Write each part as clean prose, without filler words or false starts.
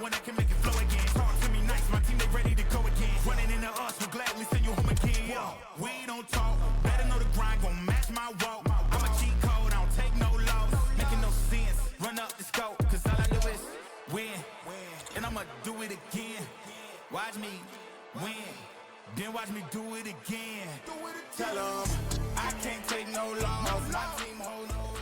one that can make it flow again. Talk to me nice, my team, they ready to go again. Running into us, we'll gladly send you home again. We don't talk, better know the grind, gon' match my walk. I'm a cheat code, I don't take no loss. Making no sense, run up the scope, cause all I do is win. And I'ma do it again. Watch me win, then watch me do it again. Tell 'em I can't take no loss. My team hold no L's.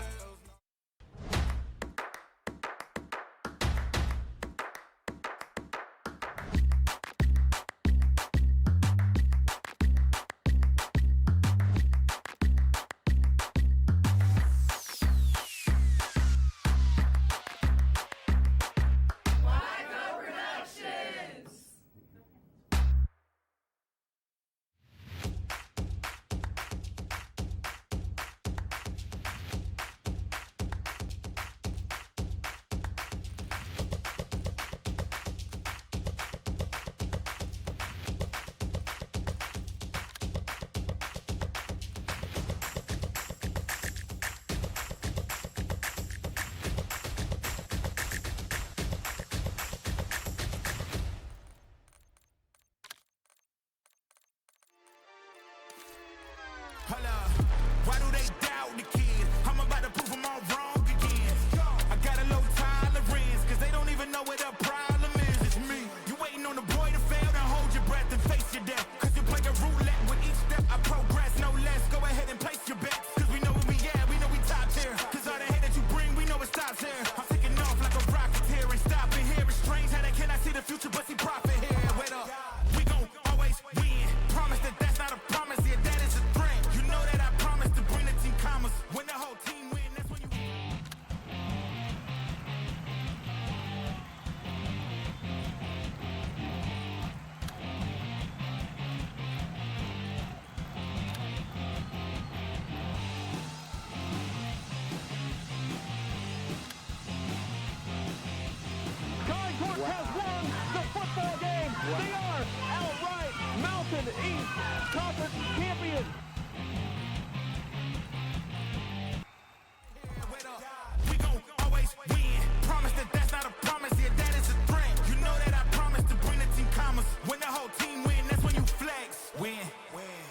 Why do they doubt the kid? I'm about to prove them all wrong again. I got a low tolerance, cause they don't even know what the problem is. It's me. You waiting on the boy to fail, then hold your breath and face your death. Cause you play a roulette with each step I progress, no less. Go ahead and place your bets, cause we know where we at, we know we top tier. Cause all the hate that you bring, we know it stops here. I'm taking off like a rocket here and stopping here. It's strange how they cannot see the future but see profit here. Wait up, we gon' always win. Promise that that's not a promise, yeah, that is a threat. You know that I promise to bring the team commas. When the whole team win, that's when you... Concord has won the football game. They are outright Mountain East Conference champions. We gon' always win. Promise that that's not a promise, yeah, that is a threat. You know that I promise to bring the team commas. When the whole team win, that's when you flex. Win,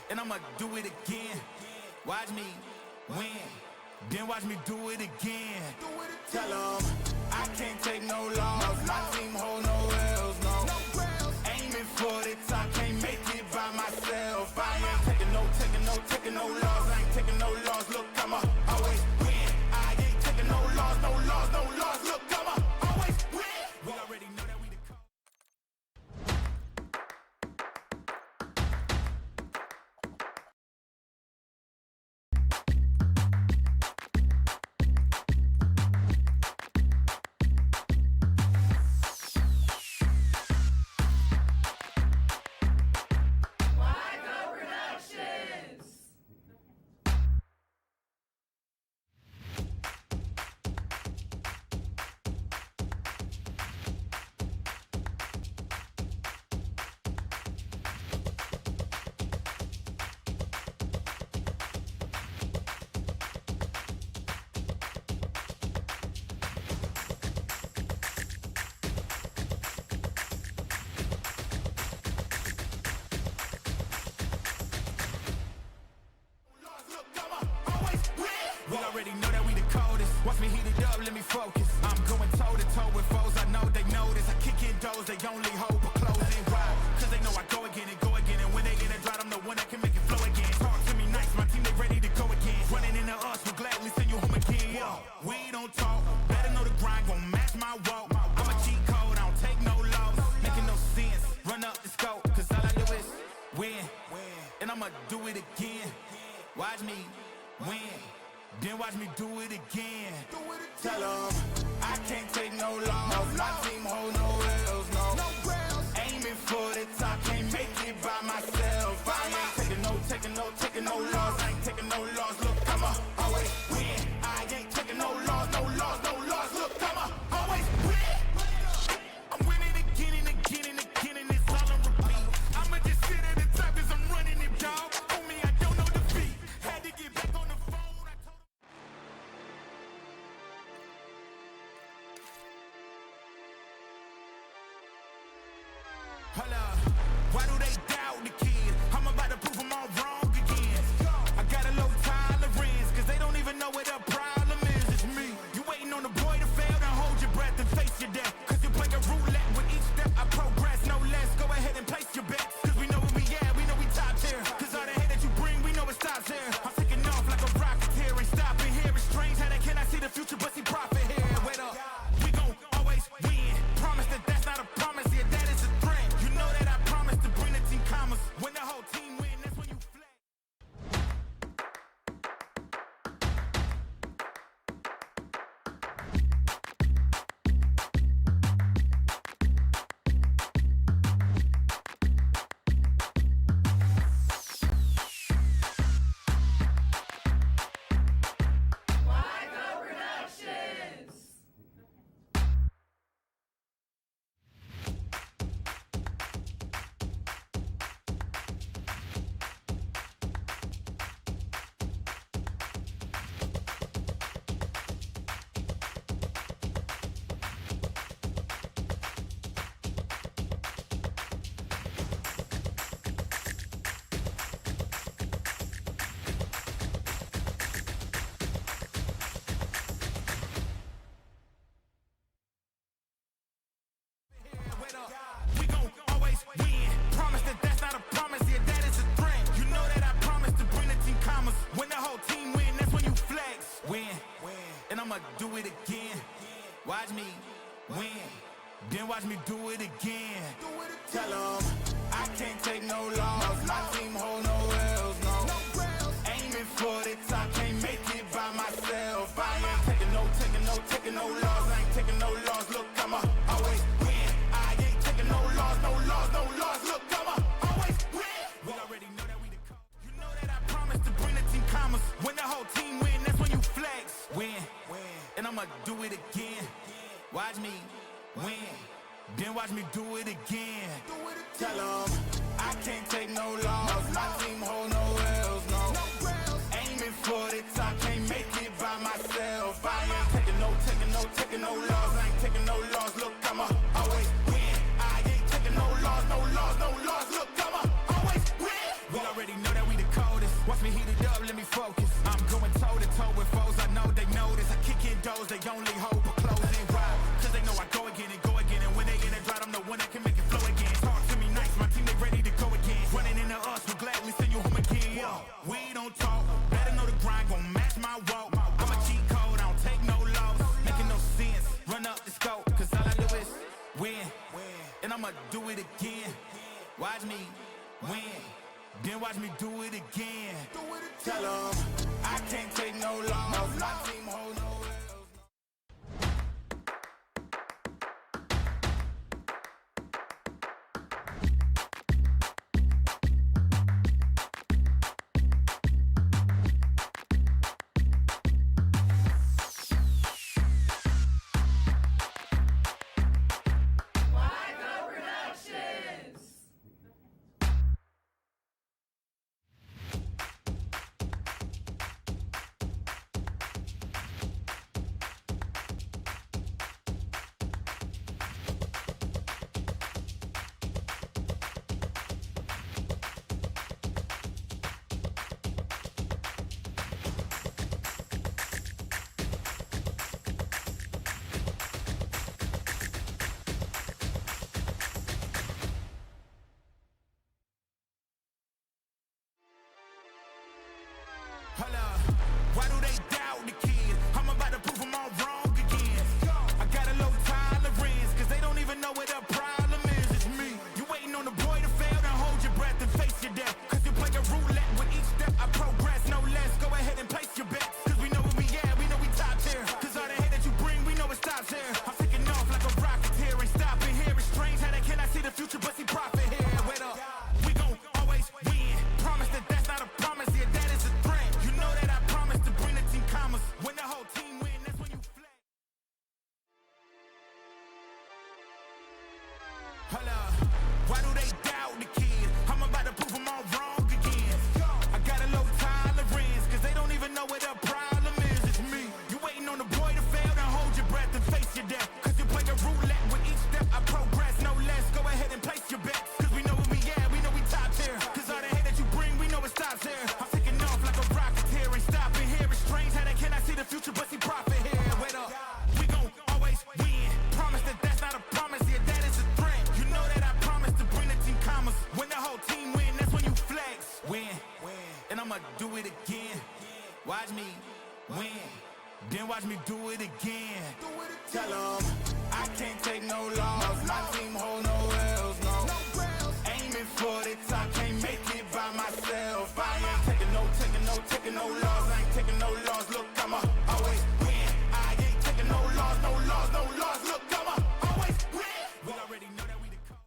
and I'ma do it again. Watch me win, then watch me do it again. Tell 'em I can't take no loss. My team hold no L's, no. Aiming for the top, can't make it by myself. I ain't taking no loss. I ain't taking no loss. Look, I'ma always win. I ain't taking no loss. Look, I'ma always win. We already know that we the code. We already know that we the coldest. Watch me heat it up, let me focus. I'm going toe to toe with foes, I know they notice. I kick in doors, they only hope for closing. Why? Cause they know I go again and go again. And when they get it dry, I'm the one that can make it flow again. Talk to me nice, my team, they ready to go again. Running into us, we'll gladly send you home again. We don't talk, better know the grind, gon' match my walk. I'm a cheat code, I don't take no loss. Making no sense, run up the scope, cause all I do is win. And I'ma do it again. Watch me win, then watch me do it again. Tell 'em I can't take no loss. My team hold no L's, no. Aiming for the top, can't make it by myself. I ain't taking no loss. I ain't taking no loss. Look, I'ma always win. I ain't taking no loss. Look, I'ma always win. I'm winning again and again and again, and it's all on repeat. I'ma just sit at the top 'cause I'm running it, dog. On me, I don't know defeat. Had to get back on the phone. I told him Hold up, why do they doubt the kid? I'm about to prove them all wrong again. I got a low tolerance, cause they don't even know what the problem is. It's me. You waiting on the boy to fail, then hold your breath and face your death. Cause you play a roulette with each step I progress, no less. Go ahead and place your bets, cause we know where we at, we know we top tier. Cause all the hate that you bring, we know it stops here. I'm taking off like a rocket here, ain't stopping here. It's strange how they cannot see the future, but see profit here. Wait up, we gon' always win. Promise that that's not a promise, yeah, that is a threat. You know that I promise to bring the team commas. When the whole team win, that's when you flex. We gon' always win. Promise that that's not a promise, yeah, that is a threat. You know that I promise to bring the team commas. When the whole team win, that's when you flex. Win, and I'ma do it again. Watch me win, then watch me do it again. Tell 'em I can't take no loss. My team hold no L's, no. Aiming for the top, can't make it by myself. I ain't taking no loss. I ain't taking no loss. Look, I'ma always win. I ain't taking no loss. Look, I'ma always win. We already know that we the code. You know that I promise to bring the team commas. When the whole team win, that's when you flex. Win, and I'ma do it again. Watch me win, then watch me do it again. Tell 'em I can't take no loss. My team hold no L's, no. Aiming for the top, can't make it by myself. I ain't taking no loss. I ain't taking no loss. Look, I'ma always win. I ain't taking no loss. Look, I'ma always win. We already know that we the coldest. Watch me heat it up, let me focus. I'm going toe to toe with foes. I know they notice. I kick in doors, they only hope for closing. Why? Cause they know I go again. And when they in the drought, I'm the one that can make it flow again. Talk to me nice, my team they ready to go again. Running into us, we'll gladly send you home again. We don't talk, better know the grind, gon' match my walk. I'm a cheat code, I don't take no loss. Making no sense, run up the scope, cause all I do is win. And I'ma do it again. Watch me win, then watch me do it again. Tell 'em I can't take no loss. My team hold no L's. Hold up, why do they doubt the kid? I'm about to prove them all wrong again. I got a low tolerance, cause they don't even know what the problem is. It's me. You waiting on the boy to fail, then hold your breath and face your death. Cause you play a roulette with each step I progress, no less. Go ahead and place your bets, cause we know where we at, we know we top tier. Cause all the hate that you bring, we know it stops here. I'm taking off like a rocket here, ain't stopping here. It's strange how they cannot see the future, but see profit here. Wait up, we gon' always win. Promise that that's not a promise, yeah, that is a threat. You know that I promise to bring the team commas. When the whole team win, that's when you flex. Hold up, why do they doubt the kid? I'm about to prove them all wrong again. I got a low tolerance, cause they don't even know what the problem is. It's me. You waiting on the boy to fail, then hold your breath and face your death. Cause you play a roulette with each step I progress, no less. Go ahead and place your bets. do it again. Watch me win, then watch me do it again. Tell 'em I can't take no loss. My team hold no L's, no. Aiming for the top, can't make it by myself. I ain't taking no loss. I ain't taking no loss. Look, I'ma always win. I ain't taking no loss. Look, I'ma always win. We already know that we the code.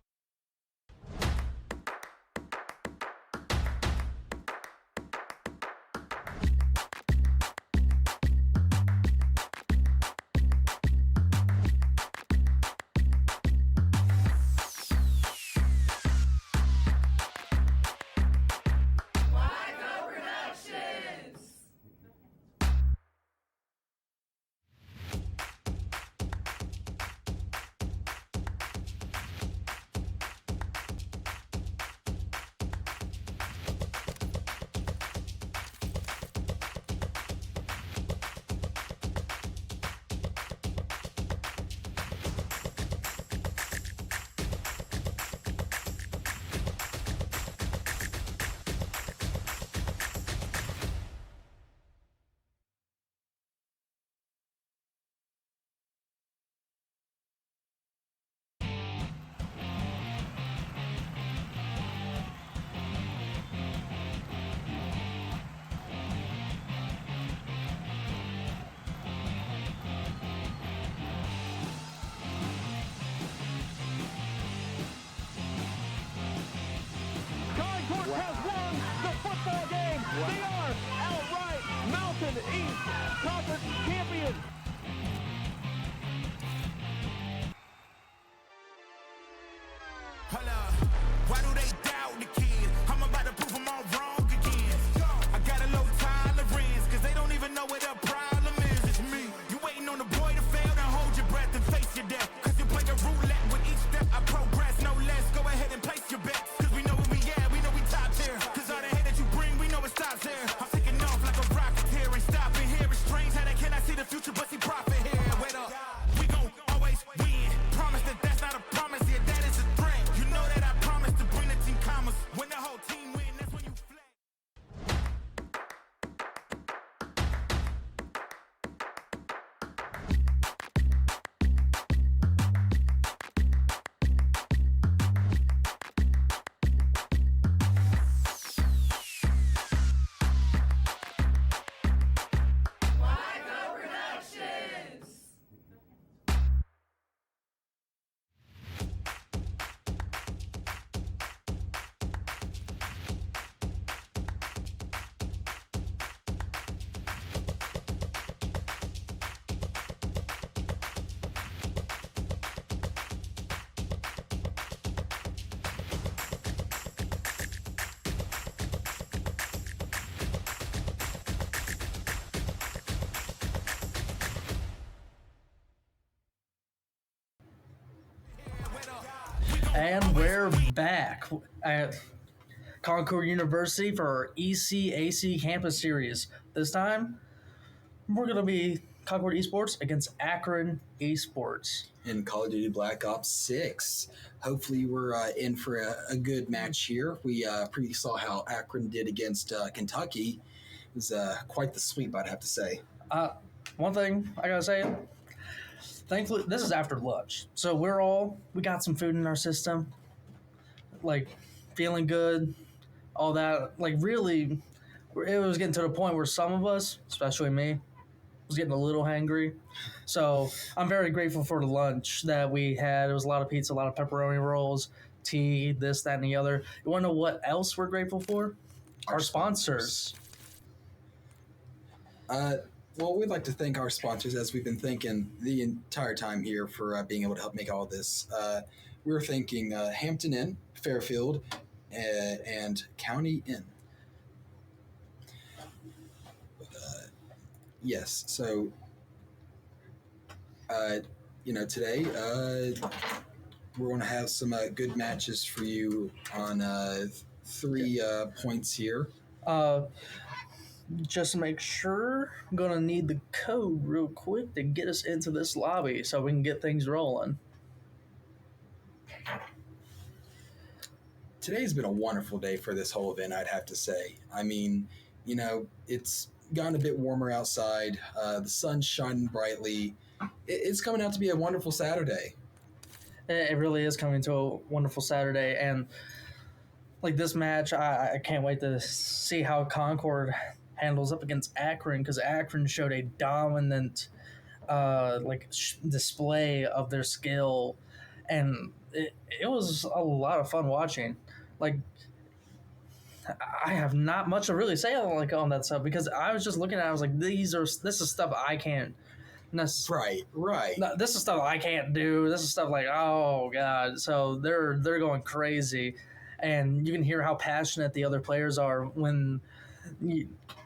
Concord has won the football game. They are outright Mountain East Conference champions. Hold up, why do they doubt the kid? I'm about to prove them all wrong again. I got a low tolerance, cause they don't even know what the problem is. It's me. You waiting on the boy to fail, then hold your breath and face your death. Cause you play a roulette with each step I progress, no less. Go ahead and place your bets, cause we know where we at, we know we top tier. Cause all the hate that you bring, we know it stops here. I'm taking off like a rocket here, ain't stopping here. It's strange how they cannot see the future, but see profit here. Wait up, we gon' always win. Promise that that's not a promise here, that is a threat. You know that I promise to bring the team commas. When the whole team win, that's when you flex. And we're back at Concord University for our ECAC Campus Series. This time, we're going to be Concord Esports against Akron Esports. In Call of Duty Black Ops 6. Hopefully we're in for a good match here. We previously saw how Akron did against Kentucky. It was quite the sweep, I'd have to say. One thing I got to say, thankfully, this is after lunch. So we got some food in our system, like feeling good, all that. Like really, it was getting to the point where some of us, especially me, was getting a little hangry. So I'm very grateful for the lunch that we had. It was a lot of pizza, a lot of pepperoni rolls, tea, this, that, and the other. You want to know what else we're grateful for? Our sponsors. Well, we'd like to thank our sponsors, as we've been thanking the entire time here for being able to help make all this. We're thanking Hampton Inn, Fairfield, and County Inn. Yes, so, today we're going to have some good matches for you on 3 points here. Just to make sure, I'm going to need the code real quick to get us into this lobby so we can get things rolling. Today's been a wonderful day for this whole event, I'd have to say. I mean, It's gotten a bit warmer outside. The sun's shining brightly. It's coming out to be a wonderful Saturday. It really is coming to a wonderful Saturday, and like this match, I can't wait to see how Concord handles up against Akron, because Akron showed a dominant display of their skill, and it was a lot of fun watching. Like, I have not much to really say on that stuff, because I was just looking at it, I was like, this is stuff I can't. Right. No, this is stuff I can't do. This is stuff like, oh god. So they're going crazy, and you can hear how passionate the other players are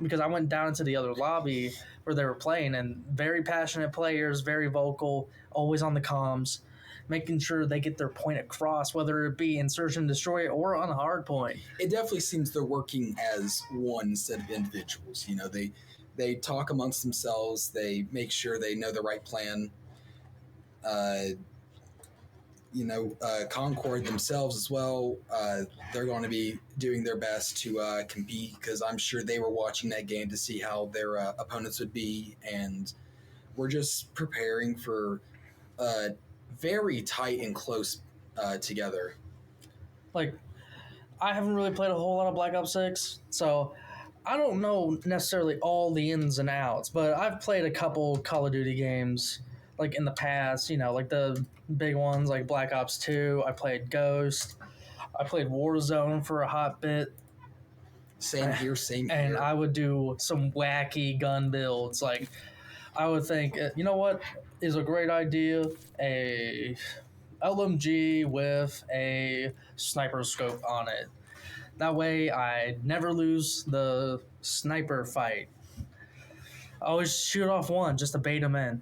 because I went down into the other lobby where they were playing, and very passionate players, very vocal, always on the comms, making sure they get their point across, whether it be in search and destroy or on a hard point. It definitely seems they're working as one instead of individuals. They talk amongst themselves. They make sure they know the right plan. Concord themselves as well. They're going to be doing their best to compete, because I'm sure they were watching that game to see how their opponents would be. And we're just preparing for very tight and close together. Like, I haven't really played a whole lot of Black Ops 6, so I don't know necessarily all the ins and outs, but I've played a couple Call of Duty games, like in the past, like the big ones like Black Ops 2. I played Ghost. I played Warzone for a hot bit. Same here. And I would do some wacky gun builds. Like, I would think, you know what is a great idea? A LMG with a sniper scope on it. That way I never lose the sniper fight. I always shoot off one just to bait them in.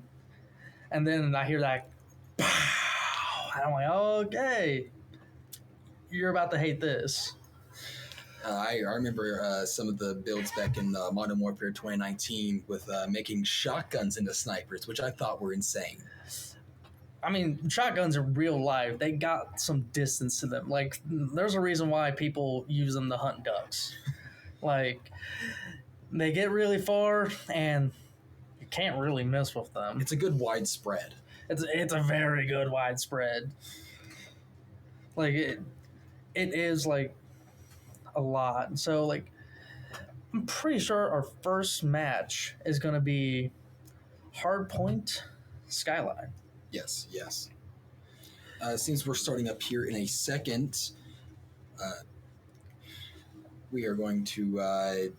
And then I hear that, pow, and I'm like, okay, you're about to hate this. I remember some of the builds back in Modern Warfare 2019 with making shotguns into snipers, which I thought were insane. I mean, shotguns in real life, they got some distance to them. Like, there's a reason why people use them to hunt ducks. Like, they get really far, and you can't really miss with them. It's a good widespread. It's a very good widespread. Like, it is, like, a lot. So, like, I'm pretty sure our first match is going to be Hardpoint Skyline. Yes. Since we're starting up here in a second, we are going to,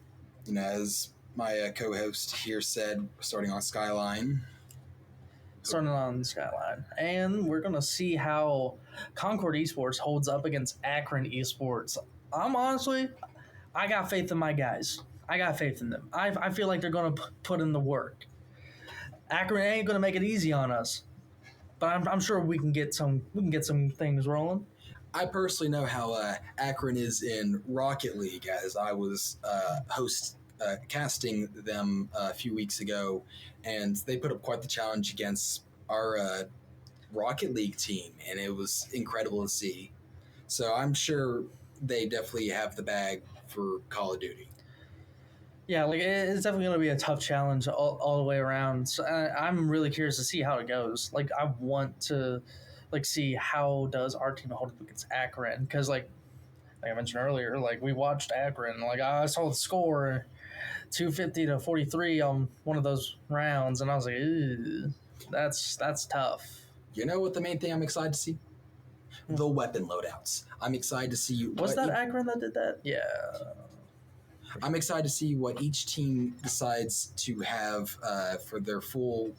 as my co-host here said, starting on Skyline. And we're going to see how Concord Esports holds up against Akron Esports. I got faith in my guys. I got faith in them. I feel like they're going to put in the work. Akron ain't going to make it easy on us. But I'm sure we can get some things rolling. I personally know how Akron is in Rocket League, as I was casting them a few weeks ago, and they put up quite the challenge against our Rocket League team, and it was incredible to see. So I'm sure they definitely have the bag for Call of Duty. Yeah, like, it's definitely going to be a tough challenge all the way around. So I'm really curious to see how it goes. Like, I want to, like, see how does our team hold up against Akron. Because, like I mentioned earlier, like, we watched Akron. Like, I saw the score, 250 to 43 on one of those rounds. And I was like, ew, that's tough. You know what the main thing I'm excited to see? The weapon loadouts. I'm excited to see... Was that Akron that did that? Yeah. I'm excited to see what each team decides to have for their full,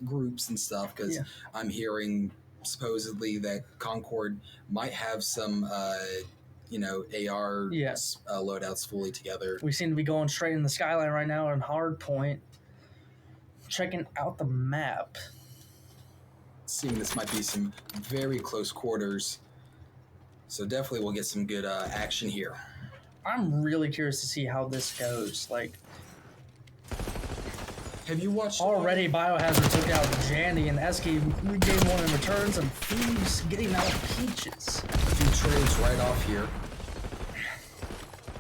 groups and stuff, because I'm hearing supposedly that Concord might have some, AR loadouts fully together. We seem to be going straight in the Skyline right now on Hardpoint, checking out the map. Seeing this might be some very close quarters, so definitely we'll get some good action here. I'm really curious to see how this goes. Like, have you watched already? Biohazard took out Jandy and Eski. We gave one in returns, and Thieves getting out Peaches. A few trades right off here.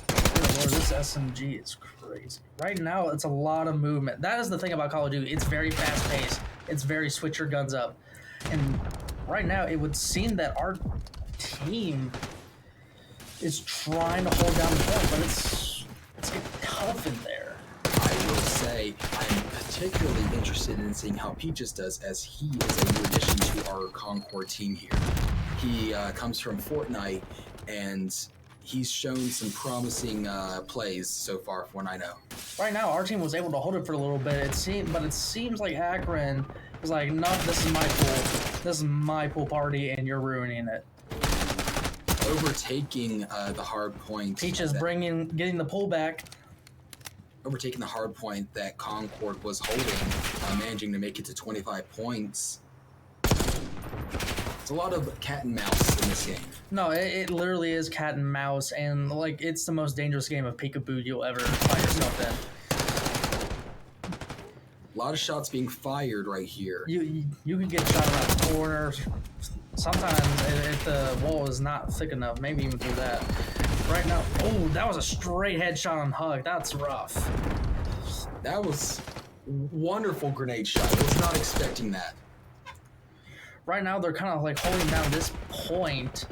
Good Lord, this this SMG is crazy. Right now, it's a lot of movement. That is the thing about Call of Duty. It's very fast-paced. It's very switch your guns up. And right now, it would seem that our team is trying to hold down the point, but it's getting tough in there. I will say I'm particularly interested in seeing how Peaches does, as he is a new addition to our Concord team here. He comes from Fortnite, and he's shown some promising plays so far, from what I know. Right now, our team was able to hold it for a little bit. It seems like Akron was like, "No, this is my pool. This is my pool party, and you're ruining it." Overtaking the hard point. Peaches getting the pull back. Overtaking the hard point that Concord was holding, managing to make it to 25 points. It's a lot of cat and mouse in this game. No, it literally is cat and mouse, and like it's the most dangerous game of peekaboo you'll ever find yourself in. A lot of shots being fired right here. You can get shot around the corner. Sometimes if the wall is not thick enough, maybe even through that. Right now, oh, that was a straight headshot on Hug. That's rough. That was wonderful grenade shot. I was not expecting that. Right now, they're kind of like holding down this point.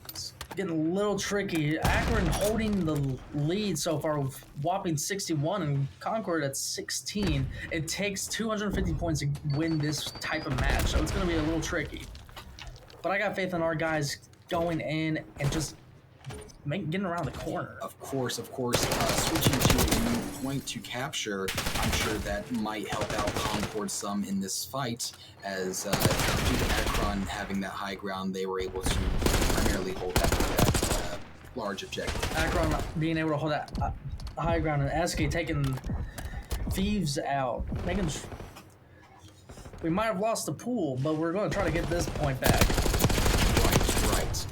It's getting a little tricky. Akron holding the lead so far with whopping 61 and Concord at 16. It takes 250 points to win this type of match, so it's going to be a little tricky. But I got faith in our guys going in and just getting around the corner. Of course. Switching to a new point to capture, I'm sure that might help out Concord some in this fight, as due to Akron having that high ground, they were able to primarily hold that large objective. Akron being able to hold that high ground, and Eski taking Thieves out. We might have lost the pool, but we're going to try to get this point back. Right.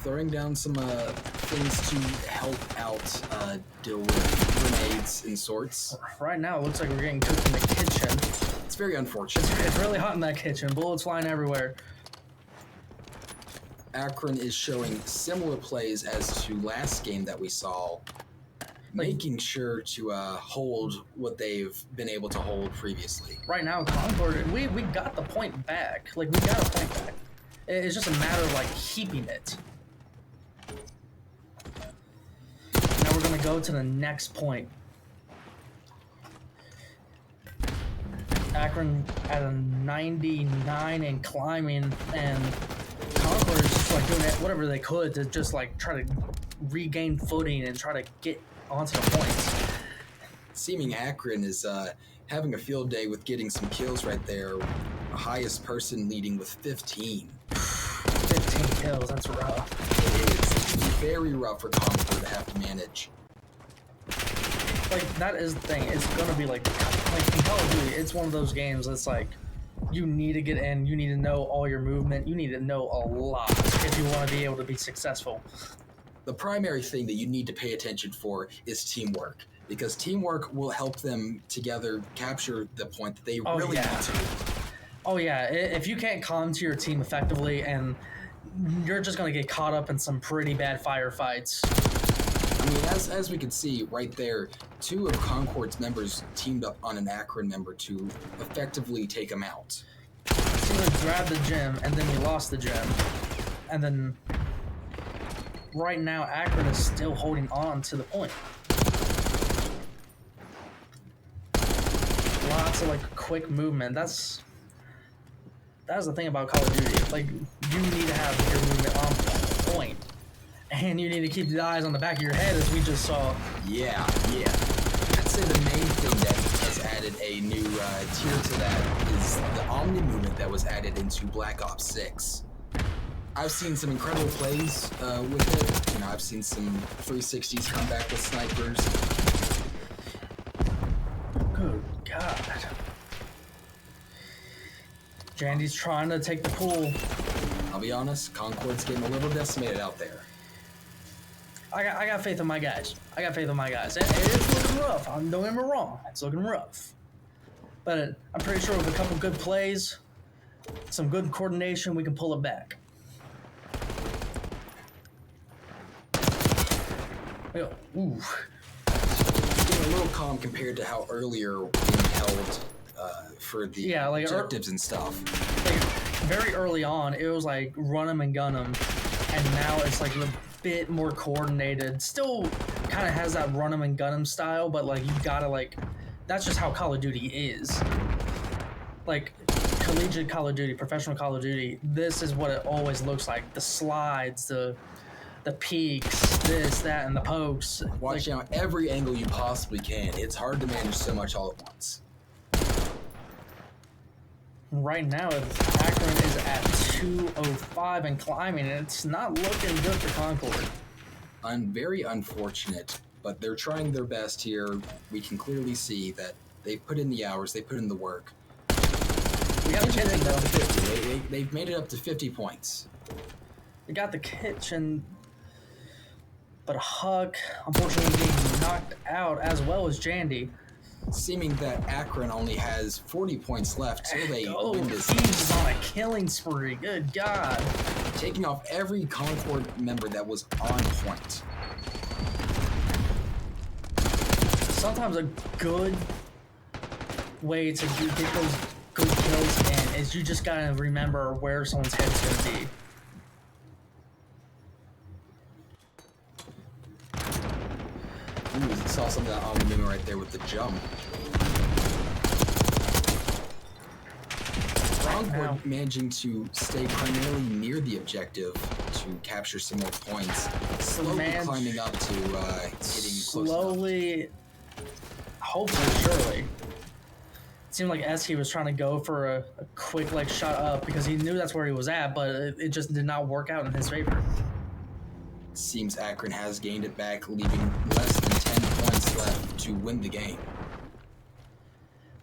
Throwing down some things to help out deal with grenades and sorts. Right now, it looks like we're getting cooked in the kitchen. It's very unfortunate. It's really hot in that kitchen. Bullets flying everywhere. Akron is showing similar plays as to last game that we saw, making sure to hold what they've been able to hold previously. Right now, Concord, we got the point back. Like, we got a point back. It's just a matter of, like, keeping it. Now we're going to go to the next point. Akron at a 99 and climbing, and Concord is just, like, doing whatever they could to just, like, try to regain footing and try to get onto the points. Seeming Akron is having a field day with getting some kills right there. Highest person leading with 15. 15 kills, that's rough. It is very rough for Concord to have to manage. Like, that is the thing. It's gonna be like in Call of Duty, it's one of those games that's like, you need to get in, you need to know all your movement, you need to know a lot if you want to be able to be successful. The primary thing that you need to pay attention for is teamwork, because teamwork will help them together capture the point that they really want to. Oh yeah, if you can't come to your team effectively, and you're just gonna get caught up in some pretty bad firefights. I mean, as we can see right there, two of Concord's members teamed up on an Akron member to effectively take him out. So we grabbed the gym, and then we lost the gym. And then, right now, Akron is still holding on to the point. Lots of, like, quick movement. That's the thing about Call of Duty. Like, you need to have your movement on point. And you need to keep the eyes on the back of your head, as we just saw. Yeah. I'd say the main thing that has added a new tier to that is the Omni movement that was added into Black Ops 6. I've seen some incredible plays with it. You know, I've seen some 360s come back with snipers. Good God. Jandy's trying to take the pool. I'll be honest, Concord's getting a little decimated out there. I got faith in my guys. It's looking rough. Don't get me wrong. It's looking rough. But I'm pretty sure with a couple good plays, some good coordination, we can pull it back. Ooh. Getting a little calm compared to how earlier being held for the objectives and stuff. Like very early on, it was like run 'em and gun 'em, and now it's like a bit more coordinated. Still kind of has that run 'em and gun 'em style, but like you gotta like, that's just how Call of Duty is. Like collegiate Call of Duty, professional Call of Duty, this is what it always looks like. The slides, the peaks, this, that, and the pokes. Watching out every angle you possibly can. It's hard to manage so much all at once. Right now, Akron is at 205 and climbing, and it's not looking good for Concord. Very unfortunate, but they're trying their best here. We can clearly see that they put in the hours, they put in the work. We got the kitchen, though. 50. They've made it up to 50 points. We got the kitchen, but Huck, unfortunately, getting knocked out as well as Jandy. Seeming that Akron only has 40 points left till they win this. He's on a killing spree. Good God. Taking off every Concord member that was on point. Sometimes a good way to get those good kills in is you just gotta remember where someone's head's gonna be. Ooh, saw some of that on the meme right there with the jump. Concord managing to stay primarily near the objective to capture some more points. Slowly climbing up to getting slowly, hopefully, surely. It seemed like SK was trying to go for a quick like shot up because he knew that's where he was at, but it just did not work out in his favor. Seems Akron has gained it back, leaving less than 10 points left to win the game.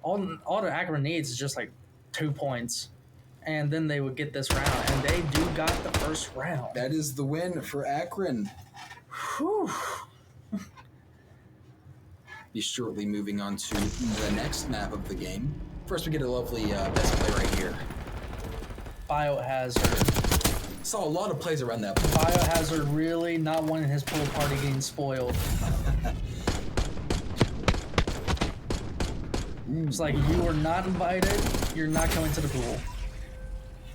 All that Akron needs is just like 2 points, and then they would get this round, and they do got the first round. That is the win for Akron. Whew. Be shortly moving on to the next map of the game. First, we get a lovely best play right here. Biohazard. Saw a lot of plays around that. Biohazard really not wanting his pool party getting spoiled. It's like, you are not invited, you're not coming to the pool.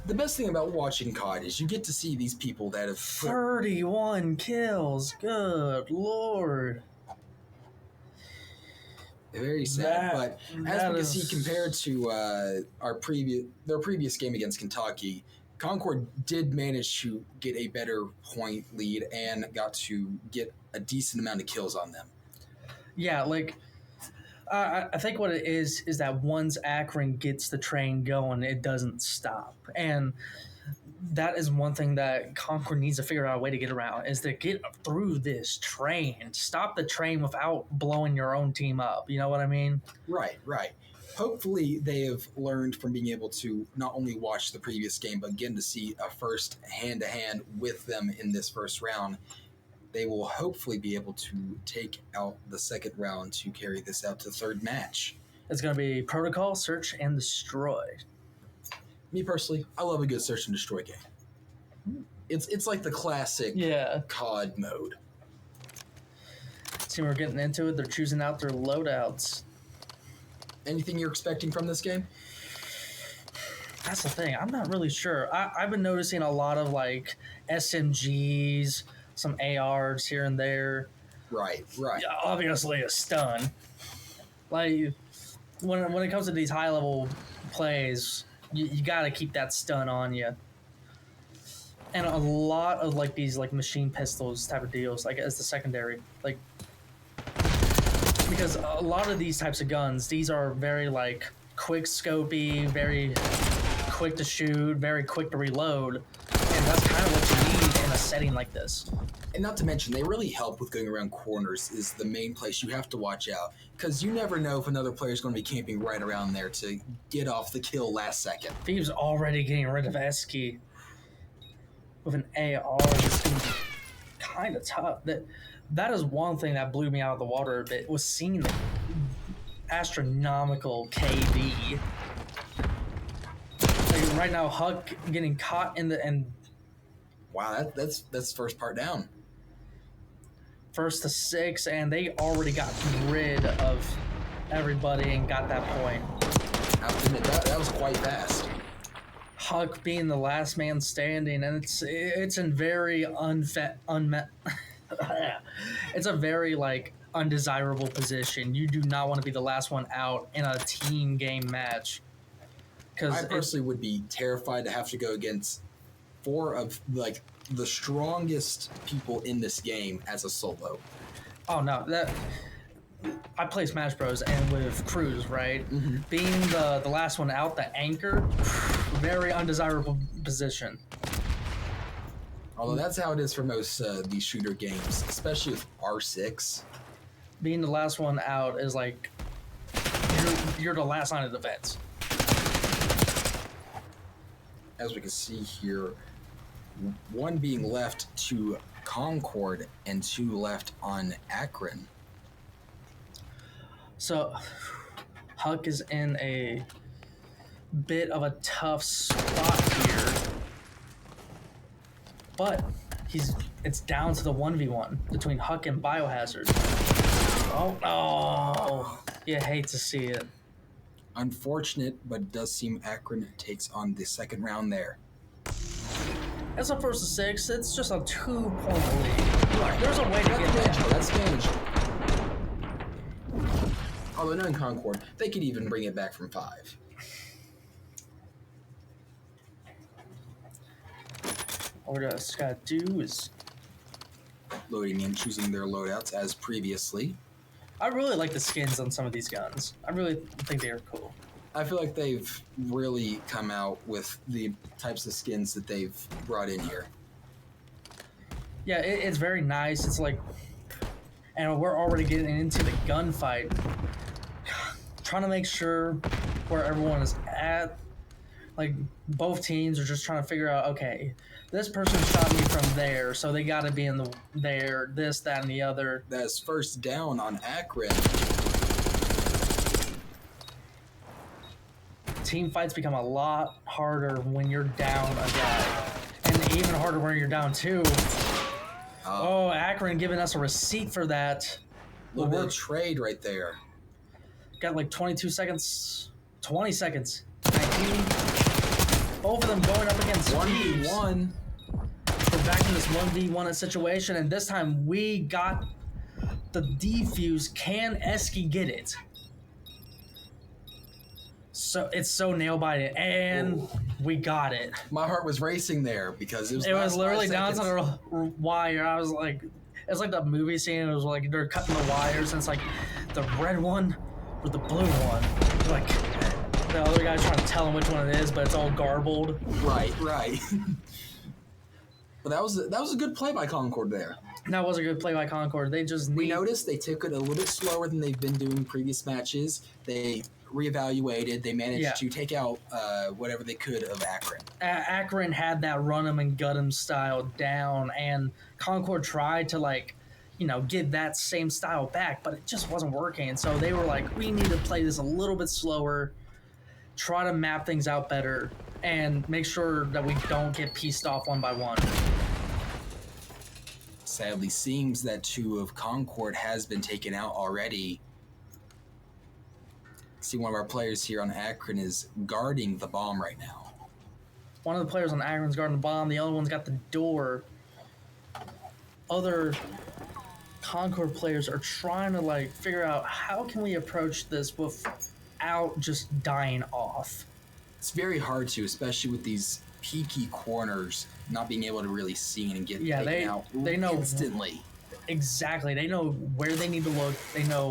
The best thing about watching COD is you get to see these people that have 31 kills, good lord. Very sad, but as we can see, compared to their previous game against Kentucky, Concord did manage to get a better point lead and got to get a decent amount of kills on them. Yeah, like, I think what it is that once Akron gets the train going, it doesn't stop. And that is one thing that Concord needs to figure out a way to get around, is to get through this train. Stop the train without blowing your own team up. You know what I mean? Right. Hopefully they have learned from being able to not only watch the previous game, but getting to see a first hand-to-hand with them in this first round. They will hopefully be able to take out the second round to carry this out to the third match. It's going to be Protocol, Search, and Destroy. Me personally, I love a good Search and Destroy game. It's like the classic COD mode. See, we're getting into it. They're choosing out their loadouts. Anything you're expecting from this game? That's the thing. I'm not really sure. I've been noticing a lot of like SMGs, some ARs here and there. Right. Yeah, obviously a stun. Like when it comes to these high level plays, you got to keep that stun on you. And a lot of like these like machine pistols type of deals, like as the secondary, like, because a lot of these types of guns, these are very like quick scopy, very quick to shoot, very quick to reload, and that's kind of what you need in a setting like this. And not to mention, they really help with going around corners is the main place you have to watch out, because you never know if another player is going to be camping right around there to get off the kill last second. Thieves already getting rid of Esky with an AR. It's going to be kind of tough. That is one thing that blew me out of the water a bit, was seeing the astronomical KD. Like right now, Huck getting caught in the... Wow, that's first part down. first to 6, and they already got rid of everybody and got that point. I have to admit, that was quite fast. Huck being the last man standing, and it's in very it's a very like undesirable position. You do not want to be the last one out in a team game match. Because I personally would be terrified to have to go against 4 of like the strongest people in this game as a solo. Oh no, I play Smash Bros. And with Cruz, right? Mm-hmm. Being the last one out, the anchor, very undesirable position. Although that's how it is for most these shooter games, especially with R6. Being the last one out is like you're the last line of defense. As we can see here, 1 being left to Concord and 2 left on Akron. So, Huck is in a bit of a tough spot here, but it's down to the 1v1 between Huck and Biohazard. Oh no! You hate to see it. Unfortunate, but it does seem Akron takes on the second round there. It's a first to 6. It's just a 2-point lead. There's a way to get that. That's manageable. Although knowing Concord, they could even bring it back from 5. All we just gotta do is Loading in, choosing their loadouts as previously. I really like the skins on some of these guns. I really think they are cool. I feel like they've really come out with the types of skins that they've brought in here. Yeah, it's very nice. It's like, and we're already getting into the gunfight. Trying to make sure where everyone is at. Like, both teams are just trying to figure out, okay, this person shot me from there, so they got to be in there, this, that, and the other. That's first down on Akron. Team fights become a lot harder when you're down a guy, and even harder when you're down 2. Oh, Akron giving us a receipt for that. A little bit of trade right there. Got like 22 seconds, 20 seconds, 19. Both of them going up against 1v1. We're back in this 1v1 situation, and this time we got the defuse. Can Eski get it? So it's so nail biting, and we got it. My heart was racing there because it was literally down to the wire. I was like, it's like the movie scene. It was like they're cutting the wires, and it's like the red one or the blue one. Like the other guy's trying to tell him which one it is, but it's all garbled. Right. But that was a good play by Concord there. That was a good play by Concord. We noticed they took it a little bit slower than they've been doing previous matches. They reevaluated. They managed to take out whatever they could of Akron. Akron had that run 'em and gut 'em style down, and Concord tried to get that same style back, but it just wasn't working. And so they were like, we need to play this a little bit slower, try to map things out better, and make sure that we don't get pieced off one by one. Sadly, seems that 2 of Concord has been taken out already. See, one of our players here on Akron is guarding the bomb right now. One of the players on Akron's guarding the bomb. The other one's got the door. Other Concord players are trying to figure out how can we approach this without just dying off. It's very hard to, especially with these peaky corners, not being able to really see and get taken out they know instantly. Exactly. They know where they need to look. They know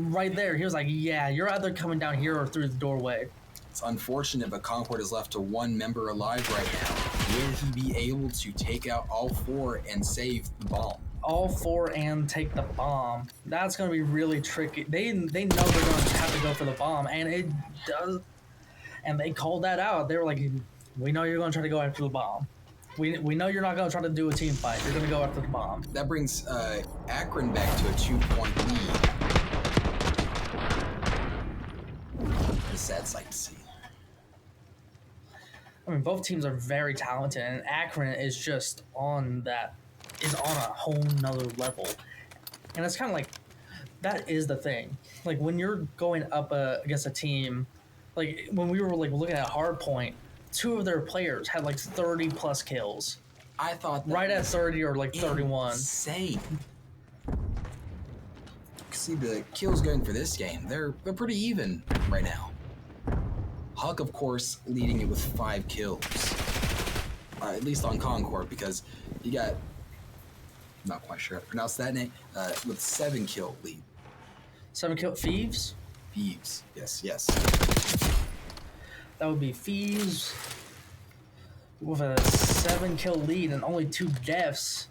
right there. He was like, yeah, you're either coming down here or through the doorway. It's unfortunate, but Concord is left to 1 member alive right now. Will he be able to take out all 4 and save the bomb? All 4 and take the bomb. That's going to be really tricky. They know they're going to have to go for the bomb, and it does. And they called that out. They were like, we know you're going to try to go after the bomb. We know you're not going to try to do a team fight. You're going to go after the bomb. That brings Akron back to a 2-point lead. It's a sad sight to see. I mean, both teams are very talented, and Akron is just on that is on a whole nother level. And it's kind of like, that is the thing. Like, when you're going up against a team, like, when we were, like, looking at Hardpoint, 2 of their players had, like, 30-plus kills. I thought that Right at was 30 or, like, 31. insane. See, the kills going for this game, they're pretty even right now. Huck, of course, leading it with 5 kills. At least on Concord, because he got, I'm not quite sure how to pronounce that name, with 7 kill lead. 7 kill Thieves? Thieves, yes. That would be Thieves with a 7 kill lead and only 2 deaths.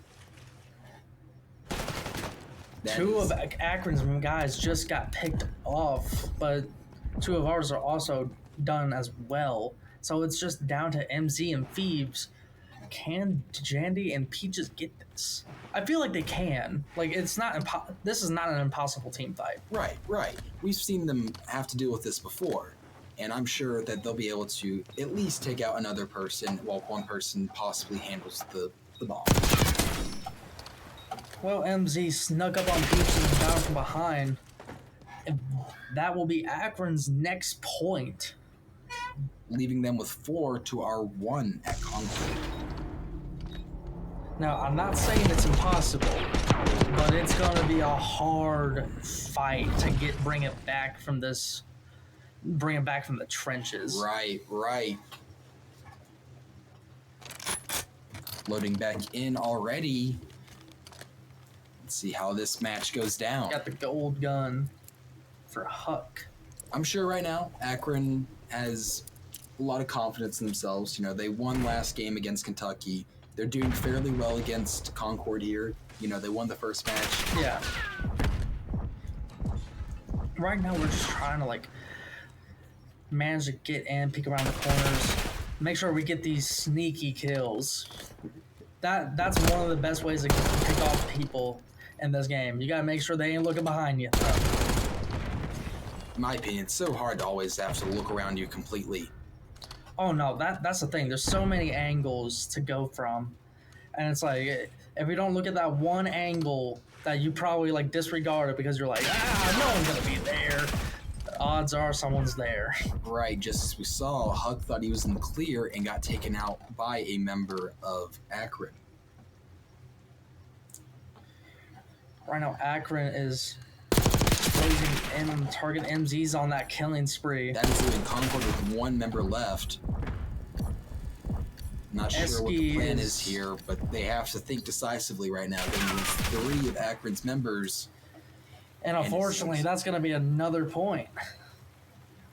That 2 is- of Akron's guys just got picked off, but 2 of ours are also done as well. So it's just down to MZ and Thieves. Can Jandy and Peaches get this? I feel like they can. Like, it's not this is not an impossible team fight. Right. We've seen them have to deal with this before, and I'm sure that they'll be able to at least take out another person while one person possibly handles the bomb. Well, MZ snuck up on Peaches and down from behind. And that will be Akron's next point. Leaving them with 4 to our 1 at Concord. Now, I'm not saying it's impossible, but it's going to be a hard fight to bring it back from the trenches. Right. Loading back in already. Let's see how this match goes down. Got the gold gun for Huck. I'm sure right now Akron has a lot of confidence in themselves. You know, they won last game against Kentucky. They're doing fairly well against Concord here. You know, they won the first match. Yeah. Right now, we're just trying to, like, manage to get in, peek around the corners, make sure we get these sneaky kills. That's one of the best ways to pick off people in this game. You gotta make sure they ain't looking behind you. In my opinion, it's so hard to always have to look around you completely. Oh no, that's the thing. There's so many angles to go from, and it's like, if you don't look at that one angle that you probably like disregard it because you're like, no one's gonna be there. Odds are someone's there. Right, just as we saw, Huck thought he was in the clear and got taken out by a member of Akron. Right now, Akron is closing in, target MZs on that killing spree. That is leaving Concord with 1 member left. Not sure what the plan is here, but they have to think decisively right now. They lose 3 of Akron's members, And unfortunately, that's going to be another point.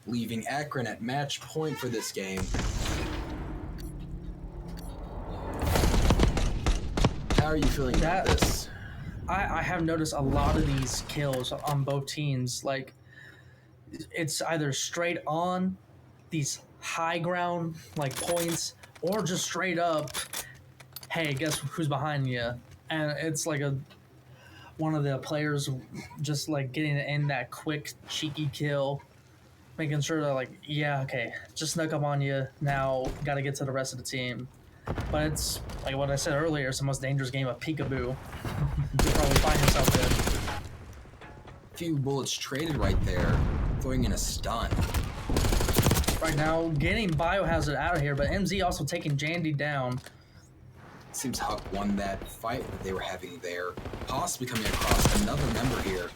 leaving Akron at match point for this game. How are you feeling about this? I have noticed a lot of these kills on both teams. Like, it's either straight on these high ground, like, points, or just straight up, hey, guess who's behind you? And it's like one of the players just, like, getting in that quick, cheeky kill, making sure that, like, yeah, okay, just snuck up on you, now got to get to the rest of the team. But it's, like what I said earlier, it's the most dangerous game of peekaboo you probably find yourself in. Few bullets traded right there, throwing in a stun. Right now, getting Biohazard out of here, but MZ also taking Jandy down. Seems Huck won that fight that they were having there, possibly coming across another member here.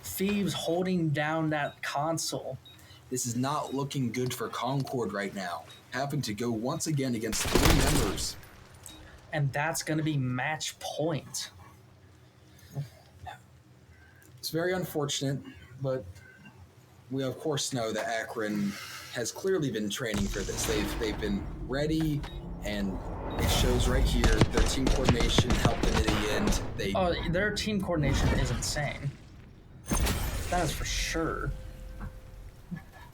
Thieves holding down that console. This is not looking good for Concord right now, having to go once again against 3 members. And that's going to be match point. It's very unfortunate, but we of course know that Akron has clearly been training for this. They've been ready, and it shows right here. Their team coordination helped them in the end. Their team coordination is insane. That is for sure.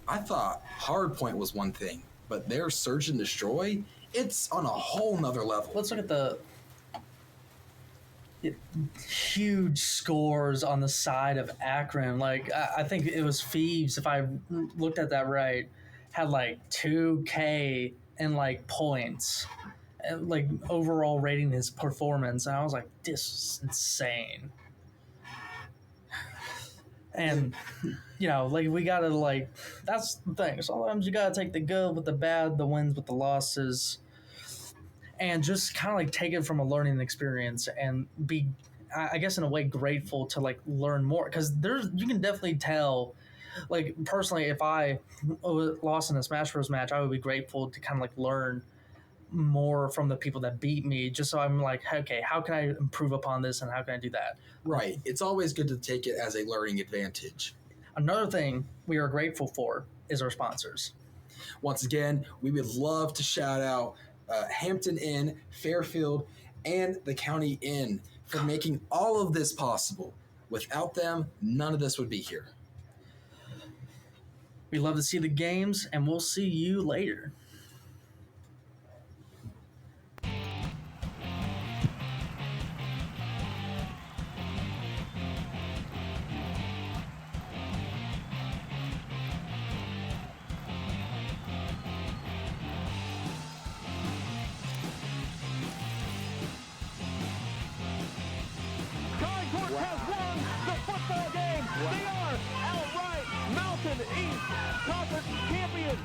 I thought Hardpoint was one thing, but their Search and Destroy, it's on a whole nother level. Let's look at the huge scores on the side of Akron. Like, I think it was Thieves, if I looked at that right, had like 2K in like points. like overall rating his performance, and I was like, this is insane. And like we gotta that's the thing. Sometimes you gotta take the good with the bad, the wins with the losses, and just kind of take it from a learning experience and be, I guess, in a way grateful to learn more, because you can definitely tell. Personally, if I lost in a Smash Bros match, I would be grateful to kind of learn more from the people that beat me, just so I'm okay, how can I improve upon this and how can I do that? Right. It's always good to take it as a learning advantage. Another thing we are grateful for is our sponsors. Once again, we would love to shout out Hampton Inn, Fairfield, and the County Inn for making all of this possible. Without them, none of this would be here. We love to see the games, and we'll see you later. Concord has won the football game. They are outright Mountain East Conference champions.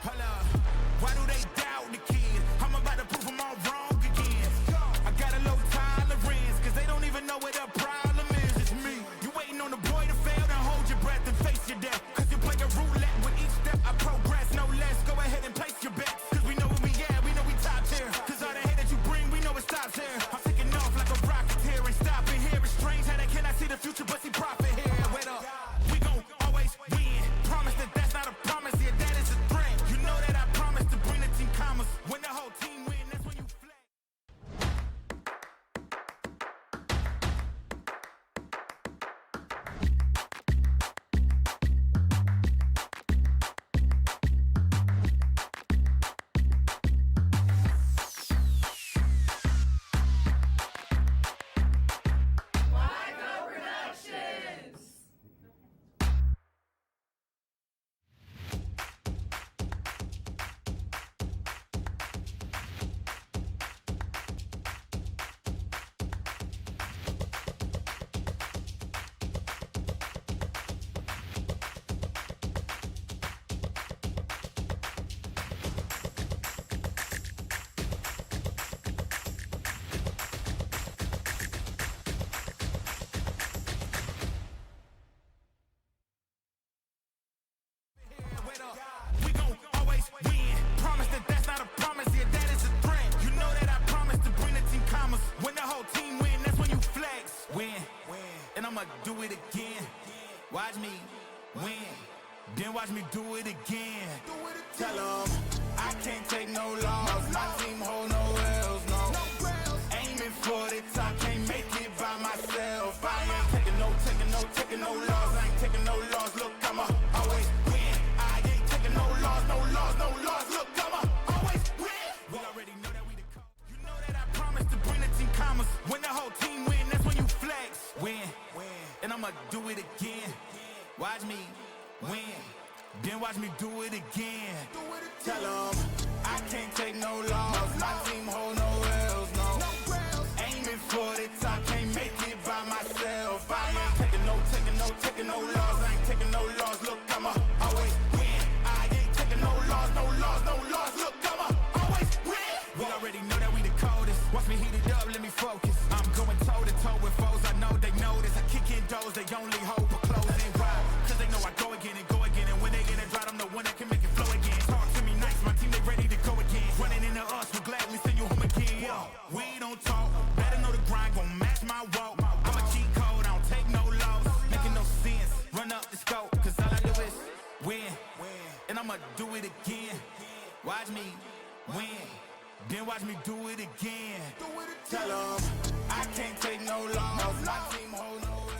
Hold up. Why do they doubt the kid? I'm about to prove them all wrong again. I got a low tolerance, cause they don't even know what the problem is. It's me. You waiting on the boy to fail, then hold your breath and face your death. Cause you play a roulette with each step I progress, no less. Go ahead and place your bets, cause we know where we at, we know we top tier. Cause all the hate that you bring, we know it stops here. I'm taking off like a rocket here, ain't stopping here. It's strange how they cannot see the future but see profit here. Wait up, we gon' always win. Promise that that's not a promise, yeah, that is a threat. You know that I promise to bring the team commas. When the whole team win, that's when you flex. Wait up, we gon' always win. Promise that that's not a promise, yeah, that is a threat. You know that I promise to bring the team commas. When the whole team win, that's when you flex. Win, and I'ma do it again. Watch me win, then watch me do it again. Tell 'em I can't take no loss. My team hold no L's, no. Aiming for the top, can't make it by myself. I ain't taking no loss. I ain't taking no loss. Look, I'ma always win. I ain't taking no loss. Look, I'ma always win. We already know that we the code. You know that I promise to bring the team commas. When the whole team win, that's when you flex. Win, and I'ma do it again. Watch me win, then watch me do it again. Tell 'em I can't take no loss. My team hold no L's, no. Aiming for the top, can't make it by myself. I ain't taking no loss. I ain't taking no loss. Look, I'ma always win. I ain't taking no loss. Look, I'ma always win. We already know that we the coldest. Watch me heat it up, let me focus. I'm going toe to toe with foes. I know they notice. I kick in doors, they only hope for closing. Why? Cause they know I go again. And when they get it dry, I'm the one that can make it flow again. Talk to me nice, my team, they ready to go again. Running into us, we'll gladly send you home again. Yo, we don't talk, better know the grind, gon' match my walk. I'm a cheat code, I don't take no loss. Making no sense, run up the scope, cause all I do is win. And I'ma do it again. Watch me win, then watch me do it again. Tell 'em I can't take no loss. My team hold no L's.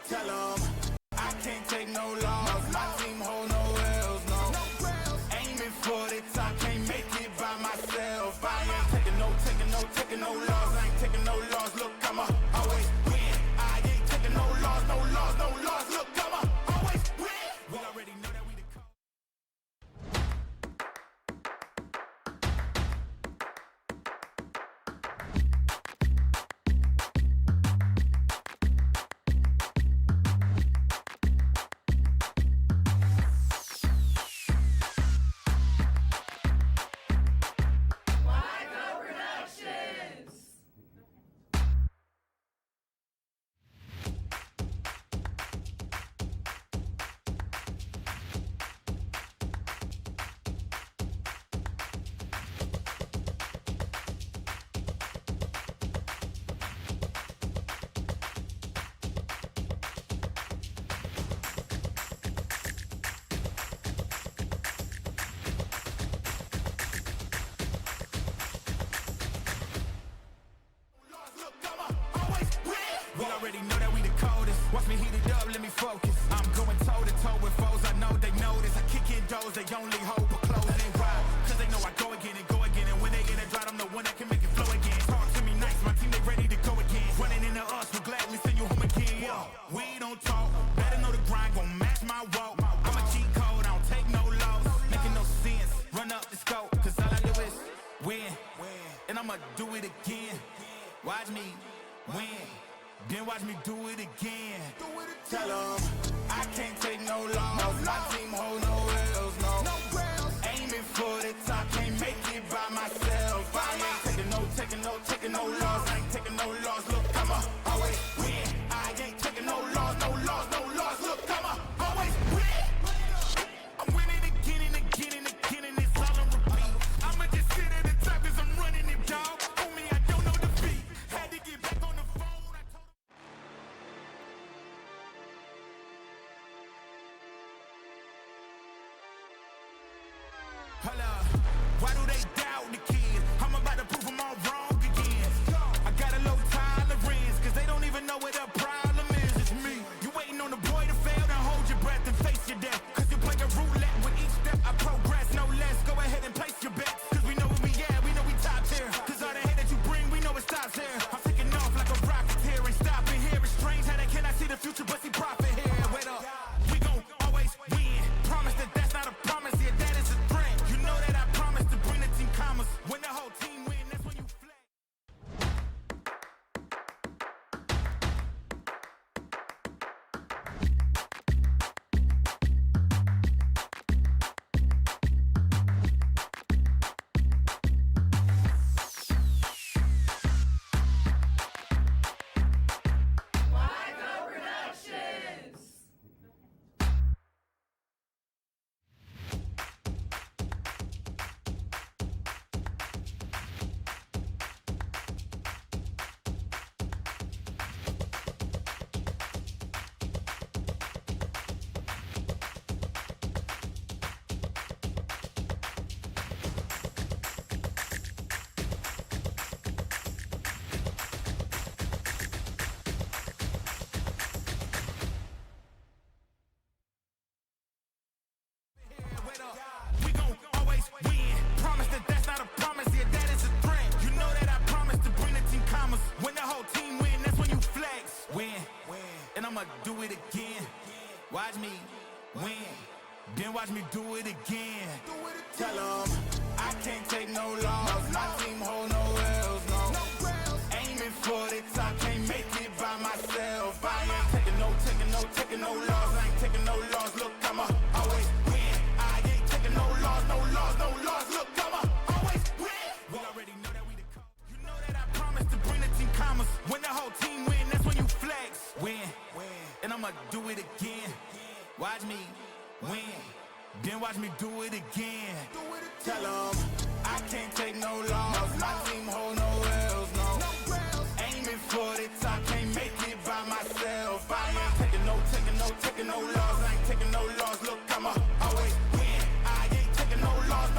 Tell 'em I can't take no loss. My team hold no L's, no. Aiming for the top, can't make it by myself. I ain't taking no loss. I ain't taking no loss. Look, I'ma always win. I ain't taking no loss. Look, I'ma always win. We already know that we the code. We already know that we the coldest. Watch me heat it up, let me focus. I'm going toe to toe with foes, I know they notice. I kick in doors, they only hope for closing. Why? Cause they know I go again. And when they get a drought, I'm the one that can make it flow again. Talk to me nice, my team, they ready to go again. Running into us, we'll gladly send you home again. Yo, we don't talk, better know the grind, gon' match my walk. I'm a cheat code, I don't take no loss. Making no sense, run up the scope. Cause all I do is win. And I'ma do it again. Watch me win. Then watch me do it again. Tell 'em I can't take no loss. My team hold no L's, no. Aiming for the top, can't make it by myself. I ain't taking no loss. I ain't taking no loss. Look, I'ma always win. I ain't taking no loss. Look, I'ma always win. I'm winning again and it's all on repeat. I'ma just sit at the top 'cause I'm running it, dog. Homie, I don't know defeat. Had to get back on the phone. I told Hold up, why do they doubt the kid? I'm about to prove them all wrong again. I got a low tolerance, cause they don't even know what the problem is. It's me. You waiting on the boy to fail, then hold your breath and face your death. Cause you play a roulette with each step I progress, no less. Go ahead and place your bets, cause we know where we at, we know we top tier. Cause all the hate that you bring, we know it stops here. I'm taking off like a rocket here, ain't stopping here. It's strange how they cannot see the future, but see profit here. Wait up, we gon' always win. Promise that that's not a promise, yeah, that is a threat. You know that I promise to bring the team commas. When the whole team win, that's when you flex. We gon' always win. Promise that that's not a promise, yeah, that is a threat. You know that I promise to bring the team commas. When the whole team win, that's when you flex. Win, and I'ma do it again. Watch me win, then watch me do it again. Tell 'em I can't take no loss. My team hold no L's, no. Aiming for the top, can't make it by myself. I ain't taking no loss. I ain't taking no loss. Look, I'ma always win. I ain't taking no loss. Look, I'ma always win. We already know that we the code. You know that I promise to bring the team commas. When the whole team win, that's when you flex. Win, and I'ma do it again. Watch me win, then watch me do it again. Tell 'em I can't take no loss. My team hold no L's, no. Aiming for the top, can't make it by myself. I ain't taking no loss. I ain't taking no loss. Look, I'ma always win. I ain't taking no loss.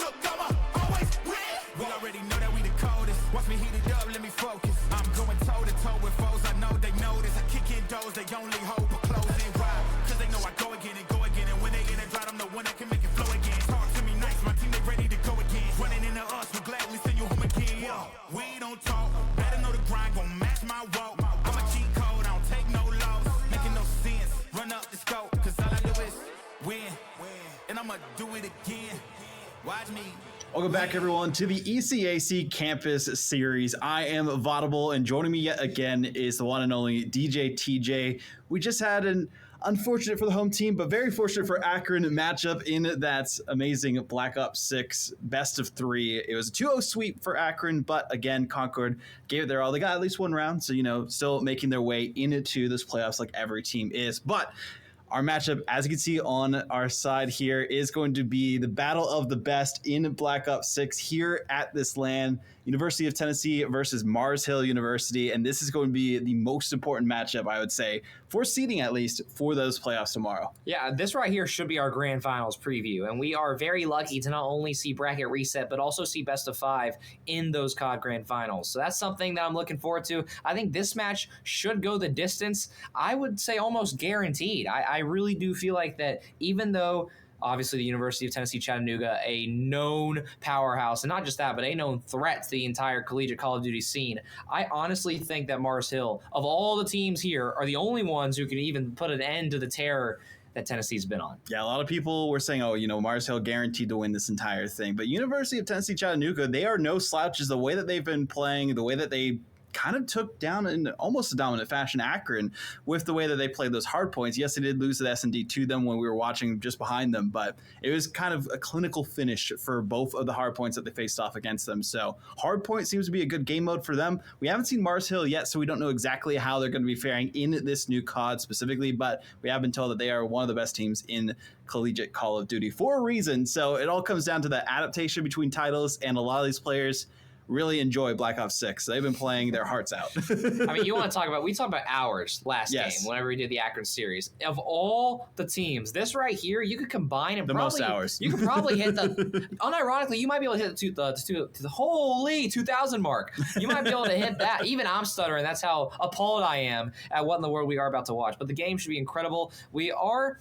Look, I'ma always win. We already know that we the coldest. Watch me heat it up, let me focus. I'm going toe to toe with foes, I know they notice. I kick in doors. doors, they only hope for closing. Why? Cause they know I go again and go again. And when they in a drought, I'm the one that can make it flow again. Talk to me nice, my team, they ready to go again. Running into us, we'll gladly send you home again. Yeah. We don't talk, better know the grind, gon' match my walk. I'm a cheat code, I don't take no loss. Making no sense, run up the scope. Cause all I do is win. And I'ma do it again. Watch me. Welcome back, everyone, to the ECAC Campus Series. I am Vaudable, and joining me yet again is the one and only DJ TJ. We just had an unfortunate for the home team, but very fortunate for Akron matchup in that amazing Black Ops 6 best of 3. It was a 2-0 sweep for Akron, but again, Concord gave it their all. They got at least one round, so, still making their way into this playoffs like every team is. But our matchup, as you can see on our side here, is going to be the battle of the best in Black Ops 6 here at this LAN. University of Tennessee versus Mars Hill University, and this is going to be the most important matchup, I would say, for seeding at least for those playoffs tomorrow. Yeah, this right here should be our grand finals preview, and we are very lucky to not only see bracket reset, but also see best of 5 in those COD grand finals. So that's something that I'm looking forward to. I think this match should go the distance. I would say almost guaranteed. I really do feel like that, even though obviously the University of Tennessee Chattanooga, a known powerhouse, and not just that, but a known threat to the entire collegiate Call of Duty scene. I honestly think that Mars Hill, of all the teams here, are the only ones who can even put an end to the terror that Tennessee's been on. Yeah, a lot of people were saying, Mars Hill guaranteed to win this entire thing. But University of Tennessee Chattanooga, they are no slouches. The way that they've been playing, the way that they kind of took down in almost a dominant fashion Akron with the way that they played those hard points. Yes, they did lose the S&D to them when we were watching just behind them, but it was kind of a clinical finish for both of the hard points that they faced off against them. So hard point seems to be a good game mode for them. We haven't seen Mars Hill yet, so we don't know exactly how they're going to be faring in this new COD specifically, but we have been told that they are one of the best teams in collegiate Call of Duty for a reason. So it all comes down to the adaptation between titles, and a lot of these players really enjoy Black Ops 6. They've been playing their hearts out. I mean, we talked about hours last game whenever we did the Akron series. Of all the teams, this right here, you could combine and most hours. You could probably hit the, unironically, you might be able to hit the holy 2,000 mark. You might be able to hit that. Even I'm stuttering. That's how appalled I am at what in the world we are about to watch. But the game should be incredible. We are,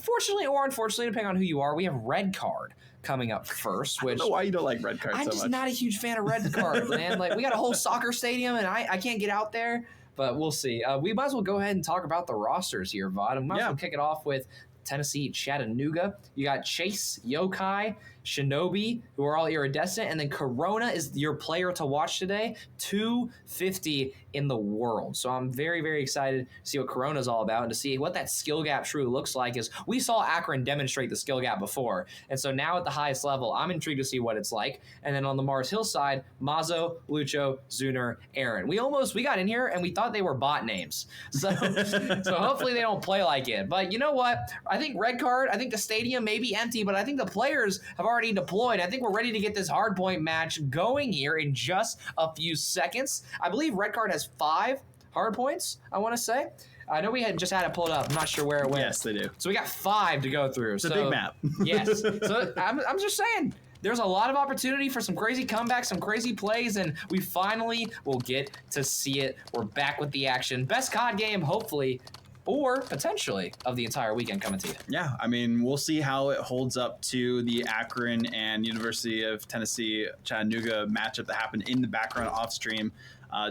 fortunately or unfortunately, depending on who you are, we have red card coming up first. Which, I don't know why you don't like red cards so much. I'm just not a huge fan of red cards, man. Like, we got a whole soccer stadium, and I can't get out there, but we'll see. We might as well go ahead and talk about the rosters here, Vod. We might as well kick it off with Tennessee Chattanooga. You got Chase, Yokai, Shinobi, who are all iridescent, and then Corona is your player to watch today, 250 in the world. So I'm very, very excited to see what Corona is all about and to see what that skill gap truly looks like. Is we saw Akron demonstrate the skill gap before, and so now at the highest level, I'm intrigued to see what it's like. And then on the Mars Hill side, Mazo, Lucho, Zuner, Aaron. We got in here and we thought they were bot names, so hopefully they don't play like it. But you know what? I think red card. I think the stadium may be empty, but I think the players have already deployed. I think we're ready to get this hardpoint match going here in just a few seconds. I believe red card has 5 hardpoints, I want to say. I know we had just had it pulled up. I'm not sure where it went. Yes, they do. So we got 5 to go through. It's a big map. Yes. So I'm just saying, there's a lot of opportunity for some crazy comebacks, some crazy plays, and we finally will get to see it. We're back with the action. Best COD game, hopefully, or potentially, of the entire weekend coming to you. Yeah, I mean, we'll see how it holds up to the Akron and University of Tennessee Chattanooga matchup that happened in the background off stream.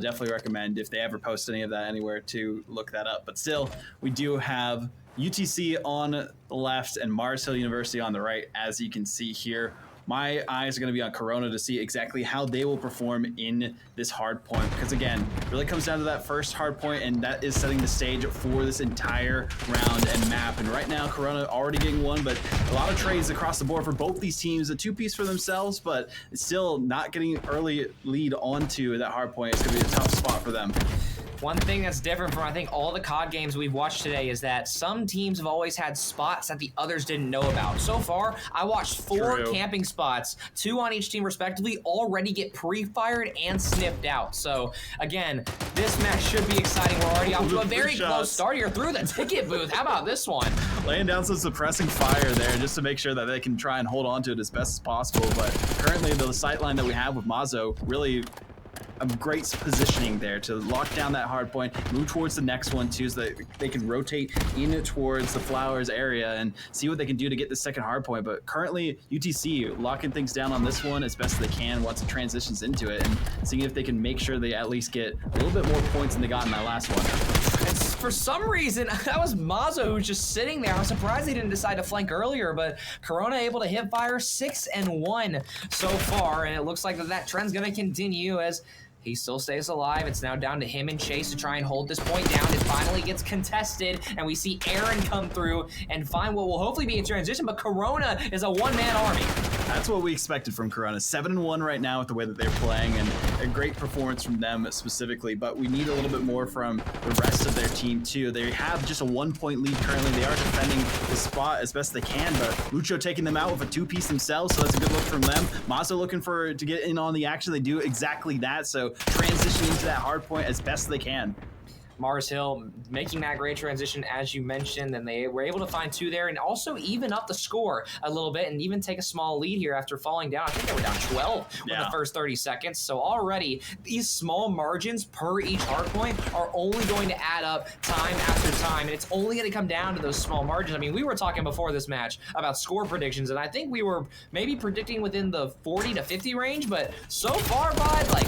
Definitely recommend, if they ever post any of that anywhere, to look that up. But still, we do have UTC on the left and Mars Hill University on the right, as you can see here. My eyes are going to be on Corona to see exactly how they will perform in this hard point, because again, it really comes down to that first hard point, and that is setting the stage for this entire round and map. And right now, Corona already getting one, but a lot of trades across the board for both these teams. A 2-piece for themselves, but still not getting early lead onto that hard point. It's going to be a tough spot for them. One thing that's different from, I think, all the COD games we've watched today is that some teams have always had spots that the others didn't know about. So far, I watched 4 camping spots, 2 on each team respectively, already get pre-fired and sniffed out. So, again, this match should be exciting. We're already off to a very close start here through the ticket booth. How about this one? Laying down some suppressing fire there just to make sure that they can try and hold on to it as best as possible. But currently, the sight line that we have with Mazo really a great positioning there to lock down that hard point, move towards the next one too, so that they can rotate in towards the Flowers area and see what they can do to get the second hard point. But currently, UTC locking things down on this one as best they can once it transitions into it, and seeing if they can make sure they at least get a little bit more points than they got in that last one. And for some reason, that was Mazzo who was just sitting there. I'm surprised he didn't decide to flank earlier, but Corona able to hip fire 6-1 so far, and it looks like that trend's going to continue as he still stays alive. It's now down to him and Chase to try and hold this point down. It finally gets contested, and we see Aaron come through and find what will hopefully be a transition, but Corona is a one-man army. That's what we expected from Corona. 7-1 right now with the way that they're playing, and a great performance from them specifically, but we need a little bit more from the rest of their team too. They have just a 1-point lead currently. They are defending the spot as best they can, but Lucho taking them out with a 2-piece themselves, so that's a good look from them. Mazzo looking to get in on the action. They do exactly that, so transitioning into that hard point as best they can. Mars Hill making that great transition, as you mentioned, and they were able to find 2 there and also even up the score a little bit and even take a small lead here after falling down. I think they were down 12 with the first 30 seconds. So already these small margins per each hard point are only going to add up time after time, and it's only going to come down to those small margins. I mean, we were talking before this match about score predictions, and I think we were maybe predicting within the 40 to 50 range, but so far, bud, like,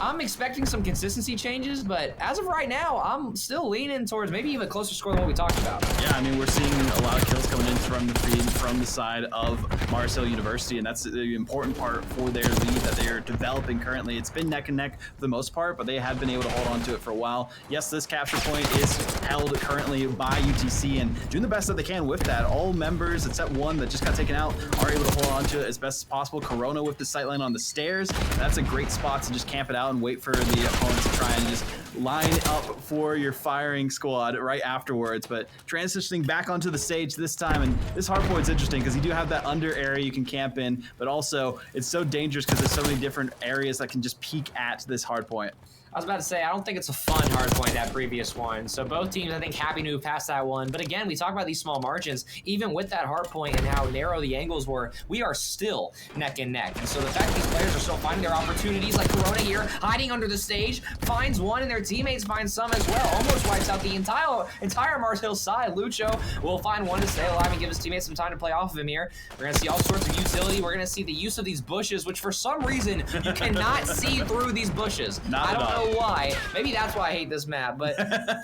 I'm expecting some consistency changes, but as of right now, I'm still leaning towards maybe even a closer score than what we talked about. Yeah, I mean, we're seeing a lot of kills coming in from the feed from the side of Mars Hill University, and that's the important part for their lead that they are developing currently. It's been neck and neck for the most part, but they have been able to hold on to it for a while. Yes, this capture point is held currently by UTC, and doing the best that they can with that. All members, except one that just got taken out, are able to hold on to it as best as possible. Corona with the sightline on the stairs. That's a great spot to just camp it out and wait for the opponent to try and just line up for your firing squad right afterwards. But transitioning back onto the stage this time, and this hardpoint's interesting because you do have that under area you can camp in, but also it's so dangerous because there's so many different areas that can just peek at this hardpoint. I was about to say, I don't think it's a fun hard point, that previous one. So both teams, I think, happy to move past that one. But again, we talk about these small margins. Even with that hard point and how narrow the angles were, we are still neck and neck. And so the fact that these players are still finding their opportunities, like Corona here, hiding under the stage, finds one, and their teammates find some as well. Almost wipes out the entire Mars Hill side. Lucho will find one to stay alive and give his teammates some time to play off of him here. We're going to see all sorts of utility. We're going to see the use of these bushes, which for some reason, you cannot see through these bushes. I don't know why. Maybe that's why I hate this map, but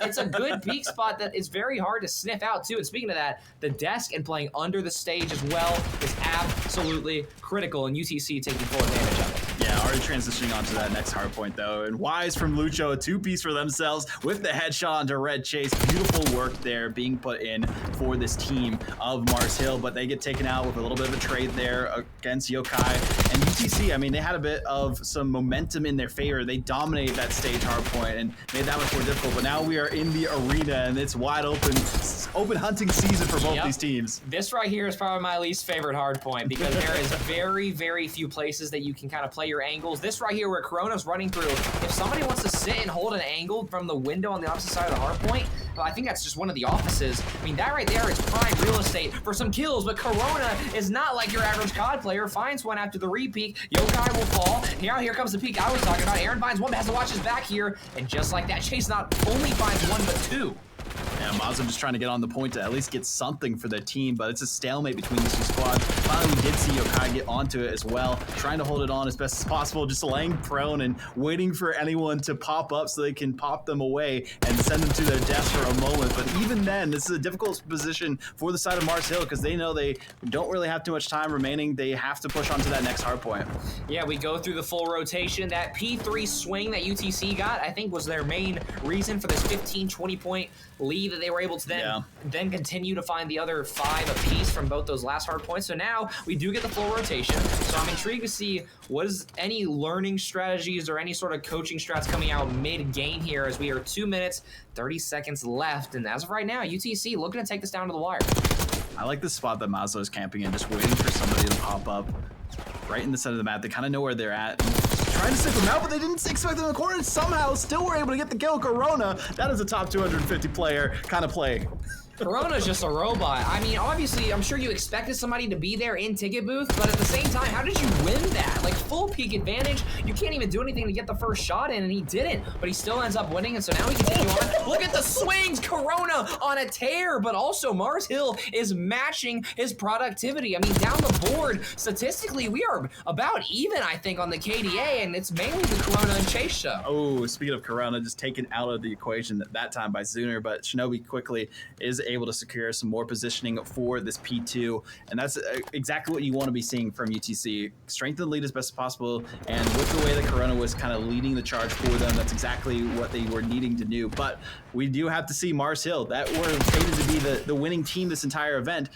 it's a good peak spot that is very hard to sniff out too. And speaking of that, the desk and playing under the stage as well is absolutely critical, and UTC taking full advantage of it. Yeah, already transitioning onto that next hard point though, and Wise from Lucho, a 2-piece for themselves with the headshot onto Red Chase. Beautiful work there being put in for this team of Mars Hill, but they get taken out with a little bit of a trade there against Yokai. And UTC, I mean, they had a bit of some momentum in their favor. They dominated that stage hard point and made that much more difficult, but now we are in the arena and it's wide open hunting season for both these teams. This right here is probably my least favorite hard point because there is very, very few places that you can kind of play your angles. This right here where Corona's running through, if somebody wants to sit and hold an angle from the window on the opposite side of the hard point, well, I think that's just one of the offices. I mean, that right there is prime real estate for some kills, but Corona is not like your average COD player. Finds one after the re-peek. Yokai will fall. Now here comes the peek I was talking about. Aaron finds one, but has to watch his back here, and just like that, Chase not only finds one, but 2. Yeah, Mazda just trying to get on the point to at least get something for their team, but it's a stalemate between these two squads. Finally, we did see Yokai get onto it as well, trying to hold it on as best as possible, just laying prone and waiting for anyone to pop up so they can pop them away and send them to their deaths for a moment. But even then, this is a difficult position for the side of Mars Hill because they know they don't really have too much time remaining. They have to push onto that next hard point. Yeah, we go through the full rotation. That P3 swing that UTC got, I think, was their main reason for this 15-20 point lead that they were able to then continue to find the other 5 apiece from both those last hard points. So now we do get the full rotation. So I'm intrigued to see what is any learning strategies or any sort of coaching strats coming out mid-game here as we are 2 minutes, 30 seconds left. And as of right now, UTC looking to take this down to the wire. I like the spot that Mazda is camping in, just waiting for somebody to pop up right in the center of the map. They kind of know where they're at. Trying to stick them out, but they didn't expect them in the corner and somehow still were able to get the kill. Corona, that is a top 250 player kind of play. Corona's just a robot. I mean, obviously, I'm sure you expected somebody to be there in ticket booth, but at the same time, how did you win that? Like, full peak advantage. You can't even do anything to get the first shot in, and he didn't. But he still ends up winning, and so now we continue on. Look at the swings. Corona on a tear, but also Mars Hill is matching his productivity. I mean, down the board, statistically, we are about even, I think, on the KDA, and it's mainly the Corona and Chase show. Oh, speaking of Corona, just taken out of the equation that time by Zuner, but Shinobi quickly is able to secure some more positioning for this P2, and that's exactly what you want to be seeing from UTC. Strengthen the lead as best as possible, and with the way that Corona was kind of leading the charge for them, that's exactly what they were needing to do. But we do have to see Mars Hill, that were fated to be the winning team this entire event,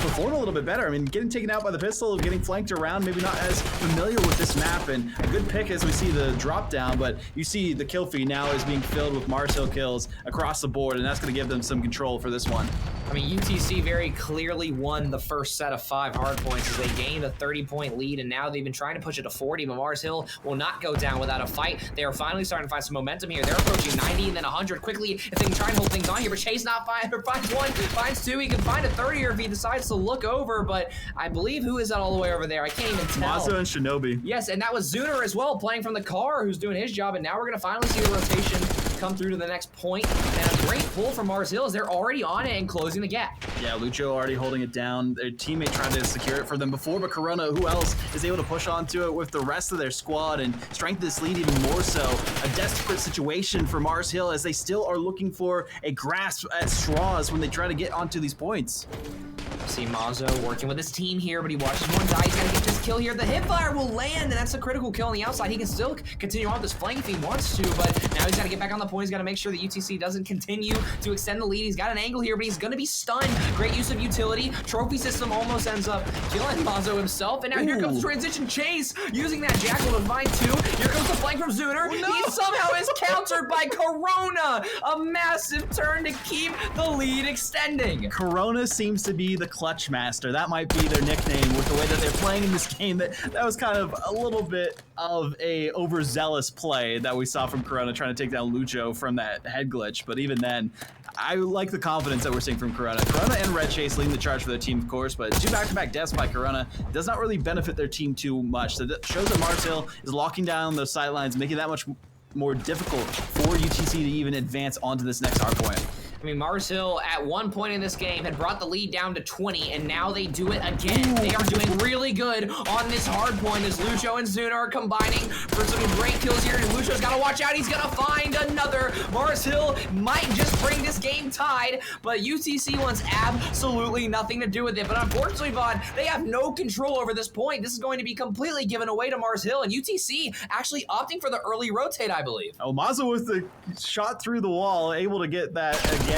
perform a little bit better. I mean, getting taken out by the pistol, getting flanked around, maybe not as familiar with this map, and a good pick as we see the drop down, but you see the kill feed now is being filled with Mars Hill kills across the board, and that's going to give them some control for this one. I mean, UTC very clearly won the first set of 5 hard points as they gained a 30-point lead, and now they've been trying to push it to 40, but Mars Hill will not go down without a fight. They are finally starting to find some momentum here. They're approaching 90 and then 100 quickly if they can try and hold things on here, but Chase not finds 1, finds 2. He can find a 30 if he decides to look over, but I believe who is that all the way over there? I can't even tell. Mazo and Shinobi. Yes, and that was Zuner as well, playing from the car, who's doing his job, and now we're going to finally see the rotation come through to the next point, and a great pull from Mars Hill as they're already on it and closing the gap. Yeah, Lucho already holding it down. Their teammate tried to secure it for them before, but Corona, who else is able to push onto it with the rest of their squad and strengthen this lead even more so. A desperate situation for Mars Hill as they still are looking for a grasp at straws when they try to get onto these points. See Mazo working with his team here, but he watches one die. He's got to get this kill here. The hipfire will land, and that's a critical kill on the outside. He can still continue on with this flank if he wants to, but now he's got to get back on the point. He's got to make sure that UTC doesn't continue to extend the lead. He's got an angle here, but he's going to be stunned. Great use of utility. Trophy system almost ends up killing Mazo himself, and now here comes transition Chase using that Jackal to find 2. Here comes the flank from Zuner. Oh, no. He somehow is countered by Corona. A massive turn to keep the lead extending. Corona seems to be the clutch master. That might be their nickname with the way that they're playing in this game. That was kind of a little bit of a overzealous play that we saw from Corona trying to take down Lucho from that head glitch. But even then, I like the confidence that we're seeing from Corona. Corona and Red Chase leading the charge for their team, of course, but 2 back-to-back deaths by Corona does not really benefit their team too much. So that shows that Mars Hill is locking down those sidelines, making it that much more difficult for UTC to even advance onto this next hard point. I mean, Mars Hill at one point in this game had brought the lead down to 20, and now they do it again. They are doing really good on this hard point as Lucho and Zuner are combining for some great kills here. And Lucho's got to watch out. He's going to find another. Mars Hill might just bring this game tied, but UTC wants absolutely nothing to do with it. But unfortunately, Vaughn, they have no control over this point. This is going to be completely given away to Mars Hill, and UTC actually opting for the early rotate, I believe. Oh, Mazo with the shot through the wall, able to get that again.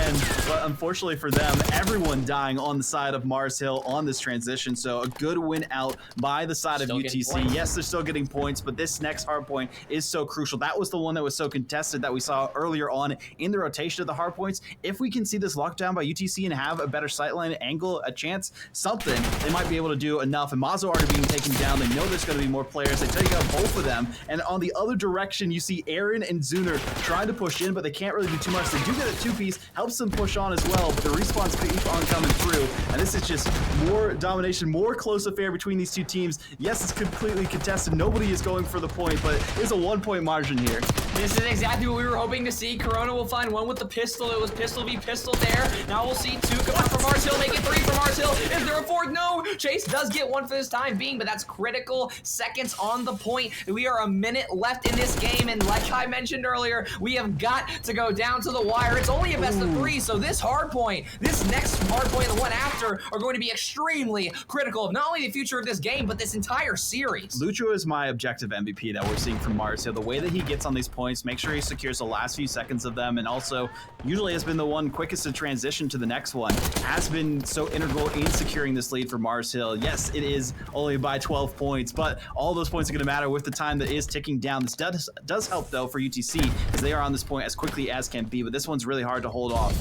But unfortunately for them, everyone dying on the side of Mars Hill on this transition. So a good win out by the side Still of UTC. Yes, they're still getting points, but this next hard point is so crucial. That was the one that was so contested that we saw earlier on in the rotation of the hard points. If we can see this lockdown by UTC and have a better sightline angle, a chance, something, they might be able to do enough. And Mazo already being taken down. They know there's going to be more players. They take out both of them. And on the other direction, you see Aaron and Zuner trying to push in, but they can't really do too much. They do get a 2-piece, helps them push on as well, but the respawns keep on coming through, and this is just more domination, more close affair between these two teams. Yes, it's completely contested. Nobody is going for the point, but it's a 1-point margin here. This is exactly what we were hoping to see. Corona will find 1 with the pistol. It was pistol v pistol there. Now we'll see 2 come out from Mars Hill. Make it 3 for Mars Hill. Is there a 4th? No. Chase does get 1 for this time being, but that's critical seconds on the point. We are a minute left in this game, and like I mentioned earlier, we have got to go down to the wire. It's only a best of 3, so this hard point, this next hard point and the one after are going to be extremely critical of not only the future of this game, but this entire series. Lucho is my objective MVP that we're seeing from Mars Hill. The way that he gets on these points, make sure he secures the last few seconds of them, and also usually has been the one quickest to transition to the next one, has been so integral in securing this lead for Mars Hill. Yes, it is only by 12 points, but all those points are going to matter with the time that is ticking down. This does help, though, for UTC, as they are on this point as quickly as can be, but this one's really hard to hold off.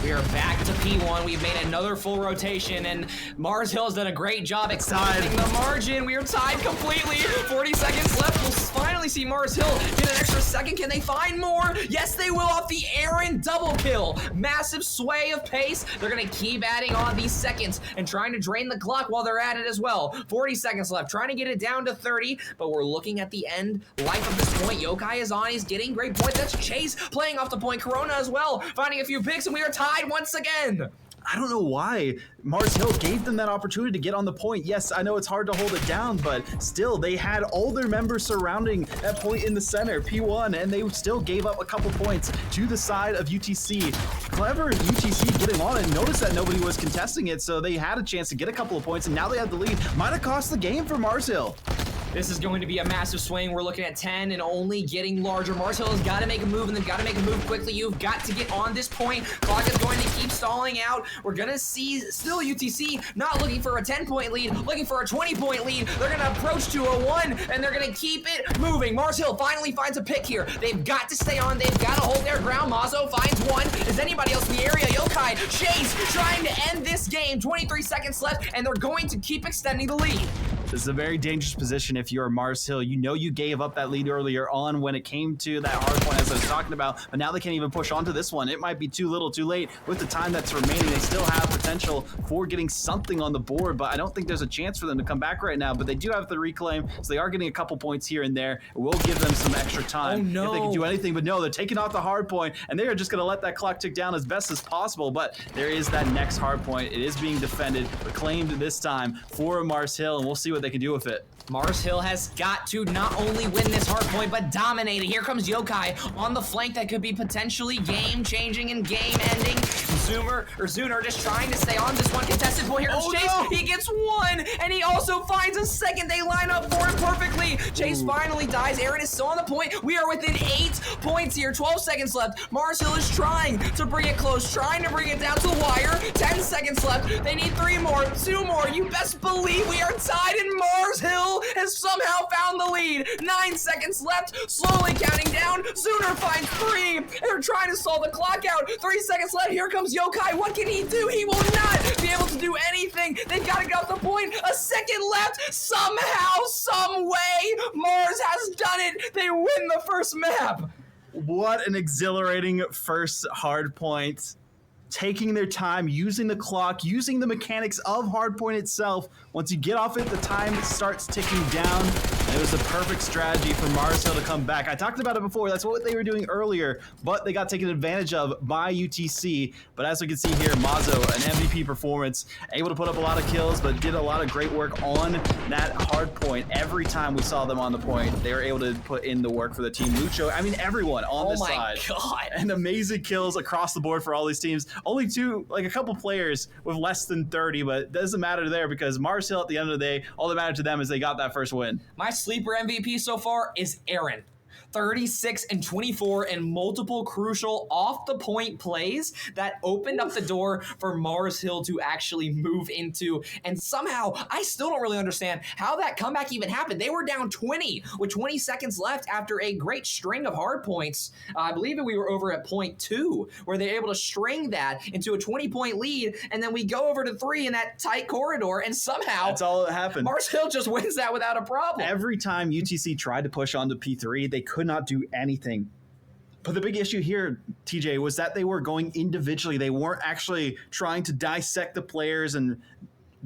We are back to P1. We've made another full rotation, and Mars Hill has done a great job at closing the margin. We are tied completely. 40 seconds left. We'll finally see Mars Hill get an extra second. Can they find more? Yes, they will off the Aaron double kill. Massive sway of pace. They're going to keep adding on these seconds and trying to drain the clock while they're at it as well. 40 seconds left. Trying to get it down to 30, but we're looking at the end life of this point. Yokai is on. He's getting great points. That's Chase playing off the point. Corona as well. Finding a few picks, and we are tied once again. I don't know why Mars Hill gave them that opportunity to get on the point. Yes, I know it's hard to hold it down, but still, they had all their members surrounding that point in the center, P1, and they still gave up a couple points to the side of UTC. Clever UTC getting on it. Notice that nobody was contesting it, so they had a chance to get a couple of points, and now they have the lead. Might have cost the game for Mars Hill. This is going to be a massive swing. We're looking at 10 and only getting larger. Mars Hill has got to make a move, and they've got to make a move quickly. You've got to get on this point. Clock is going to keep stalling out. We're going to see still UTC not looking for a 10-point lead, looking for a 20-point lead. They're going to approach to a 1, and they're going to keep it moving. Mars Hill finally finds a pick here. They've got to stay on. They've got to hold their ground. Mazo finds one. Is anybody else in the area? Yokai, Chase trying to end this game. 23 seconds left, and they're going to keep extending the lead. This is a very dangerous position if you're Mars Hill. You know you gave up that lead earlier on when it came to that hard point as I was talking about, but now they can't even push onto this one. It might be too little too late. With the time that's remaining, they still have potential for getting something on the board, but I don't think there's a chance for them to come back right now, but they do have the reclaim, so they are getting a couple points here and there. It will give them some extra time if they can do anything, but no, they're taking off the hard point, and they are just going to let that clock tick down as best as possible, but there is that next hard point. It is being defended, reclaimed this time for Mars Hill, and we'll see what they can do with it. Mars Hill has got to not only win this hard point, but dominate it. Here comes Yokai on the flank that could be potentially game-changing and game-ending. Zooner just trying to stay on this one contested point. Here comes Chase. No. He gets one, and he also finds a second. They line up for him perfectly. Chase finally dies. Aaron is still on the point. We are within 8 points here. 12 seconds left. Mars Hill is trying to bring it close, trying to bring it down to the wire. 10 seconds left. They need 3 more, 2 more. You best believe we are tied, and Mars Hill has somehow found the lead. 9 seconds left, slowly counting down. Zooner finds 3. They're trying to stall the clock out. 3 seconds left. Here comes Yokai. What can he do? He will not be able to do anything. They've got to get off the point. A second left. Somehow, some way, Mars has done it. They win the first map. What an exhilarating first hard point. Taking their time, using the clock, using the mechanics of hardpoint itself. Once you get off it, the time starts ticking down. And it was the perfect strategy for Mars Hill to come back. I talked about it before. That's what they were doing earlier, but they got taken advantage of by UTC. But as we can see here, Mazo, an MVP performance, able to put up a lot of kills, but did a lot of great work on that hard point. Every time we saw them on the point, they were able to put in the work for the team. Lucho, I mean, everyone on this side. Oh my God. And amazing kills across the board for all these teams. Only a couple players with less than 30, but it doesn't matter there because Mars Hill at the end of the day, all that mattered to them is they got that first win. My sleeper MVP so far is Aaron. 36 and 24 and multiple crucial off the point plays that opened up the door for Mars Hill to actually move into. And somehow, I still don't really understand how that comeback even happened. They were down 20 with 20 seconds left after a great string of hard points. I believe that we were over at point 2, where they're able to string that into a 20-point lead. And then we go over to 3 in that tight corridor. And somehow, that's all that happened. Mars Hill just wins that without a problem. Every time UTC tried to push onto P3, they could not do anything. But the big issue here, TJ, was that they were going individually. They weren't actually trying to dissect the players and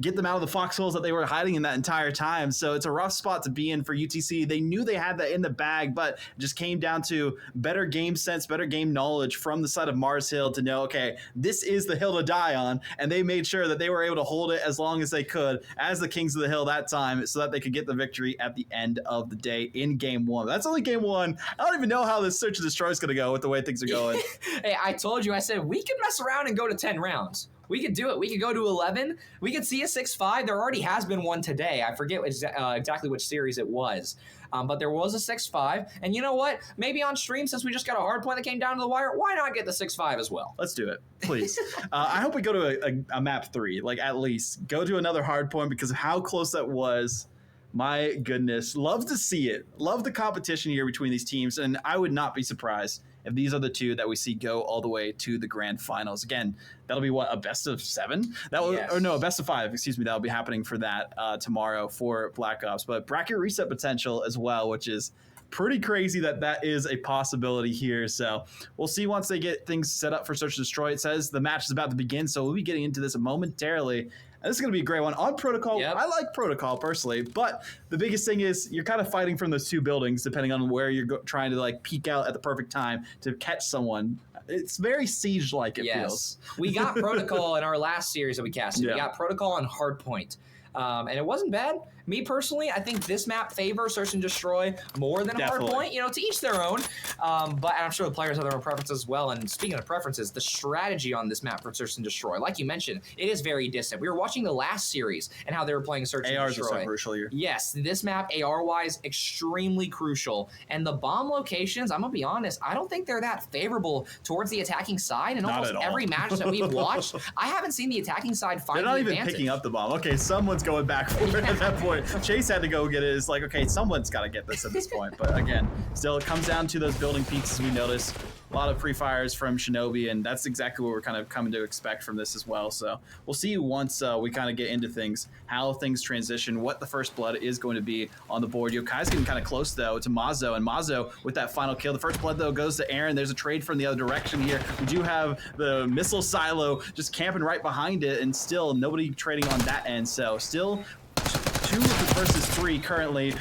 get them out of the foxholes that they were hiding in that entire time. So it's a rough spot to be in for UTC. They knew they had that in the bag, but it just came down to better game sense, better game knowledge from the side of Mars Hill to know, okay, this is the hill to die on. And they made sure that they were able to hold it as long as they could as the Kings of the Hill that time so that they could get the victory at the end of the day in game 1. That's only game 1. I don't even know how this Search and Destroy is going to go with the way things are going. Hey, I told you, I said, we could mess around and go to 10 rounds. We could do it. We could go to 11. We could see a 6-5. There already has been one today. I forget exactly which series it was. But there was a 6-5. And you know what? Maybe on stream, since we just got a hard point that came down to the wire, why not get the 6-5 as well? Let's do it, please. I hope we go to a map 3, like at least. Go to another hard point because of how close that was. My goodness. Love to see it. Love the competition here between these teams. And I would not be surprised if these are the two that we see go all the way to the grand finals. Again, that'll be a best of 7? Or no, a best of 5, excuse me. That'll be happening for that tomorrow for Black Ops. But bracket reset potential as well, which is pretty crazy that is a possibility here. So we'll see once they get things set up for Search and Destroy. It says the match is about to begin, so we'll be getting into this momentarily. And this is going to be a great one. On Protocol, I like Protocol personally, but the biggest thing is you're kind of fighting from those 2 buildings depending on where you're trying to like peek out at the perfect time to catch someone. It's very Siege-like, it feels. We got Protocol in our last series that we casted. Yeah. We got Protocol on Hardpoint. And it wasn't bad. Me personally, I think this map favors Search and Destroy more than Hardpoint. You know, to each their own. But I'm sure the players have their own preferences as well. And speaking of preferences, the strategy on this map for Search and Destroy, like you mentioned, it is very distant. We were watching the last series and how they were playing Search and Destroy. ARs are so crucial here. Yes, this map, AR-wise, extremely crucial. And the bomb locations, I'm going to be honest, I don't think they're that favorable towards the attacking side. And almost every match that we've watched, I haven't seen the attacking side find the advantage. They're not even picking up the bomb. Okay, someone's going back for it at that point. Chase had to go get it. It's like, okay, someone's got to get this at this point. But again, still, it comes down to those building peaks, as we noticed. A lot of pre-fires from Shinobi, and that's exactly what we're kind of coming to expect from this as well. So we'll see once we kind of get into things, how things transition, what the first blood is going to be on the board. Yokai's getting kind of close, though, to Mazo, and Mazo with that final kill. The first blood, though, goes to Aaron. There's a trade from the other direction here. We do have the missile silo just camping right behind it, and still nobody trading on that end. So still 2 versus 3 currently,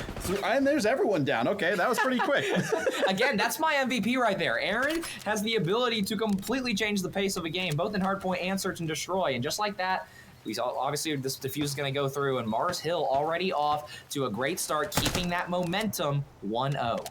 and there's everyone down. Okay, that was pretty quick. Again, that's my MVP right there. Aaron has the ability to completely change the pace of a game, both in Hardpoint and Search and Destroy, and just like that, we saw, obviously this defuse is going to go through, and Mars Hill already off to a great start, keeping that momentum 1-0.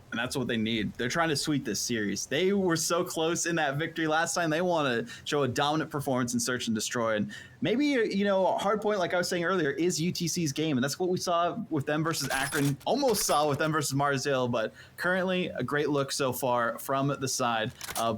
And that's what they need. They're trying to sweep this series. They were so close in that victory last time. They want to show a dominant performance in Search and Destroy. And maybe, you know, Hardpoint, like I was saying earlier, is UTC's game. And that's what we saw with them versus Akron. Almost saw with them versus Mars Hill. But currently, a great look so far from the side of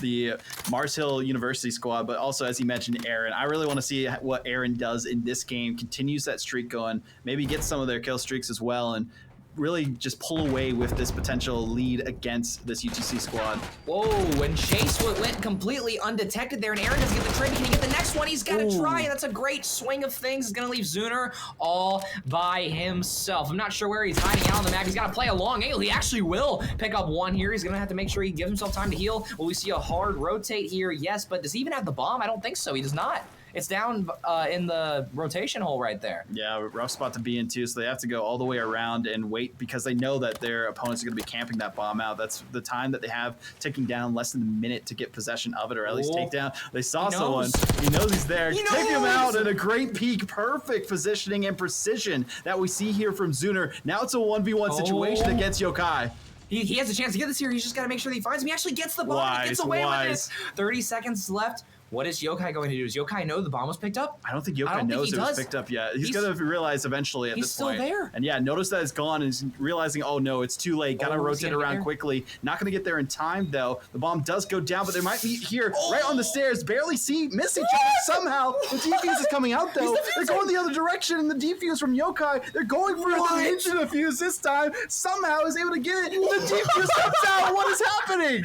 the Mars Hill University squad. But also, as you mentioned, Aaron. I really want to see what Aaron does in this game. Continues that streak going. Maybe gets some of their kill streaks as well. And really just pull away with this potential lead against this UTC squad. Whoa, and Chase went completely undetected there, and Aaron doesn't get the trade. Can he get the next one? He's got to try, and that's a great swing of things. It's going to leave Zuner all by himself. I'm not sure where he's hiding out on the map. He's got to play a long angle. He actually will pick up one here. He's going to have to make sure he gives himself time to heal. Will we see a hard rotate here? Yes, but does he even have the bomb? I don't think so. He does not. It's down in the rotation hole right there. Yeah, rough spot to be in too, so they have to go all the way around and wait because they know that their opponents are going to be camping that bomb out. That's the time that they have ticking down, less than a minute to get possession of it, or at least take down. They saw someone. He knows he's there. Take him out at a great peak. Perfect positioning and precision that we see here from Zuner. Now it's a 1v1 situation against Yokai. He has a chance to get this here. He's just got to make sure that he finds him. He actually gets the bomb. He gets away with it. 30 seconds left. What is Yokai going to do? Does Yokai know the bomb was picked up? I don't think Yokai knows it was picked up yet. He's going to realize eventually at this point. He's still there. And yeah, notice that it's gone and he's realizing, oh no, it's too late. Got to rotate around quickly. Not going to get there in time though. The bomb does go down, but they might be here right on the stairs. Barely miss each other somehow. The defuse is coming out though. They're going the other direction, and the defuse from Yokai, they're going for the ninja defuse this time. Somehow is able to get it. The defuse comes out. What is happening?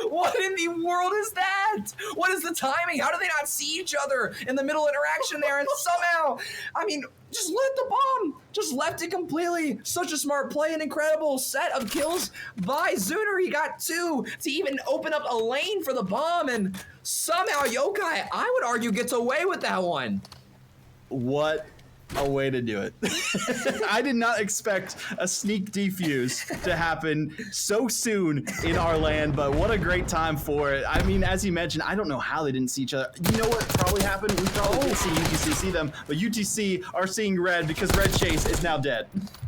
What in the world is that? What is the timing? How do they not see each other in the middle interaction there? And somehow, I mean, just let the bomb. Just left it completely. Such a smart play, an incredible set of kills by Zuner. He got 2 to even open up a lane for the bomb, and somehow Yokai, I would argue, gets away with that one. What a way to do it. I did not expect a sneak defuse to happen so soon in our land, but what a great time for it. I mean, as you mentioned, I don't know how they didn't see each other. You know what probably happened? We probably did see UTC see them, but UTC are seeing red because Red Chase is now dead.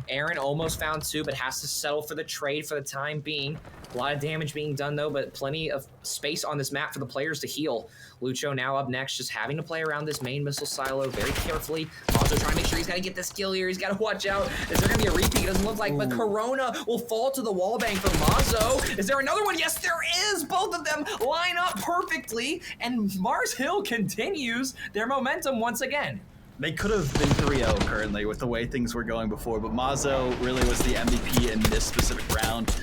Aaron almost found 2, but has to settle for the trade for the time being. A lot of damage being done, though, but plenty of space on this map for the players to heal. Lucho now up next, just having to play around this main missile silo very carefully. Also trying to make sure he's got to get this kill here. He's got to watch out. Is there going to be a repeat? It doesn't look like, but Corona will fall to the wallbang for Mazo. Is there another one? Yes, there is. Both of them line up perfectly, and Mars Hill continues their momentum once again. They could have been 3-0 currently with the way things were going before, but Mazo really was the MVP in this specific round.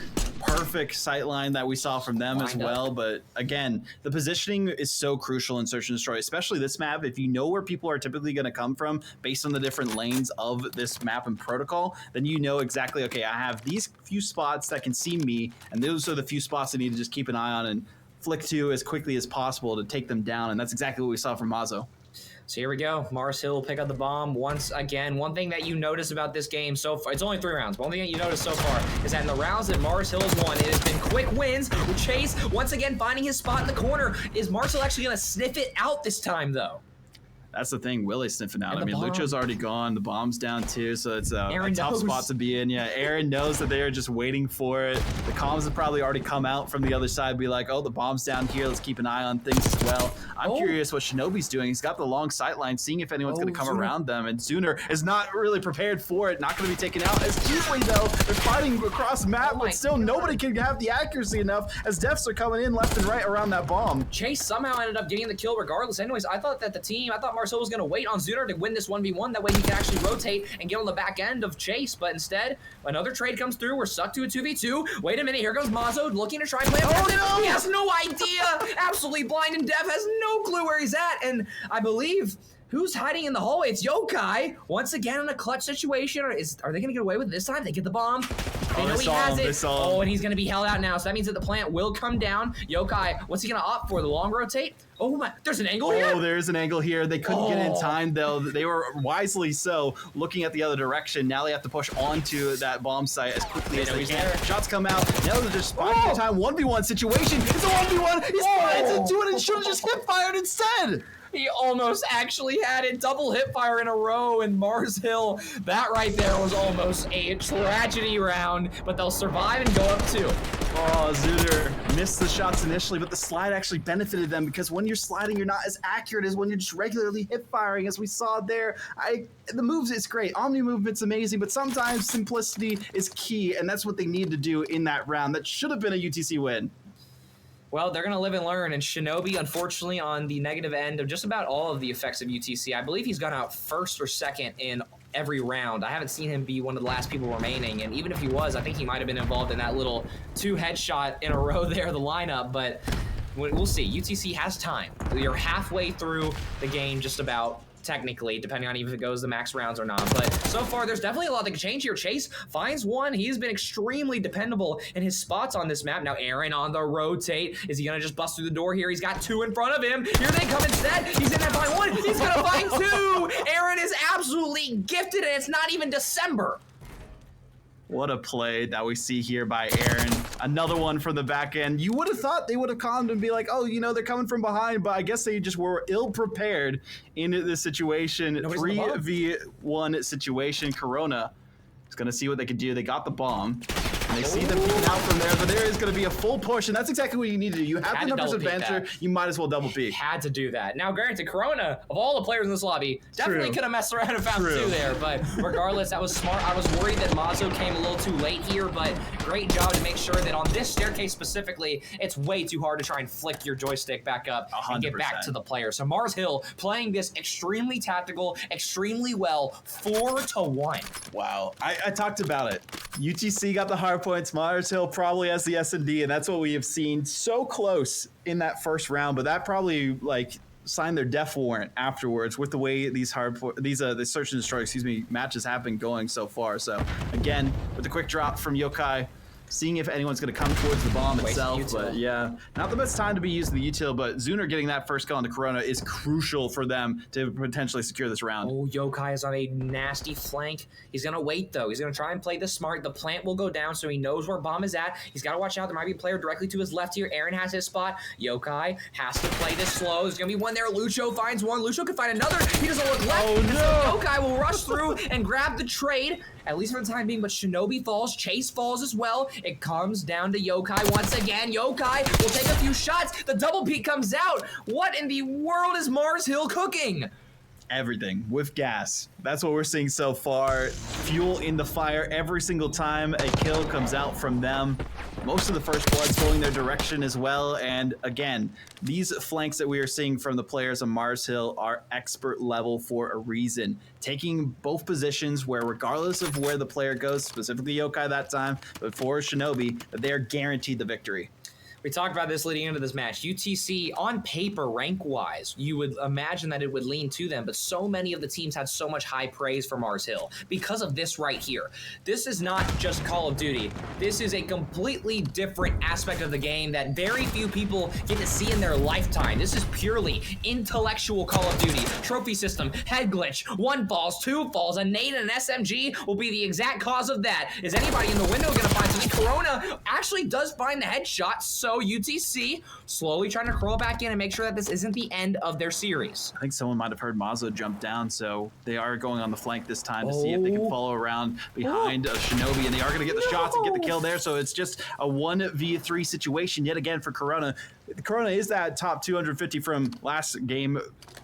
perfect sight line that we saw from them as well. But again, the positioning is so crucial in Search and Destroy, especially this map. If you know where people are typically going to come from based on the different lanes of this map and protocol, then you know exactly, okay, I have these few spots that can see me, and those are the few spots I need to just keep an eye on and flick to as quickly as possible to take them down. And that's exactly what we saw from Mazo. So here we go. Mars Hill will pick up the bomb once again. One thing that you notice about this game so far, it's only 3 rounds, but one thing that you notice so far is that in the rounds that Mars Hill has won, it has been quick wins. Chase, once again, finding his spot in the corner. Is Mars Hill actually going to sniff it out this time, though? That's the thing, Willie's sniffing out. And I mean, bomb. Lucho's already gone. The bomb's down too, so it's a tough knows. spot to be in. Yeah, Aaron knows that they are just waiting for it. The comms have probably already come out from the other side, be like, oh, the bomb's down here. Let's keep an eye on things as well. I'm curious what Shinobi's doing. He's got the long sight line, seeing if anyone's going to come around them. And Zuner is not really prepared for it. Not going to be taken out as easily, though. They're fighting across the map, but still nobody can have the accuracy enough as deaths are coming in left and right around that bomb. Chase somehow ended up getting the kill regardless. Anyways, I thought Marcel was going to wait on Zuner to win this 1v1. That way he can actually rotate and get on the back end of Chase. But instead, another trade comes through. We're stuck to a 2v2. Wait a minute. Here comes Mazo looking to try and play a no! He has no idea. Absolutely blind and deaf. Has no clue where he's at. And I believe... who's hiding in the hallway? It's Yokai. Once again in a clutch situation. Are they going to get away with it this time? They get the bomb. They know he has it. Oh, and he's going to be held out now. So that means that the plant will come down. Yokai, what's he going to opt for? The long rotate? Oh my, there's an angle here. Oh, there's an angle here. They couldn't get in time, though. They were wisely so looking at the other direction. Now they have to push onto that bomb site as quickly as they can. Shots come out. Now they're just spotting the time. 1v1 situation. It's a 1v1. He's trying to do it and should have just hip fired instead. He almost actually had it. Double hip fire in a row, and Mars Hill, that right there was almost a tragedy round, but they'll survive and go up 2. Oh, Zuner missed the shots initially, but the slide actually benefited them because when you're sliding, you're not as accurate as when you're just regularly hip firing, as we saw there. The moves is great. Omni movement's amazing, but sometimes simplicity is key, and that's what they need to do in that round. That should have been a UTC win. Well, they're going to live and learn, and Shinobi, unfortunately, on the negative end of just about all of the effects of UTC. I believe he's gone out first or second in every round. I haven't seen him be one of the last people remaining, and even if he was, I think he might have been involved in that little 2 headshot in a row there, the lineup, but we'll see. UTC has time. We are halfway through the game just about, technically, depending on if it goes the max rounds or not. But so far, there's definitely a lot that can change here. Chase finds one. He's been extremely dependable in his spots on this map. Now, Aaron on the rotate. Is he going to just bust through the door here? He's got 2 in front of him. Here they come instead. He's in that find 1. He's going to find 2. Aaron is absolutely gifted, and it's not even December. What a play that we see here by Aaron. Another one from the back end. You would have thought they would have calmed and be like, oh, you know, they're coming from behind, but I guess they just were ill-prepared into this situation. 3v1 situation. Corona is going to see what they can do. They got the bomb. And they see them peeking out from there, but there is going to be a full push, and that's exactly what you need to do. You have the numbers advantage, you might as well double peek. Had to do that. Now, granted, Corona, of all the players in this lobby, definitely could have messed around and found 2 there, but regardless, that was smart. I was worried that Mazo came a little too late here, but great job to make sure that on this staircase specifically, it's way too hard to try and flick your joystick back up 100%. And get back to the player. So Mars Hill playing this extremely tactical, extremely well, 4-1. Wow, I talked about it. UTC got the hard points. Mars Hill probably has the S&D, and that's what we have seen so close in that first round, but that probably signed their death warrant afterwards with the way the search and destroy matches have been going so far. So again, with the quick drop from Yokai, seeing if anyone's going to come towards the bomb itself. But yeah, not the best time to be using the util, but Zuner getting that first kill on the Corona is crucial for them to potentially secure this round. Oh, Yokai is on a nasty flank. He's going to wait, though. He's going to try and play this smart. The plant will go down, so he knows where bomb is at. He's got to watch out. There might be a player directly to his left here. Aaron has his spot. Yokai has to play this slow. There's going to be one there. Lucho finds one. Lucho could find another. He doesn't look left. Oh, no. So Yokai will rush through and grab the trade, at least for the time being, but Shinobi falls. Chase falls as well. It comes down to Yokai once again. Yokai will take a few shots. The double peek comes out. What in the world is Mars Hill cooking? everything with gas. That's what we're seeing so far. Fuel in the fire every single time a kill comes out from them. Most of the first blood's going their direction as well. And again, these flanks that we are seeing from the players on Mars Hill are expert level for a reason. Taking both positions where regardless of where the player goes, specifically Yokai that time, but for Shinobi, that they are guaranteed the victory. We talked about this leading into this match. UTC, on paper, rank-wise, you would imagine that it would lean to them, but so many of the teams had so much high praise for Mars Hill because of this right here. This is not just Call of Duty. This is a completely different aspect of the game that very few people get to see in their lifetime. This is purely intellectual Call of Duty. Trophy system, head glitch, 1 falls, 2 falls, a nade and an SMG will be the exact cause of that. Is anybody in the window going to find something? Corona actually does find the headshot, so UTC slowly trying to crawl back in and make sure that this isn't the end of their series. I think someone might have heard Mazo jump down, so they are going on the flank this time to see if they can follow around behind Shinobi, and they are going to get the shots and get the kill there, so it's just a 1v3 situation yet again for Corona. Corona is that top 250 from last game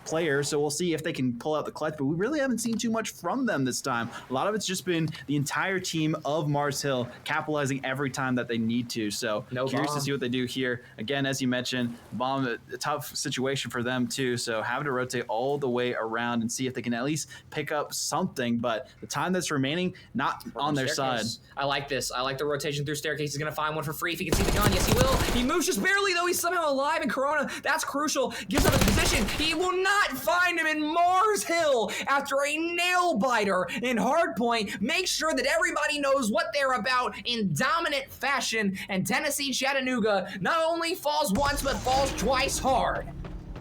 player, so we'll see if they can pull out the clutch, but we really haven't seen too much from them this time. A lot of it's just been the entire team of Mars Hill capitalizing every time that they need to, so curious to see what they do here. Again, as you mentioned, bomb, a tough situation for them too, so having to rotate all the way around and see if they can at least pick up something, but the time that's remaining, not on their side. I like this. I like the rotation through staircase. He's going to find one for free if he can see the gun. Yes, he will. He moves just barely, though. He's somehow alive, and Corona, that's crucial. Gives up his position. He will not find him in Mars Hill after a nail biter in Hardpoint. Make sure that everybody knows what they're about in dominant fashion, and Tennessee Chattanooga not only falls once, but falls twice hard.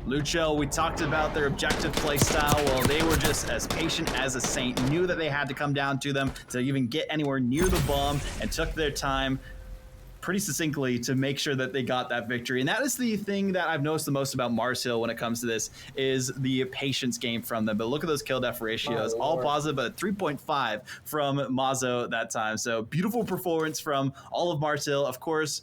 Lucho, we talked about their objective play style. Well, they were just as patient as a saint, knew that they had to come down to them to even get anywhere near the bomb, and took their time pretty succinctly to make sure that they got that victory. And that is the thing that I've noticed the most about Mars Hill when it comes to this, is the patience game from them. But look at those kill death ratios, all positive, but 3.5 from Mazo that time. So beautiful performance from all of Mars Hill. Of course,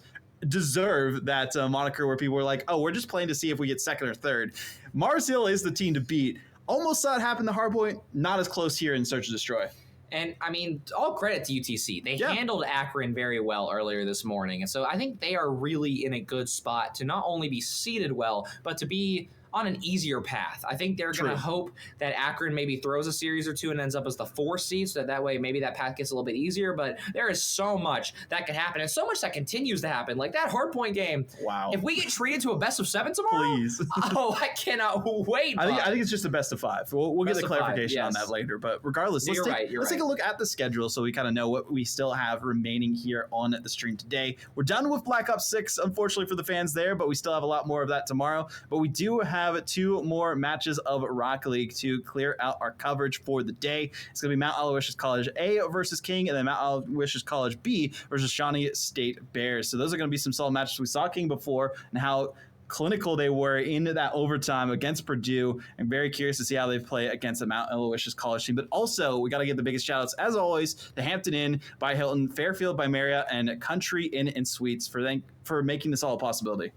deserve that moniker where people were like, oh, we're just playing to see if we get second or third. Mars Hill is the team to beat. Almost saw it happen to Hardpoint, not as close here in Search and Destroy. And, I mean, all credit to UTC. They handled Akron very well earlier this morning. And so I think they are really in a good spot to not only be seeded well, but to be on an easier path. I think they're going to hope that Akron maybe throws a series or two and ends up as the 4th seed, so that way maybe that path gets a little bit easier. But there is so much that could happen, and so much that continues to happen. Like that Hardpoint game. Wow. If we get treated to a best of 7 tomorrow, please. Oh, I cannot wait. I think it's just a best of 5. We'll get the clarification on that later. But regardless, let's take a look at the schedule so we kind of know what we still have remaining here on the stream today. We're done with Black Ops 6, unfortunately for the fans there, but we still have a lot more of that tomorrow. But we do have 2 more matches of Rocket League to clear out our coverage for the day. It's going to be Mount Aloysius College A versus King, and then Mount Aloysius College B versus Shawnee State Bears. So those are going to be some solid matches. We saw King before and how clinical they were into that overtime against Purdue. I'm very curious to see how they play against the Mount Aloysius College team. But also, we got to give the biggest shout outs, as always, to Hampton Inn by Hilton, Fairfield by Marriott, and Country Inn and Suites for making this all a possibility.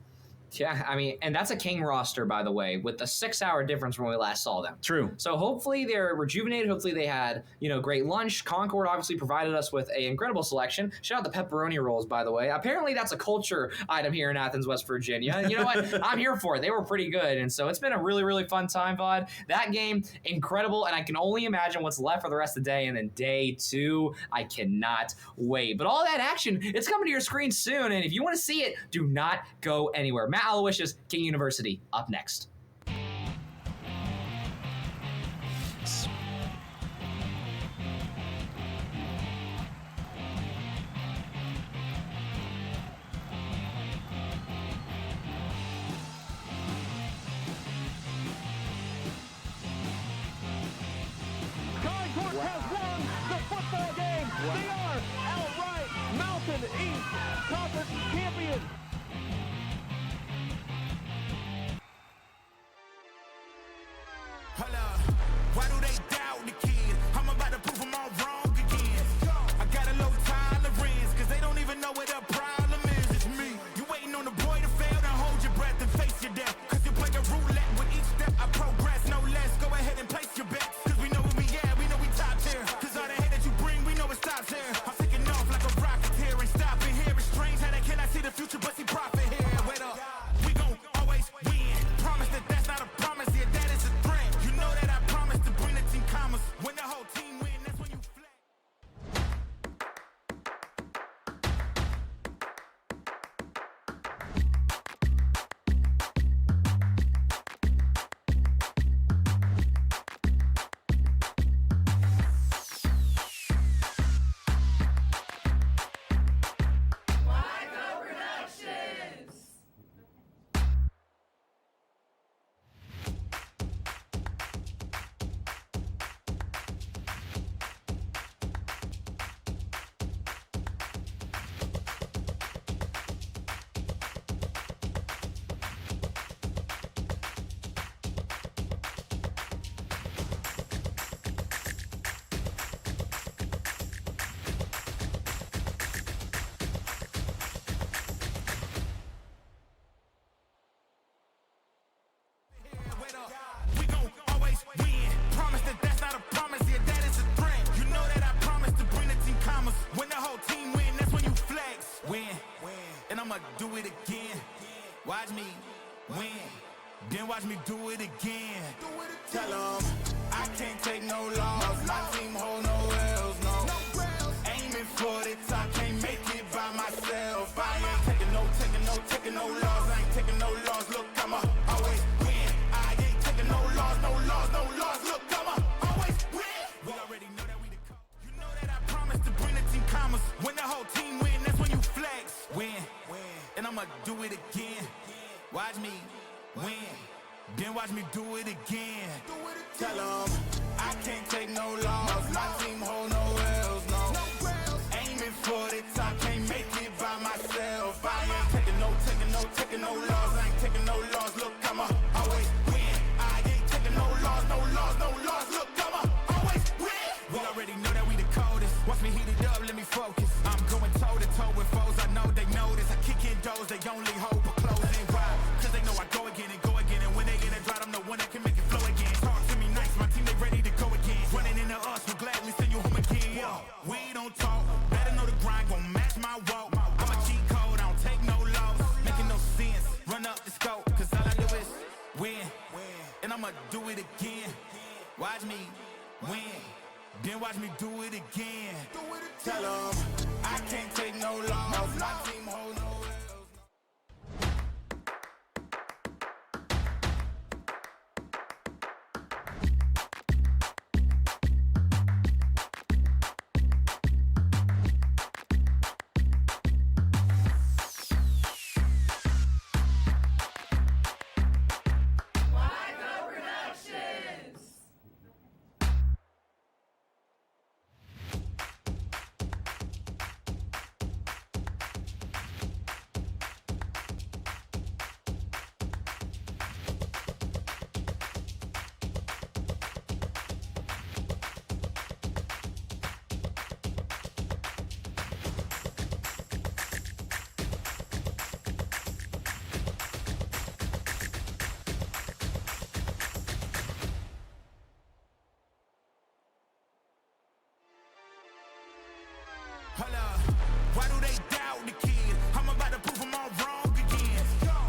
Yeah, I mean, and that's a King roster, by the way, with a 6-hour difference from when we last saw them. True. So hopefully they're rejuvenated. Hopefully they had, great lunch. Concord obviously provided us with an incredible selection. Shout out the pepperoni rolls, by the way. Apparently that's a culture item here in Athens, West Virginia. And you know what? I'm here for it. They were pretty good. And so it's been a really, really fun time, Vod. That game, incredible. And I can only imagine what's left for the rest of the day. And then day 2, I cannot wait. But all that action, it's coming to your screen soon. And if you want to see it, do not go anywhere. Matt Aloysius, King University, up next. Concord has won the football game. They are outright Mountain East Conference champions. Hold up. Why do they doubt the kid? I'm about to prove them all wrong again. I got a low tolerance, cause they don't even know what the problem is. It's me. You waiting on the boy to fail, then hold your breath and face your death. Cause you play a roulette with each step I progress, no less. Go ahead and place do it again. Watch me win, then watch me do it again. Tell 'em I can't take no loss. My team hold no L's, no. Aiming for the top, can't make it by myself. I ain't taking no loss. I ain't taking no loss. Look, I'ma always win. I ain't taking no loss. Look, I'ma always win. We already know that we the coach. You know that I promised to bring the team commas. When the whole team win, that's when you flex. Win, and I'ma do it again. Watch me win, then watch me do it again. Tell 'em I can't take no loss. My team hold no L's, no. Aiming for the top, can't make it by myself. I ain't taking no loss. I ain't taking no loss. Look, I'ma always win. I ain't taking no loss. Look, I'ma always win. We already know that we the coldest. Watch me heat it up, let me focus. I'm going toe to toe with foes. I know they notice. I kick in doors, they only hope for closing. Why? Cause they know I go again. And when they get a drought, I'm the one that can make it flow again. Talk to me nice, my team, they ready to go again. Running into us, we'll gladly send you home again. Yo, we don't talk, better know the grind, gon' match my walk. I'm a cheat code, I don't take no loss. Making no sense, run up the scope, cause all I do is win. And I'ma do it again. Watch me win, then watch me do it again. Tell 'em I can't take no loss. My team hold no L's. Hold up, why do they doubt the kid? I'm about to prove them all wrong again.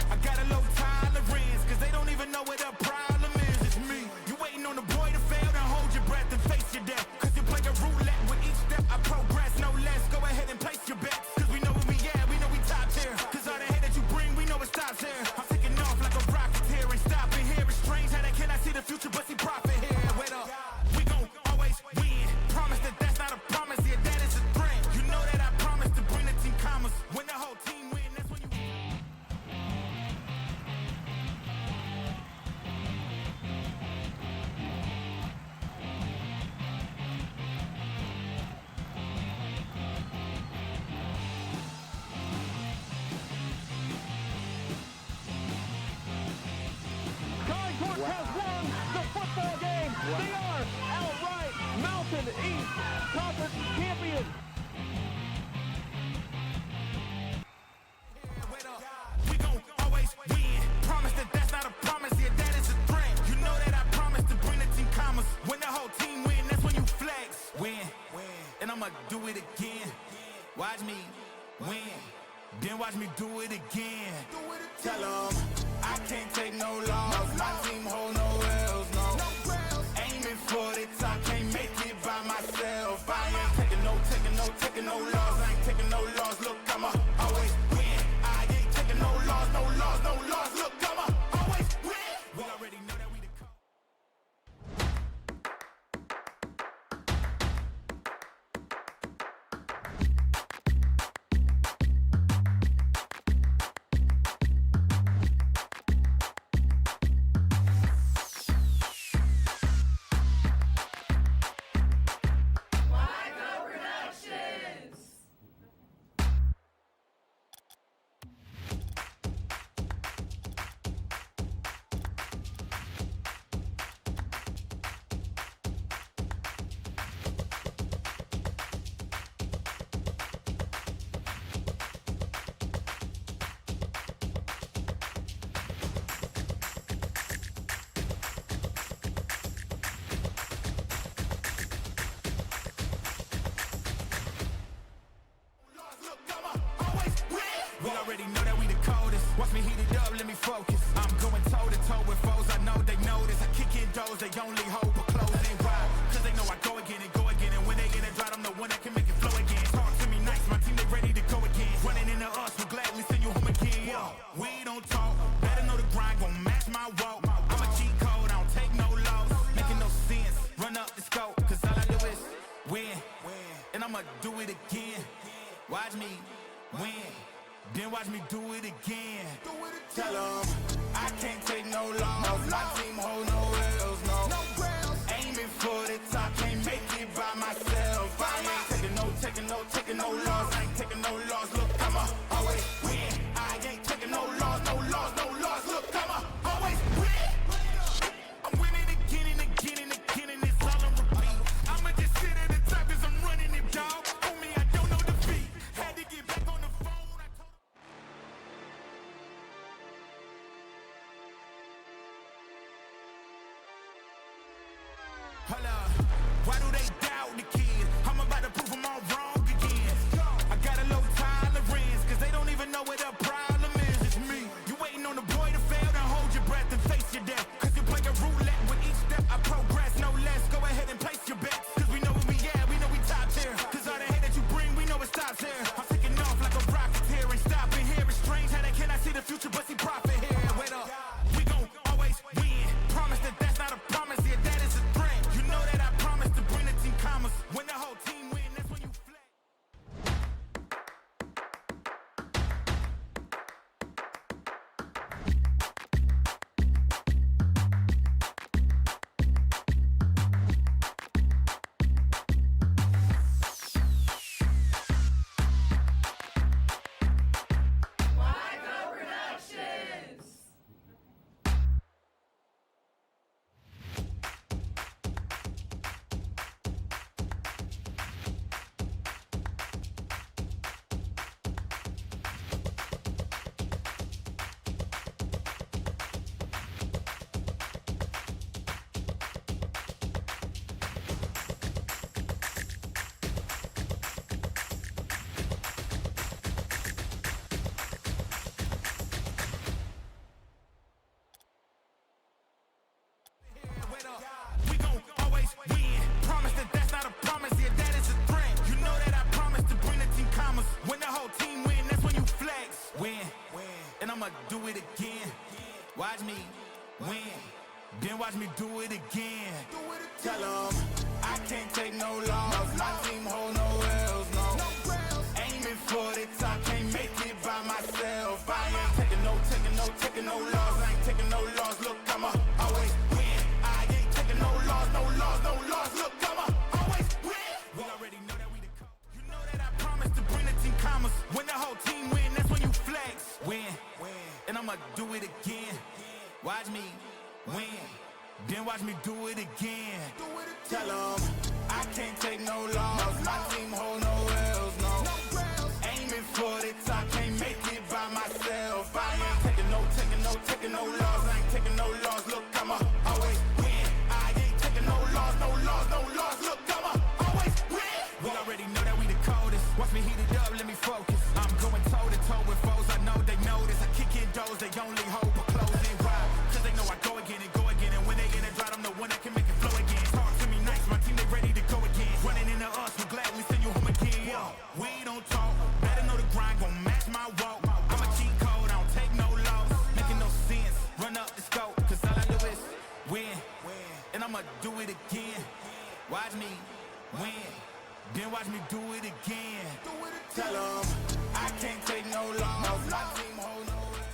I got a low tolerance, cause they don't even know what the problem is. It's me. You waiting on the boy to fail, then hold your breath and face your death. Cause you play a roulette with each step I progress, no less. Go ahead and place your bets, cause we know where we at, we know we top tier. Cause all the hate that you bring, we know it stops here. I'm taking off like a rocket here, ain't stopping here. It's strange how they cannot see the future, but see profit here. Wait up, we gon' always win. Promise that that's not a promise, yeah, that is a threat. You know that I promise to bring the team commas. When the whole team win, that's when you... Concord has won the football game. They are outright Mountain East Conference champions. We gon' always win. Promise that that's not a promise, yeah, that is a threat. You know that I promise to bring the team commas. When the whole team win, that's when you flex. Win, and I'ma do it again. Watch me win, then watch me do it again. Tell 'em I can't take no loss. My team hold no L's, no. Aiming for the top, can't make it by myself. I ain't taking no loss. I ain't taking no loss. Look, I'ma always win. I ain't taking no loss. Look, I'ma always win. We already know that we the coach. We already know that we the coldest. Watch me heat it up, let me focus. I'm going toe to toe with foes. I know they notice. I kick in doors, they only hope for closing. Why? Cause they know I go again and go again. And when they in a drought, I'm the one that can make it flow again. Talk to me nice, my team they ready to go again. Running into us, we'll gladly send you home again. We don't talk, better know the grind gon' match my walk. I'm a cheat code, I don't take no loss. Making no sense, run up the scope. Cause all I do is win. And I'ma do it again. Watch me win. Then watch me do it again. Tell 'em I can't take no loss. My team hold no L's, no. Aiming for the top, can't make it by myself. I ain't taking no loss. I ain't taking no loss. Look, I'ma always win. I ain't taking no loss. Look, I'ma always win. I'm winning again and again and again, and it's all on repeat. I'ma just sit at the top 'cause I'm running it, dog. Homie, I don't know defeat. Had to get back on the phone. I told Hold up, why do they doubt the kid? I'm about to prove them all wrong again. I got a low tolerance, cause they don't even know what the problem is. It's me. You waiting on the boy to fail, then hold your breath and face your death. Cause you play a roulette with each step I progress, no less. Go ahead and place your bets, cause we know where we at, we know we top tier. Cause all the hate that you bring, we know it stops here. I'm taking off like a rocket here, ain't stopping here. It's strange how they cannot see the future, but see profit here. Wait up, we gon' always win. Promise that that's not a promise, yeah, that is a threat. You know that I promise to bring the team commas. When the whole team win, that's when you flex. We gon' always win. Promise that that's not a promise, yeah, that is a threat. You know that I promise to bring the team commas. When the whole team win, that's when you flex. Win, and I'ma do it again. Watch me win, then watch me do it again. Tell 'em I can't take no loss. My team hold no L's, no. Aiming for the top, can't make it by myself. I ain't taking no loss. I ain't taking no loss. Look, I'ma always win. I ain't taking no loss. Look, I'ma always win. We already know that we the coach. You know that I promise to bring the team commas. When the whole team win, that's when you flex. Win, and I'ma do it again. Watch me win, then watch me do it again. Tell 'em I can't take no loss. My team hold no L's, no. Aiming for the top, can't make it by myself. I ain't taking no loss. I ain't taking no loss. Look, I'ma always win. I ain't taking no loss. Look, I'ma always win. We already know that we the coldest. Watch me heat it up, let me focus. I'm going toe to toe with foes. I know they notice. I kick in doors, they only hope for closing. Why? Cause they know I go again and go again. And when they in a drought, I'm the one that can make it flow again. Talk to me nice, my team they ready to go again. Running into us, we'll gladly send you home again. We don't talk, better know the grind gon' match my walk. I'm a cheat code, I don't take no loss. Making no sense, run up the scope. Cause all I do is win, and I'ma do it again. Watch me win, then watch me do it again. Tell 'em I can't take no loss. My team hold no L's.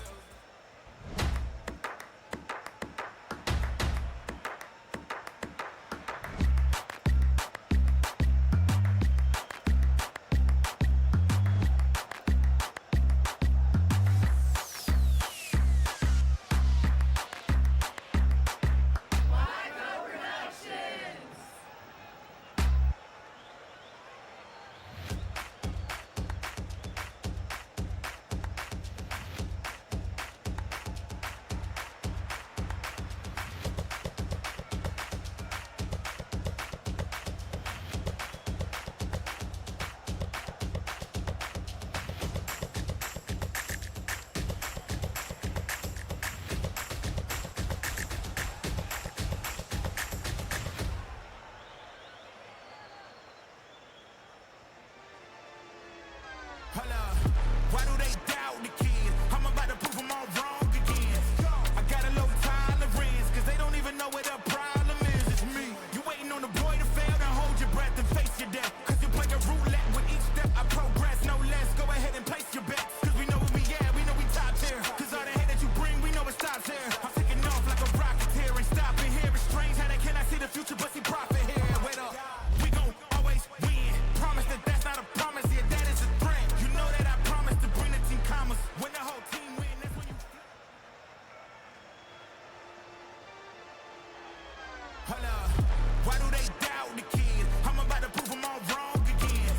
Hold up. Why do they doubt the kid? I'm about to prove them all wrong again.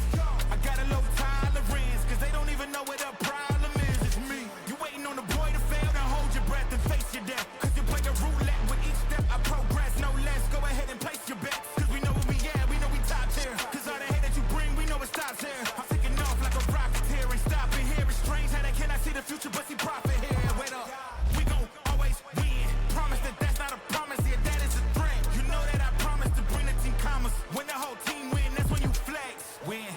I got a low tolerance, cause they don't even know what the problem is. It's me. You waiting on the boy to fail, now hold your breath and face your death. Cause you play a roulette with each step I progress, no less. Go ahead and place your bets. Cause we know where we at, we know we top tier. Cause all the hate that you bring, we know it stops here. I'm taking off like a rocket here and stopping here. It's strange how they cannot see the future but see profit here. Wait up, we gon' always win. Promise that that's not a promise, yeah, that is a threat. You know that I promise to bring the team commas. When the whole team win, that's when you flex. Win,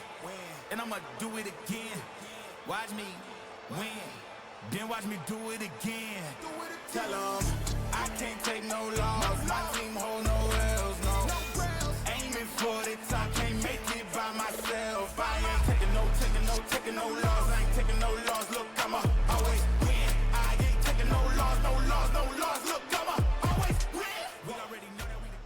and I'ma do it again. Watch me win, then watch me do it again. Tell 'em I can't take no loss. My team hold no L's, no. Aiming for the top, can't make it by myself. I ain't taking no loss. I ain't taking no loss. Look, I'ma always win. I ain't taking no loss. Look, I'ma always win. We already know that we the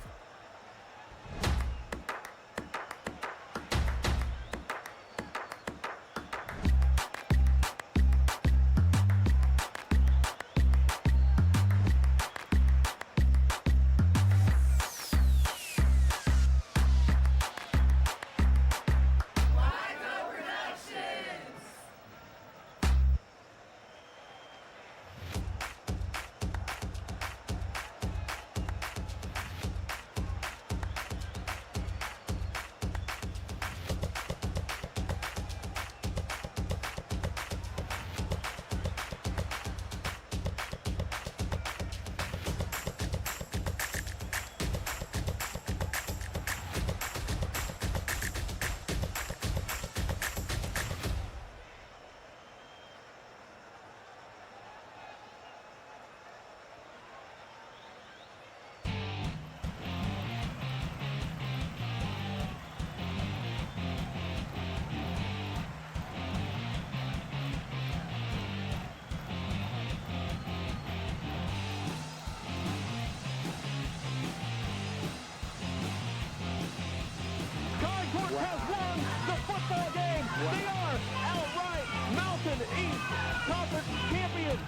Concord has won the football game. They are outright Mountain East Conference champions.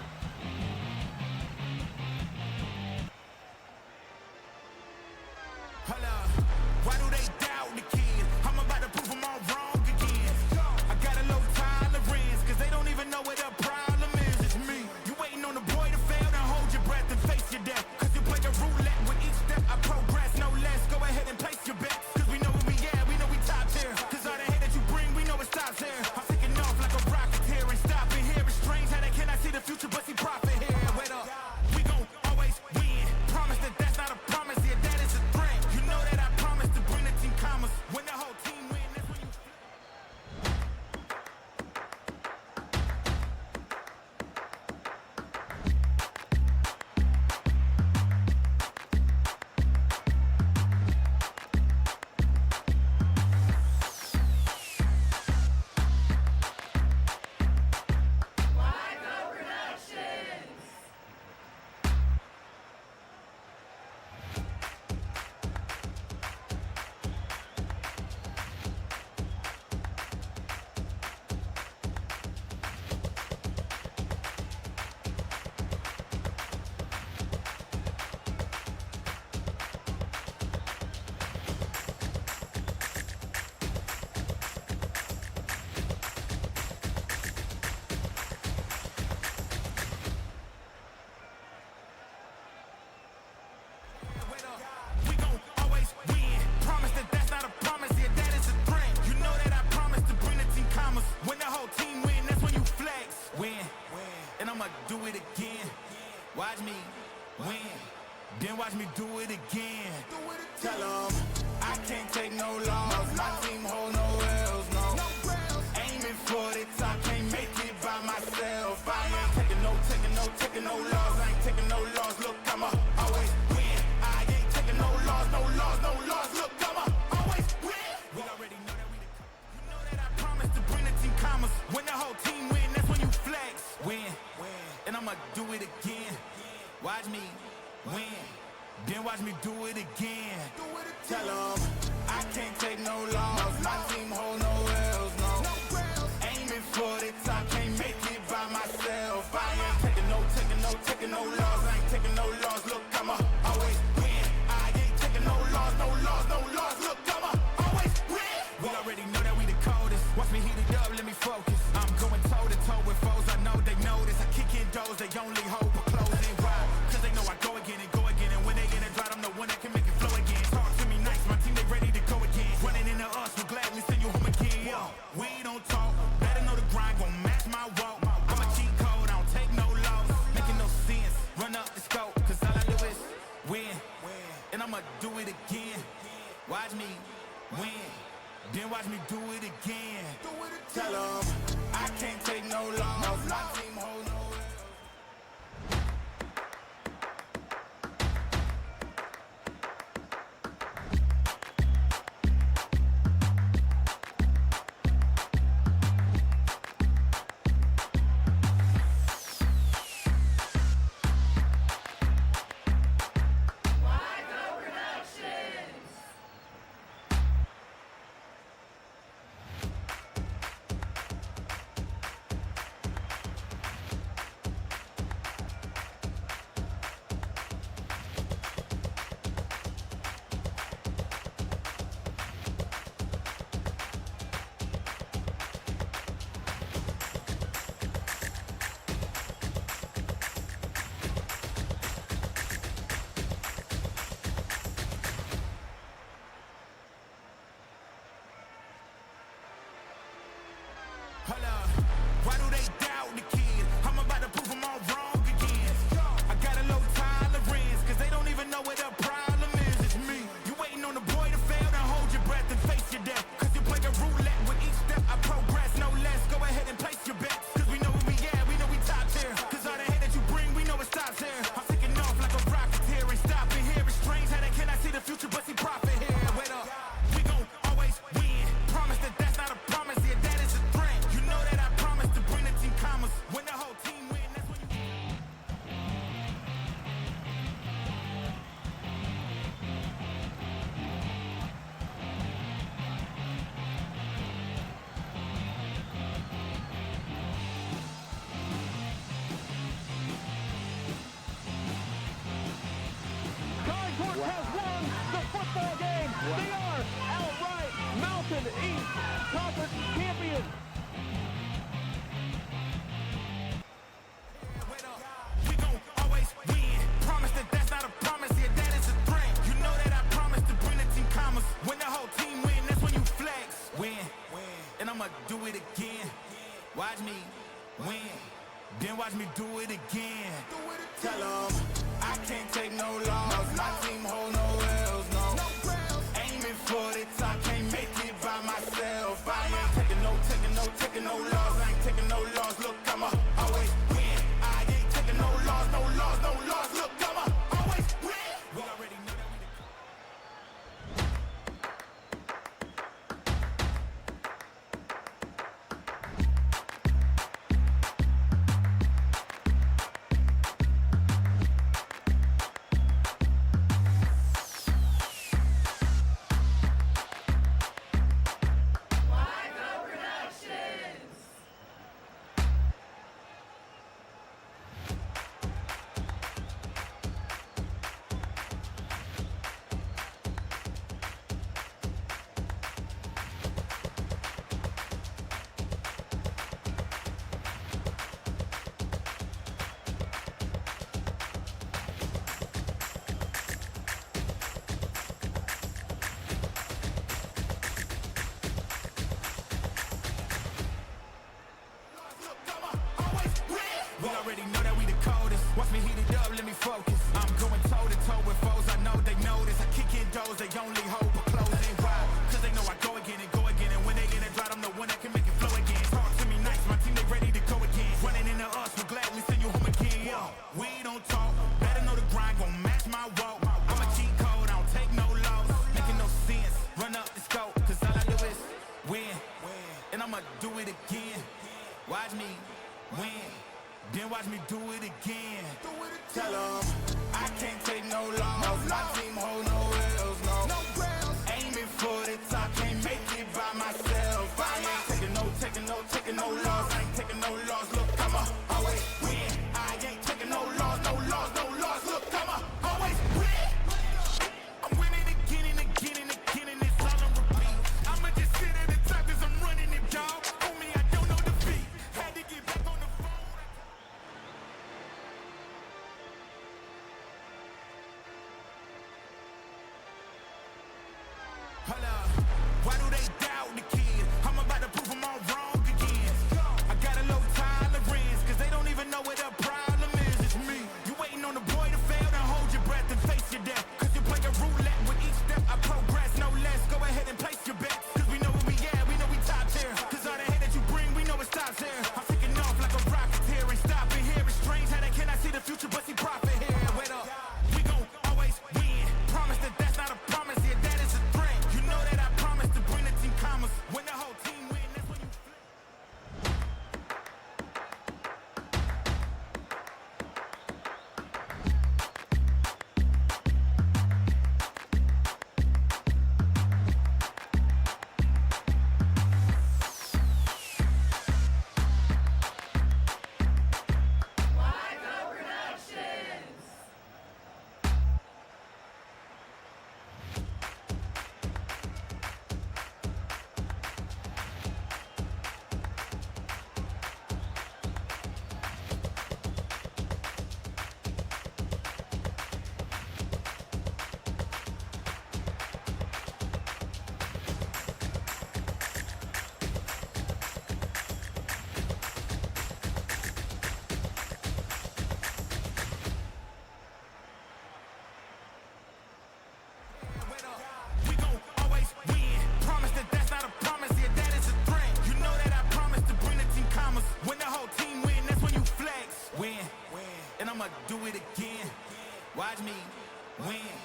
Hold up. Why do they doubt the kid? I'm about to prove them all wrong again. I got a low tolerance, cause they don't even know what the problem is. It's me. You waiting on the boy to fail, now hold your breath and face your death. Cause you play a roulette with each step I progress, no less. Go ahead and place your bets. Cause we know where we at, we know we top tier. Cause all the hate that you bring, we know it stops here. I'm taking off like a rocket here and stopping here. It's strange how they cannot see the future but see profit here. Wait up, we gon' always win. Promise that that's not a promise, yeah, that is a threat. You know that I promise to bring the team commas. When the whole team win, that's when you We gon' always win. Promise that that's not a promise, yeah, that is a threat. You know that I promise to bring the team commas. When the whole team win, that's when you flex. Win, and I'ma do it again. Watch me win, then watch me do it again. Tell 'em I can't take no loss. My team hold no L's, no. Aiming for the top, can't make it by myself. I ain't taking no loss. I ain't taking no loss. Look, I'ma always win. I ain't taking no loss. Look, I'ma always win. We already know that we the you know that I promise to bring the team commas. When the whole team win, that's when you flex. Win, and I'ma do it again. Watch me win, then watch me do it again. Tell 'em I can't take no loss. My team hold no L's, no. Aiming for the top, can't make it by myself. I ain't taking no loss. I ain't taking no loss. Look, I'ma always win. I ain't taking no I'ma do it again. Watch me win, then watch me do it again. Tell 'em I can't take no loss. My team hold no. Hold up, why do they doubt the kid? I'm about to prove them all wrong again. I got a low tolerance, cause they don't even know what the problem is. It's me. You waiting on the boy to fail, then hold your breath and face your death. Cause you play a roulette with each step I progress, no less. Go ahead and place your bets, cause we know who we at, we know we top tier. Cause all the hate that you bring, we know it stops here. I'm taking off like a rocketeer and stopping here. It's strange how they cannot see the future, but see profit here. Wait up, we gon' always win. Promise that that's not a promise, yeah, that is a threat. You know that I promise to bring the team commas. When the whole team win, that's when you... Concord has won the football game. They are outright Mountain East Conference champions. Wait up, we gon' always win. Promise that that's not a promise, yeah, that is a threat. You know that I promise to bring the team commas. When the whole team win, that's when you flex. Win, and I'ma do it again. Watch me win, then watch me do it again. Tell 'em I can't take no loss. My team hold no L's, no. Aiming for the top, can't make it by myself. I ain't taking no loss. I ain't taking no loss. Look, I'ma always win. I ain't taking no loss, no loss, no loss. Look, I'ma always win. We already know that we the... We already know that we the coldest. Watch me heat it up, let me focus. I'm going toe to toe with foes, I know they notice. I kick in doors, they only hope for closing. Why? Cause they know I go again and go again. And when they in a drought, I'm the one that can make it flow again. Talk to me nice, my team, they ready to go again. Running into us, we'll gladly send you home again. Yo, we don't talk, better know the grind, gon' match my walk. I'm a cheat code, I don't take no loss. Making no sense, run up the scope. Cause all I do is win, and I'ma do it again. Watch me win, then watch me do it again. Tell 'em I can't take no loss. do it again. Watch me win,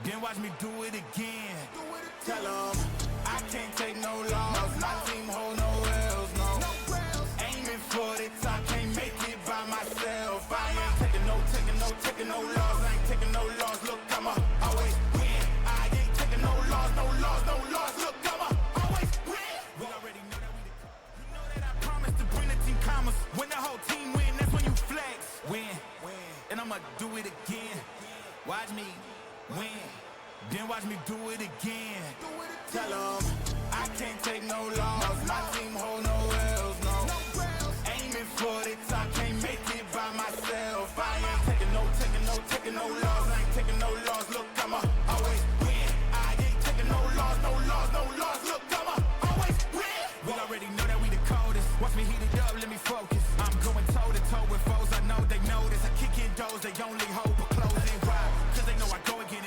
then watch me do it again. Tell 'em I can't take no loss. My team hold no L's, no. Aiming for the top, can't make it by myself. I ain't taking no loss. I ain't taking no loss. Look, I'ma always win. I ain't taking no loss. Look, I'ma always win. We already know that we the you know that I promised to bring the team commas. When the whole team win, that's when you flex. Win, and I'ma do it again. Watch me win, then watch me do it again. Tell 'em I can't take no loss. My team hold no L's, no. Aiming for the top, can't make it by myself. I ain't taking no loss. I ain't taking no loss. Look, I'ma always win. I ain't taking no loss. Look, I'ma always win. We already know that we the coldest. Watch me heat it up, let me focus. I'm going toe to toe with foes. I know they notice. I kick in doors, they only hope for closing. Why? 'Cause they know I go again.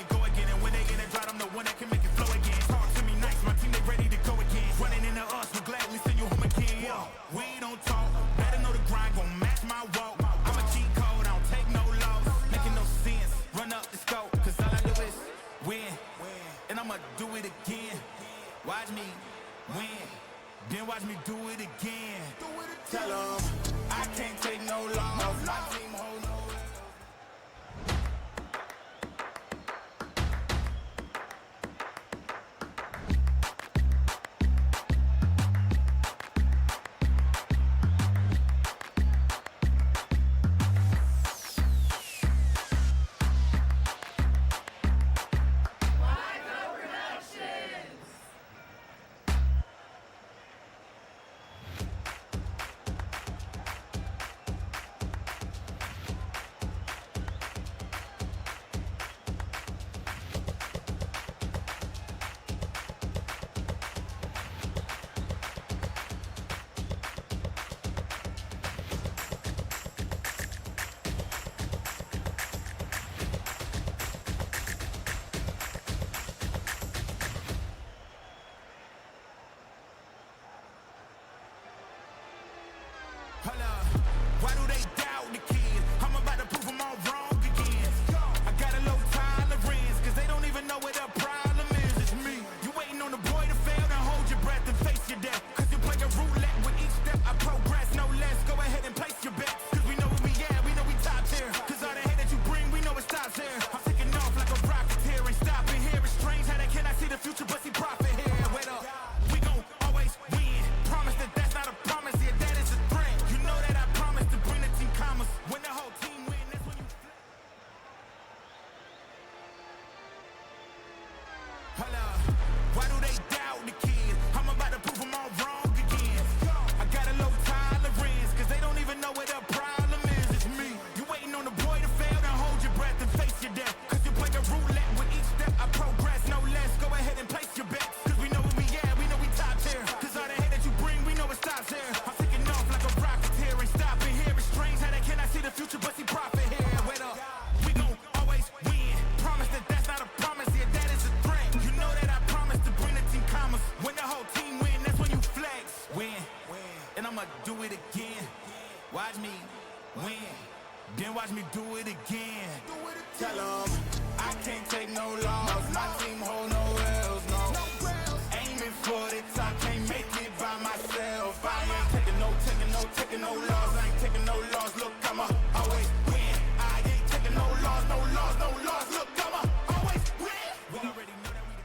And when they get it dry, I'm the one that can make it flow again. Talk to me nice, my team they ready to go again. Running into us, we'll gladly send you home again. Yo, we don't talk, better know the grind gon' match my walk. I'm a cheat code, I don't take no loss. Making no sense, run up the scope, 'cause all I do is win. And I'ma do it again. Watch me win, then watch me do it again. Tell 'em I can't take no loss. My team hold no Why do they doubt the kid? I'm about to prove them all wrong again. I got a low tolerance, 'cause they don't even know what the problem is. It's me. You waiting on the boy to fail, then hold your breath and face your death. 'Cause you play a roulette with each step I progress, no less. Go ahead and place your bets, 'cause we know where we at, we know we top tier. 'Cause all the hate that you bring, we know it stops here. I'm taking off like a rocket here, ain't stopping here. It's strange how they cannot see the future, but see profit here. Wait up, we gon' always win. Promise that that's not a promise, yeah, that is a threat. You know that I promise to bring the team commas. When the whole team win, that's when you Holla, why do they doubt the kid? I'm about to prove them all wrong again. I got a low tolerance, 'cause they don't even know what the problem is. It's me. You waiting on the boy to fail, then hold your breath and face your death. 'Cause you play a roulette with each step I progress, no less. Go ahead and place your bets, 'cause we know where we at, we know we top tier. 'Cause all the hate that you bring, we know it stops here. I'm taking off like a rocket here, ain't stopping here. It's strange how they cannot see the future, but see profit here. Wait up, we gon' always win. Promise that that's not a promise, yeah, that is a threat. You know that I promise to bring the team commas. When the whole team win, that's when you flex. Win, and I'ma do it again. Watch me win, then watch me do it again. Tell 'em I can't take no loss. My team hold no L's, no. Aiming for the top, can't make it by myself. I ain't taking no loss. I ain't taking no loss. Look, I'ma always win. I ain't taking no loss. Look, I'ma always win. We already know that we the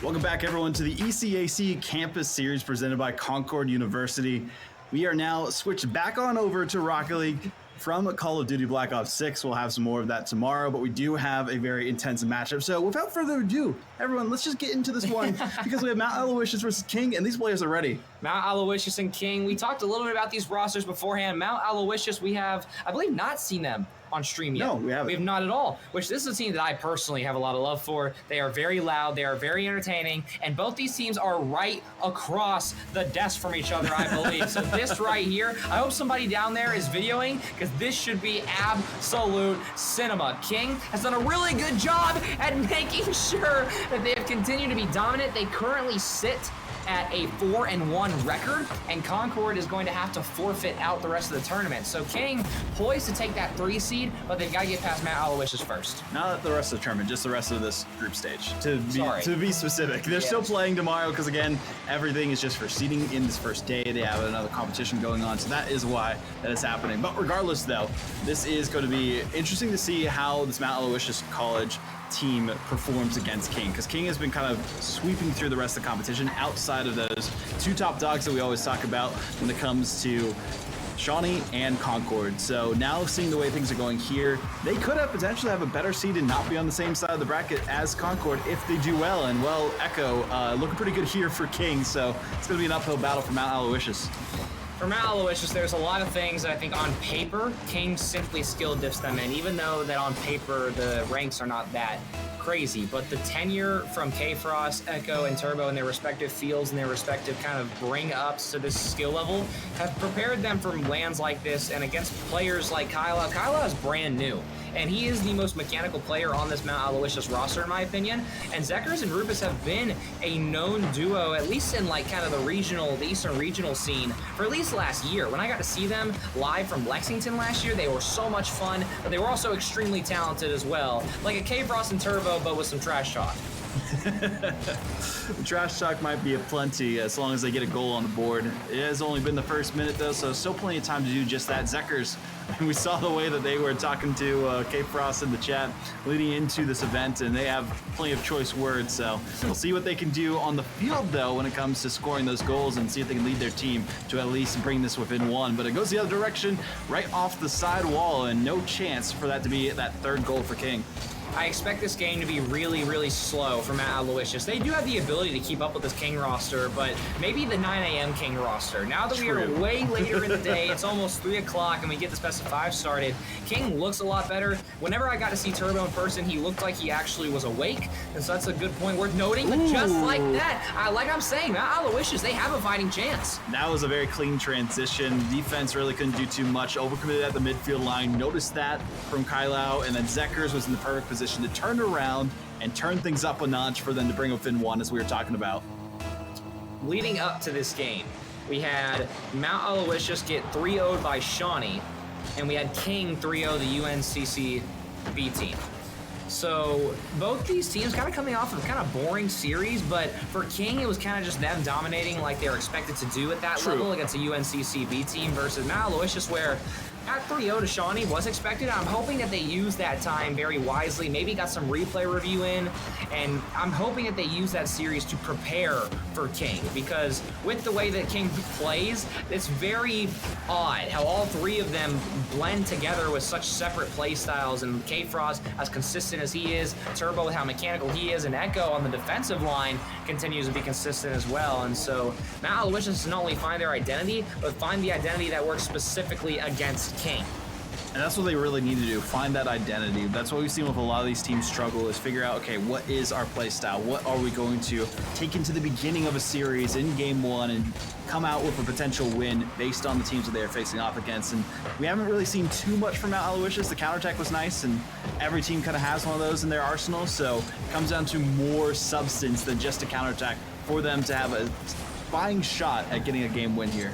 Welcome back, everyone, to the ECAC Campus Series presented by Concord University. We are now switched back on over to Rocket League from Call of Duty Black Ops 6. We'll have some more of that tomorrow, but we do have a very intense matchup. So without further ado, everyone, let's just get into this one because we have Mount Aloysius versus King, and these players are ready. Mount Aloysius and King. We talked a little bit about these rosters beforehand. Mount Aloysius, we have, I believe, not seen them on stream yet. No, we haven't. We have not at all, which this is a team that I personally have a lot of love for. They are very loud, they are very entertaining, and both these teams are right across the desk from each other, I believe. So this right here, I hope somebody down there is videoing, because this should be absolute cinema. King has done a really good job at making sure that they have continued to be dominant. They currently sit at a 4-1 record, and Concord is going to have to forfeit out the rest of the tournament. So King poised to take that 3 seed, but they've got to get past Mount Aloysius first. Not the rest of the tournament, just the rest of this group stage. To be specific, they're Yeah. still playing tomorrow because, again, everything is just for seeding in this first day. They have another competition going on, so that is why that is happening. But regardless, though, this is going to be interesting to see how this Mount Aloysius College team performs against King, because King has been kind of sweeping through the rest of the competition outside of those 2 top dogs that we always talk about when it comes to Shawnee and Concord. So now seeing the way things are going here, they could have potentially have a better seed and not be on the same side of the bracket as Concord if they do well. And well, Echo looking pretty good here for King, so it's going to be an uphill battle for Mount Aloysius. For Mount Aloysius, there's a lot of things that I think on paper, King simply skill diffs them in, even though that on paper the ranks are not that crazy. But the tenure from K-Frost, Echo, and Turbo in their respective fields and their respective kind of bring-ups to this skill level have prepared them for lands like this and against players like Kyla. Kyla is brand new, and he is the most mechanical player on this Mount Aloysius roster, in my opinion. And Zekers and Rupus have been a known duo, at least in like kind of the Eastern regional scene, for at least last year. When I got to see them live from Lexington last year, they were so much fun, but they were also extremely talented as well. Like a K-Frost and Turbo, but with some trash talk. Trash talk might be aplenty as long as they get a goal on the board. It has only been the first minute, though, so still plenty of time to do just that. Zekers, we saw the way that they were talking to K-Frost in the chat leading into this event, and they have plenty of choice words, so we'll see what they can do on the field, though, when it comes to scoring those goals and see if they can lead their team to at least bring this within 1. But it goes the other direction, right off the side wall, and no chance for that to be that 3rd goal for King. I expect this game to be really, really slow for Mount Aloysius. They do have the ability to keep up with this King roster, but maybe the 9 a.m. King roster. Now that we are way later in the day, it's almost 3 o'clock, and we get this best of 5 started, King looks a lot better. Whenever I got to see Turbo in person, he looked like he actually was awake, and so that's a good point worth noting. But just like that, like I'm saying, Mount Aloysius, they have a fighting chance. That was a very clean transition. Defense really couldn't do too much. Overcommitted at the midfield line. Noticed that from Kylao, and then Zekers was in the perfect position to turn around and turn things up a notch for them to bring within 1, as we were talking about. Leading up to this game, we had Mount Aloysius get 3-0'd by Shawnee, and we had King 3-0 the UNCC B team. So both these teams kind of coming off of a kind of boring series, but for King, it was kind of just them dominating like they were expected to do at that level against a UNCC B team versus Mount Aloysius, where at 3-0 to Shawnee was expected. I'm hoping that they use that time very wisely, maybe got some replay review in, and I'm hoping that they use that series to prepare for King, because with the way that King plays, it's very odd how all 3 of them blend together with such separate play styles, and K-Frost, as consistent as he is, Turbo with how mechanical he is, and Echo on the defensive line continues to be consistent as well. And so Mount Aloysius not only find their identity, but find the identity that works specifically against King. And that's what they really need to do, find that identity. That's what we've seen with a lot of these teams struggle, is figure out, okay, what is our play style? What are we going to take into the beginning of a series in game 1 and come out with a potential win based on the teams that they're facing off against? And we haven't really seen too much from Mount Aloysius. The counterattack was nice, and every team kind of has one of those in their arsenal, so it comes down to more substance than just a counterattack for them to have a fighting shot at getting a game win here.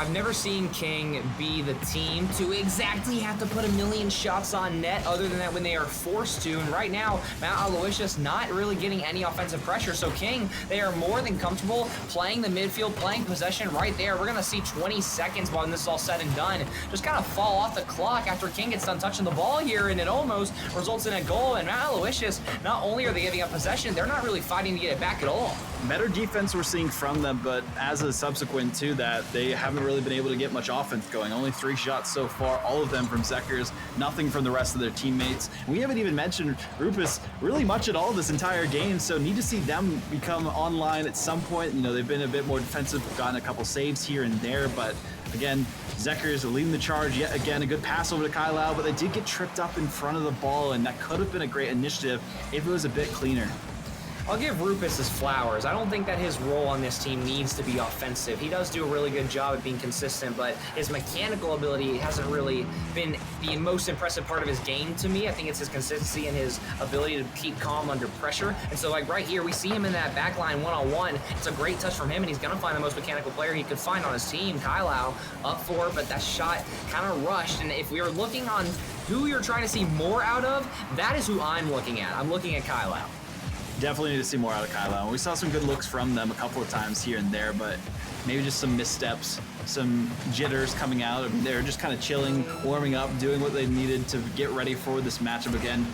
I've never seen King be the team to exactly have to put a million shots on net other than that when they are forced to. And right now, Mount Aloysius not really getting any offensive pressure. So King, they are more than comfortable playing the midfield, playing possession right there. We're going to see 20 seconds when this is all said and done just kind of fall off the clock after King gets done touching the ball here, and it almost results in a goal. And Mount Aloysius, not only are they giving up possession, they're not really fighting to get it back at all. Better defense we're seeing from them, but as a subsequent to that, they haven't really been able to get much offense going. Only 3 shots so far, all of them from Zekers, nothing from the rest of their teammates. And we haven't even mentioned Rupus really much at all this entire game, so need to see them become online at some point. You know, they've been a bit more defensive, gotten a couple saves here and there, but again, Zekers leading the charge yet again. A good pass over to Kylao, but they did get tripped up in front of the ball, and that could have been a great initiative if it was a bit cleaner. I'll give Rupus his flowers. I don't think that his role on this team needs to be offensive. He does do a really good job at being consistent, but his mechanical ability hasn't really been the most impressive part of his game to me. I think it's his consistency and his ability to keep calm under pressure. And so like right here, we see him in that back line one-on-one. It's a great touch from him, and he's going to find the most mechanical player he could find on his team, Kylao, up for it, but that shot kind of rushed. And if we were looking on who you're trying to see more out of, that is who I'm looking at. I'm looking at Kylao. Definitely need to see more out of Kylao. We saw some good looks from them a couple of times here and there, but maybe just some missteps, some jitters coming out. I mean, they're just kind of chilling, warming up, doing what they needed to get ready for this matchup again.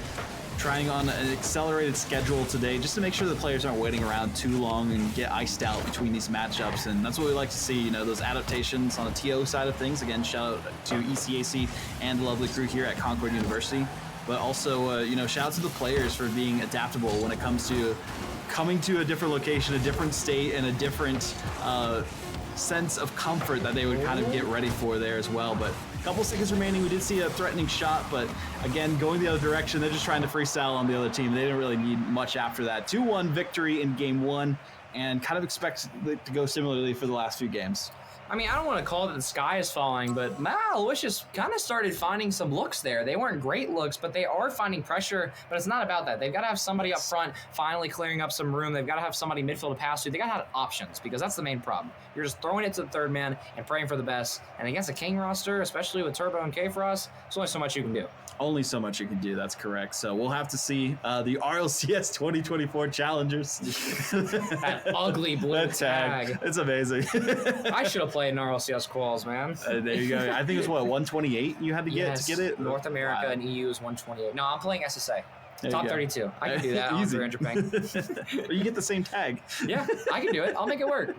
Trying on an accelerated schedule today just to make sure the players aren't waiting around too long and get iced out between these matchups. And that's what we like to see, you know, those adaptations on the TO side of things. Again, shout out to ECAC and the lovely crew here at Concord University. But also, you know, shout out to the players for being adaptable when it comes to coming to a different location, a different state, and a different sense of comfort that they would kind of get ready for there as well. But a couple seconds remaining, we did see a threatening shot, but again, going the other direction, they're just trying to freestyle on the other team. They didn't really need much after that. 2-1 victory in game 1, and kind of expect it to go similarly for the last few games. I mean, I don't want to call it the sky is falling, but Mount Aloysius kind of started finding some looks there. They weren't great looks, but they are finding pressure, but it's not about that. They've got to have somebody up front finally clearing up some room. They've got to have somebody midfield to pass to. They got to have options, because that's the main problem. You're just throwing it to the third man and praying for the best. And against a King roster, especially with Turbo and K-Frost, there's only so much you can do. Only so much you can do, that's correct. So we'll have to see the RLCS 2024 challengers. That ugly blue tag. It's amazing. I should have played in RLCS quals, man. There you go. I think it was, what, 128 you had to get to get it? North America and EU is 128. No, I'm playing SSA. Top 32. I can do that on Easy. 300 ping. You get the same tag. Yeah, I can do it. I'll make it work.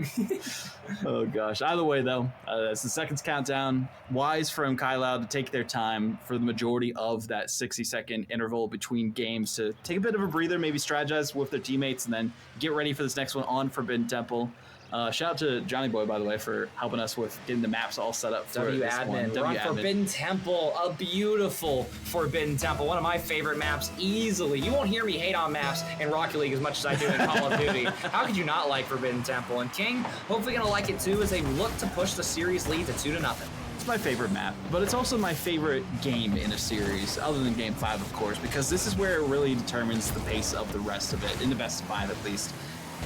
Oh, gosh. Either way, though, it's the seconds countdown. Wise from Kylao to take their time for the majority of that 60-second interval between games to take a bit of a breather, maybe strategize with their teammates, and then get ready for this next one on Forbidden Temple. Shout out to Johnny Boy, by the way, for helping us with getting the maps all set up for this one. We're on Forbidden Temple, a beautiful Forbidden Temple, one of my favorite maps easily. You won't hear me hate on maps in Rocket League as much as I do in Call of Duty. How could you not like Forbidden Temple? And King, hopefully gonna like it too as they look to push the series lead to 2-0. It's my favorite map, but it's also my favorite game in a series, other than Game 5, of course, because this is where it really determines the pace of the rest of it, in the best of 5 at least.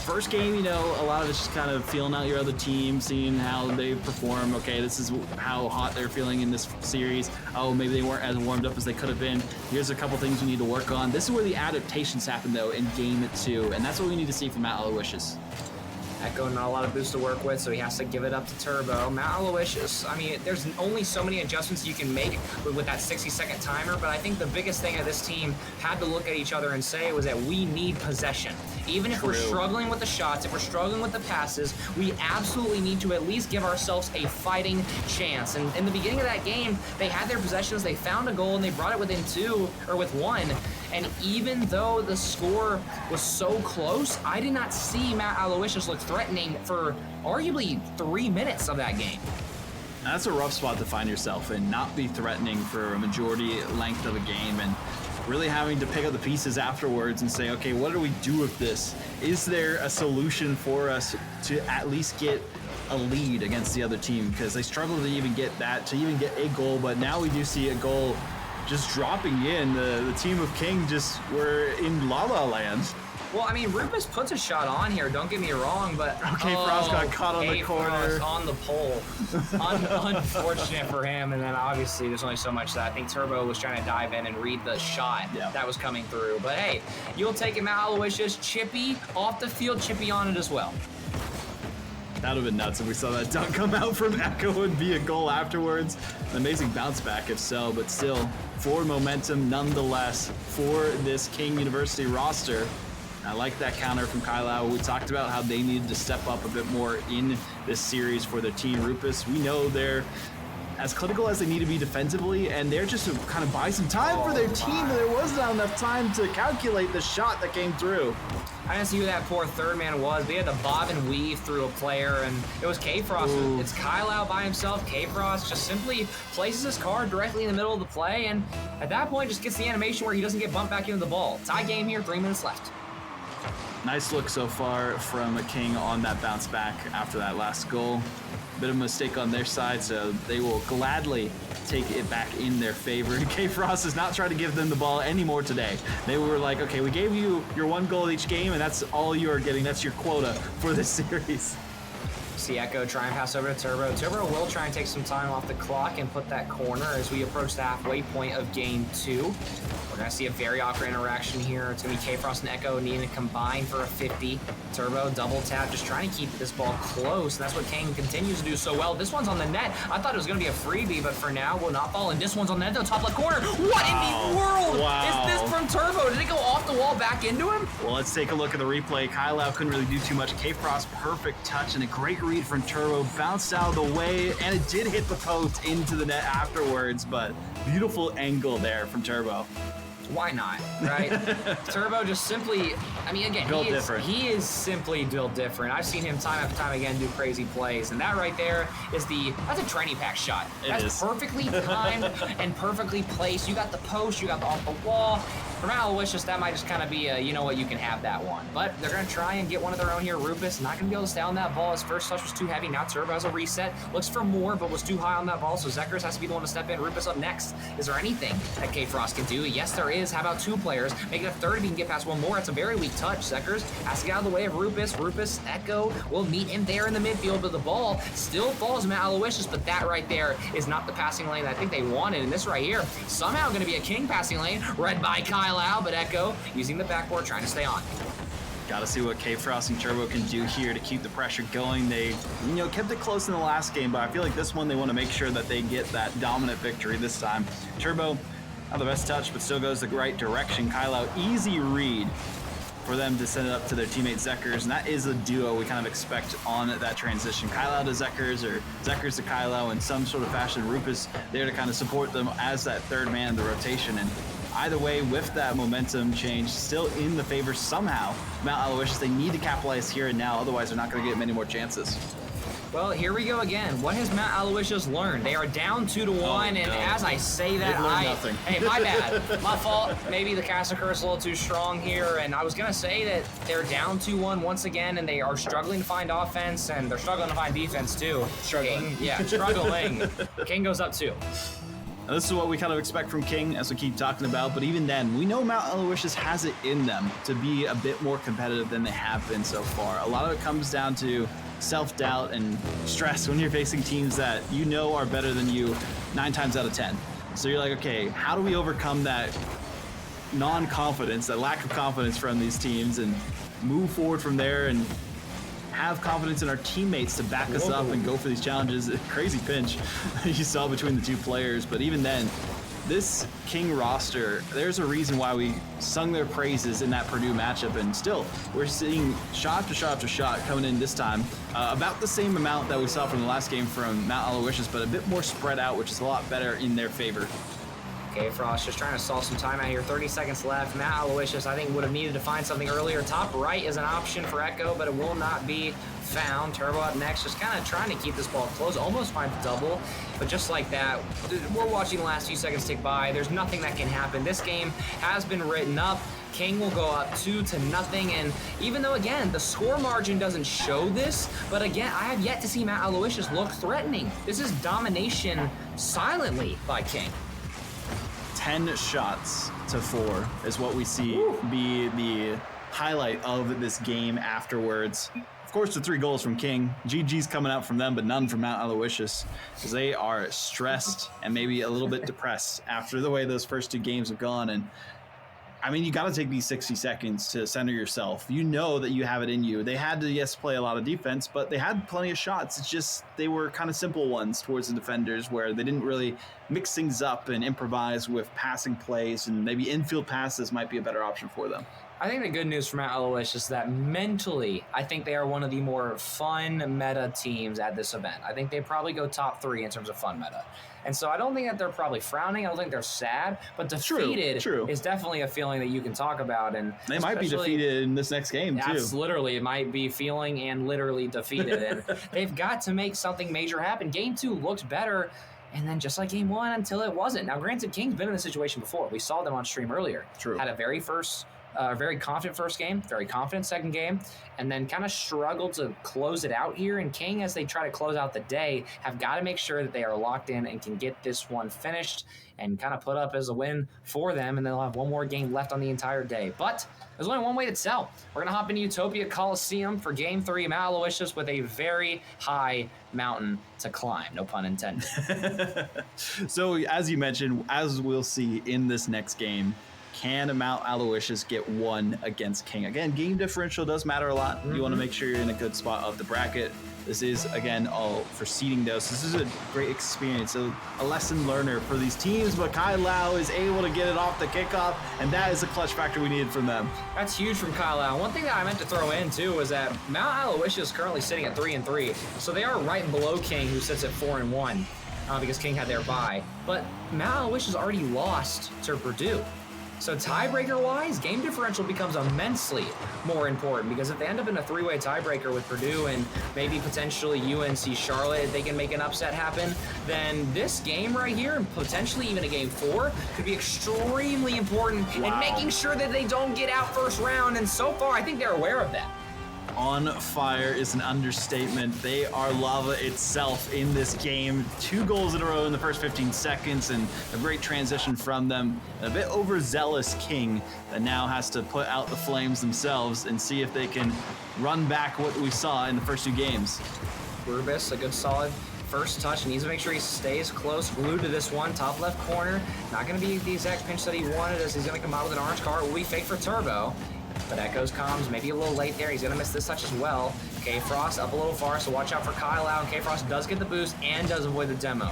First game, you know, a lot of it's just kind of feeling out your other team, seeing how they perform. Okay, this is how hot they're feeling in this series. Oh, maybe they weren't as warmed up as they could have been. Here's a couple things we need to work on. This is where the adaptations happen, though, in game 2, and that's what we need to see from Mount Aloysius. Echo, not a lot of boost to work with, so he has to give it up to Turbo. Mount Aloysius, I mean, there's only so many adjustments you can make with that 60-second timer, but I think the biggest thing that this team had to look at each other and say was that we need possession. Even if we're struggling with the shots, if we're struggling with the passes, we absolutely need to at least give ourselves a fighting chance. And in the beginning of that game, they had their possessions, they found a goal, and they brought it within 2, or with 1. And even though the score was so close, I did not see Mount Aloysius look threatening for arguably 3 minutes of that game. That's a rough spot to find yourself in, not be threatening for a majority length of a game and really having to pick up the pieces afterwards and say, okay, what do we do with this? Is there a solution for us to at least get a lead against the other team? Because they struggled to even get that, to even get a goal, but now we do see a goal just dropping in. The team of King just were in La La Land. Well, I mean, Rufus puts a shot on here, don't get me wrong, but... Okay, Frost got caught on the corner. Frost on the pole. Unfortunate for him, and then obviously there's only so much that I think Turbo was trying to dive in and read the shot that was coming through. But hey, you'll take it, Mount Aloysius. Chippy off the field, Chippy on it as well. That would have been nuts if we saw that dunk come out from Echo and be a goal afterwards. An amazing bounce back if so, but still, forward momentum nonetheless for this King University roster. I like that counter from Kyle. We talked about how they needed to step up a bit more in this series for their team. Rufus, we know they're as clinical as they need to be defensively, and they're just to kind of buy some time for their team, but there was not enough time to calculate the shot that came through. I didn't see who that poor third man was, but he had to bob and weave through a player, and it was K-Frost. It's Kyle out by himself. K-Frost just simply places his card directly in the middle of the play, and at that point just gets the animation where he doesn't get bumped back into the ball. Tie game here, 3 minutes left. Nice look so far from King on that bounce back after that last goal. Bit of a mistake on their side, so they will gladly take it back in their favor. K-Frost is not trying to give them the ball anymore today. They were like, okay, we gave you your 1 goal each game, and that's all you are getting. That's your quota for this series. See Echo try and pass over to Turbo. Turbo will try and take some time off the clock and put that corner as we approach the halfway point of game 2. We're going to see a very awkward interaction here. It's going to be K-Frost and Echo needing to combine for a 50. Turbo double tap, just trying to keep this ball close, and that's what King continues to do so well. This one's on the net. I thought it was going to be a freebie, but for now will not fall, and this one's on the net, the top left corner. What in the world is this from Turbo? Did it go off the wall back into him? Well, let's take a look at the replay. Kyle couldn't really do too much. K-Frost, perfect touch, and a great read from Turbo. Bounced out of the way, and it did hit the post into the net afterwards, but beautiful angle there from Turbo. Why not, right? Turbo just simply, I mean, again, he is simply built different. I've seen him time after time again do crazy plays, and that right there is that's a tranny pack shot. That's perfectly timed and perfectly placed. You got the post, you got the off the wall. For Mount Aloysius, that might just kind of be a, you know what, you can have that one. But they're going to try and get one of their own here. Rufus not going to be able to stay on that ball. His first touch was too heavy. Now Turbo has a reset. Looks for more, but was too high on that ball, so Zekers has to be the one to step in. Rufus up next. Is there anything that K-Frost can do? Yes, there is. How about 2 players? Make it a third if he can get past one more. It's a very weak touch. Zekers has to get out of the way of Rufus. Rufus, Echo will meet him there in the midfield, but the ball still falls to Mount Aloysius, but that right there is not the passing lane that I think they wanted. And this right here, somehow going to be a King passing lane, read by Kyle, but Echo using the backboard, trying to stay on. Got to see what K-Frost and Turbo can do here to keep the pressure going. They, kept it close in the last game, but I feel like this one they want to make sure that they get that dominant victory this time. Turbo, not the best touch, but still goes the right direction. Kyle, easy read for them to send it up to their teammate Zekers, and that is a duo we kind of expect on that transition. Kyle to Zekers, or Zekers to Kyle in some sort of fashion. Rufus there to kind of support them as that third man in the rotation, and either way, with that momentum change still in the favor somehow, Mount Aloysius, they need to capitalize here and now, otherwise they're not going to get many more chances. Well, here we go again. What has Mount Aloysius learned? They are down 2-1, and as I say that, hey, my bad. My fault. Maybe the Castle Curse is a little too strong here, and I was going to say that they're down 2-1 once again, and they are struggling to find offense, and they're struggling to find defense, too. Struggling. Struggling. King goes up 2. Now, this is what we kind of expect from King, as we keep talking about, but even then, we know Mount Aloysius has it in them to be a bit more competitive than they have been so far. A lot of it comes down to self-doubt and stress when you're facing teams that you know are better than you 9 times out of 10. So you're like, okay, how do we overcome that non-confidence, that lack of confidence from these teams, and move forward from there and have confidence in our teammates to back us up and go for these challenges? A crazy pinch you saw between the 2 players, but even then, this King roster, there's a reason why we sung their praises in that Purdue matchup, and still, we're seeing shot after shot after shot coming in this time. About the same amount that we saw from the last game from Mount Aloysius, but a bit more spread out, which is a lot better in their favor. Okay, Frost just trying to solve some time out here. 30 seconds left. Mount Aloysius, I think, would have needed to find something earlier. Top right is an option for Echo, but it will not be found. Turbo up next, just kind of trying to keep this ball close. Almost finds double, but just like that, we're watching the last few seconds tick by. There's nothing that can happen. This game has been written up. King will go up 2-0, and even though, again, the score margin doesn't show this, but again, I have yet to see Mount Aloysius look threatening. This is domination silently by King. 10 shots to 4 is what we see be the highlight of this game afterwards. Of course, the 3 goals from King. GG's coming out from them, but none from Mount Aloysius, because they are stressed and maybe a little bit depressed after the way those first 2 games have gone. And I mean, you got to take these 60 seconds to center yourself. You know that you have it in you. They had to, yes, play a lot of defense, but they had plenty of shots. It's just they were kind of simple ones towards the defenders where they didn't really mix things up and improvise with passing plays, and maybe infield passes might be a better option for them. I think the good news for Mount Aloysius is that mentally, I think they are one of the more fun meta teams at this event. I think they probably go top 3 in terms of fun meta. And so I don't think that they're probably frowning. I don't think they're sad, but defeated is definitely a feeling that you can talk about. And they might be defeated in this next game, too. That's literally, it might be feeling and literally defeated. And they've got to make something major happen. Game 2 looked better. And then just like game 1 until it wasn't. Now, granted, King's been in this situation before. We saw them on stream earlier. True. Had a very confident first game, very confident second game, and then kind of struggled to close it out here. And King, as they try to close out the day, have got to make sure that they are locked in and can get this one finished and kind of put up as a win for them. And they'll have one more game left on the entire day. But there's only one way to tell. We're going to hop into Utopia Coliseum for game 3. Mount Aloysius with a very high mountain to climb. No pun intended. So as you mentioned, as we'll see in this next game, can Mount Aloysius get 1 against King? Again, game differential does matter a lot. You want to make sure you're in a good spot of the bracket. This is, again, all for seeding though. So this is a great experience, a lesson learner for these teams, but Kai Lau is able to get it off the kickoff, and that is a clutch factor we needed from them. That's huge from Kai Lau. One thing that I meant to throw in too was that Mount Aloysius is currently sitting at 3-3, so they are right below King, who sits at 4-1, because King had their bye. But Mount Aloysius already lost to Purdue. So tiebreaker-wise, game differential becomes immensely more important, because if they end up in a 3-way tiebreaker with Purdue and maybe potentially UNC Charlotte, they can make an upset happen, then this game right here, and potentially even a game 4, could be extremely important in making sure that they don't get out first round. And so far, I think they're aware of that. On fire is an understatement. They are lava itself in this game. 2 goals in a row in the first 15 seconds and a great transition from them. A bit overzealous King that now has to put out the flames themselves and see if they can run back what we saw in the first 2 games. Rubis, a good solid first touch. Needs to make sure he stays close, glued to this one, top left corner. Not going to be the exact pinch that he wanted, as he's going to come out with an orange card. Will be fake for Turbo. But Echoes comes maybe a little late there. He's going to miss this touch as well. K-Frost up a little far, so watch out for Kai Lau. K-Frost does get the boost and does avoid the demo.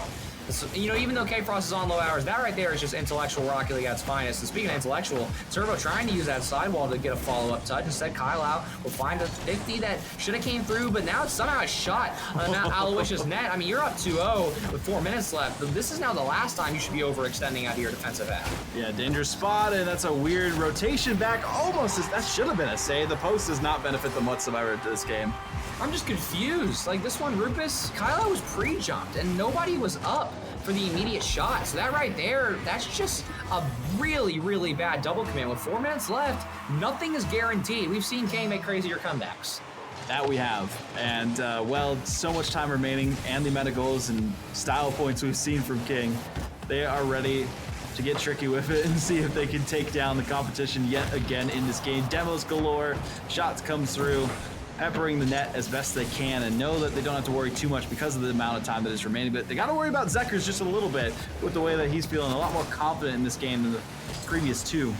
So, even though K-Frost is on low hours, that right there is just intellectual Rocket League at its finest. And speaking of intellectual, Turbo trying to use that sidewall to get a follow-up touch. Instead, Kai Lau will find a 50 that should have came through, but now it's somehow a shot on Mount Aloysius net. I mean, you're up 2-0 with 4 minutes left. This is now the last time you should be overextending out of your defensive half. Yeah, dangerous spot, and that's a weird rotation back. That should have been a save. The post does not benefit them whatsoever to this game. I'm just confused. Like, this one, Rupus, Kai Lau was pre-jumped, and nobody was up for the immediate shot. So that right there, that's just a really, really bad double commit. With 4 minutes left, nothing is guaranteed. We've seen King make crazier comebacks. That we have. And, so much time remaining, and the amount of goals and style points we've seen from King. They are ready to get tricky with it and see if they can take down the competition yet again in this game. Demos galore, shots come through, peppering the net as best they can, and know that they don't have to worry too much because of the amount of time that is remaining. But they got to worry about Zekers just a little bit with the way that he's feeling a lot more confident in this game than the previous 2.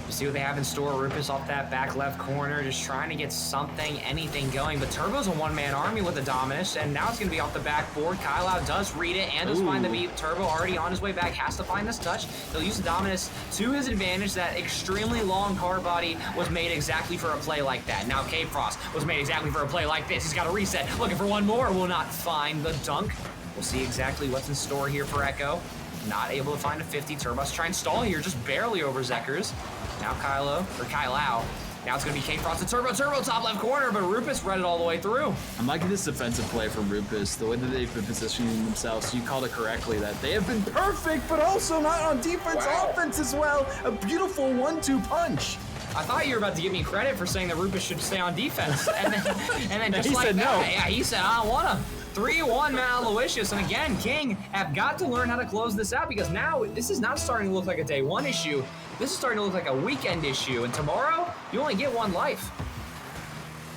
You see what they have in store. Rupus off that back left corner, just trying to get something, anything going. But Turbo's a one-man army with a Dominus, and now it's going to be off the backboard. Kai Lau does read it and does find the beat. Turbo already on his way back, has to find this touch. He'll use the Dominus to his advantage. That extremely long car body was made exactly for a play like that. Now K-Frost was made exactly for a play like this. He's got to reset, looking for one more. Will not find the dunk. We'll see exactly what's in store here for Echo. Not able to find a 50. Turbo's trying to stall here, just barely over Zekers. Now Kai Lau. Now it's going to be K-Frost to Turbo top left corner, but Rupus read it all the way through. I'm liking this defensive play from Rupus, the way that they've been positioning themselves. You called it correctly, that they have been perfect, but also not on defense, offense as well. A beautiful 1-2 punch. I thought you were about to give me credit for saying that Rupus should stay on defense. And then just He like said that, no. yeah, he said, I don't want him. 3-1 Mount Aloysius. And again, King have got to learn how to close this out because now this is not starting to look like a day one issue. This is starting to look like a weekend issue. And tomorrow, you only get one life.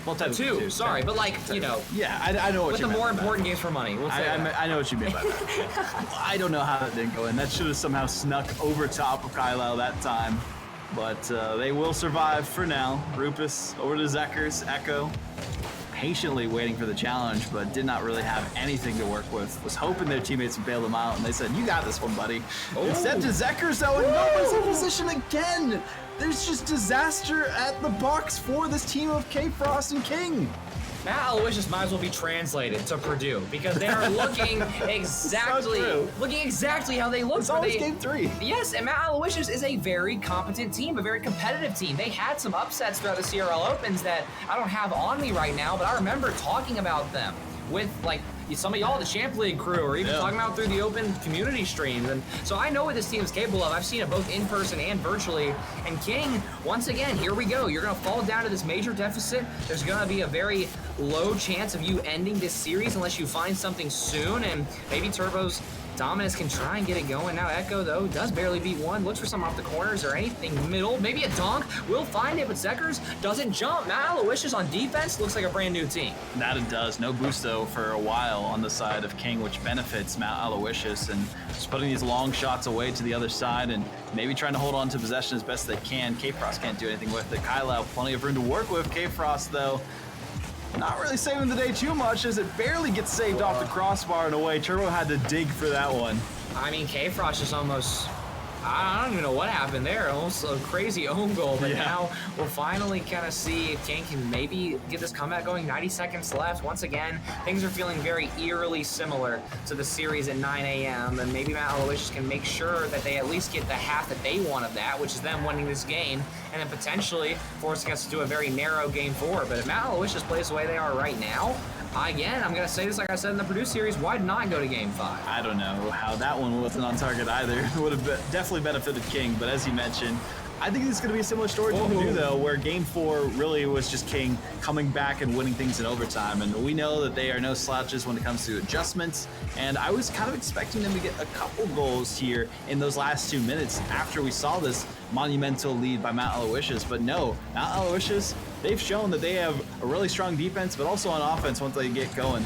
Well, two. Sorry, but like, you know. Yeah, I know what with you the meant more by that. important games for money. We'll say that. I know what you mean by that. I don't know how that didn't go in. That should have somehow snuck over top of Kylo that time. But they will survive for now. Rupus over to Zekers. Echo patiently waiting for the challenge, but did not really have anything to work with. Was hoping their teammates would bail them out, and they said, you got this one, buddy. Instead to Zekers, though, and nobody's in position again. There's just disaster at the box for this team of K-Frost and King. Matt Aloysius might as well be translated to Purdue because they are looking exactly how they look. It's always game 3. Yes, and Matt Aloysius is a very competent team, a very competitive team. They had some upsets throughout the CRL Opens that I don't have on me right now, but I remember talking about them with like some of y'all, the Champ League crew, or even talking about through the open community streams. And so I know what this team is capable of. I've seen it both in person and virtually. And King, once again, here we go. You're going to fall down to this major deficit. There's going to be a very low chance of you ending this series unless you find something soon. And maybe Turbo's dominance can try and get it going. Now Echo, though, does barely beat one. Looks for some off the corners or anything middle. Maybe a donk. Will find it, but Zekers doesn't jump. Matt Aloysius on defense looks like a brand new team. That it does. No boost, though, for a while on the side of King, which benefits Mount Aloysius, and just putting these long shots away to the other side and maybe trying to hold on to possession as best they can. K-Frost can't do anything with it. Kylo, plenty of room to work with. K-Frost, though, not really saving the day too much as it barely gets saved off the crossbar in a way. Turbo had to dig for that one. I mean, K-Frost is almost, I don't even know what happened there. Almost a crazy own goal, but now we'll finally kind of see if King can maybe get this comeback going. 90 seconds left. Once again, things are feeling very eerily similar to the series at 9 a.m. And maybe Mount Aloysius can make sure that they at least get the half that they want of that, which is them winning this game, and then potentially forcing us to do a very narrow game 4. But if Mount Aloysius plays the way they are right now, again, I'm going to say this like I said in the Purdue series, why not go to game 5? I don't know how that one wasn't on target either. It would have definitely benefited King, but as you mentioned, I think this is going to be a similar story to Purdue, though, where game 4 really was just King coming back and winning things in overtime. And we know that they are no slouches when it comes to adjustments. And I was kind of expecting them to get a couple goals here in those last 2 minutes after we saw this monumental lead by Mount Aloysius. But no, Mount Aloysius, they've shown that they have a really strong defense, but also on offense once they get going.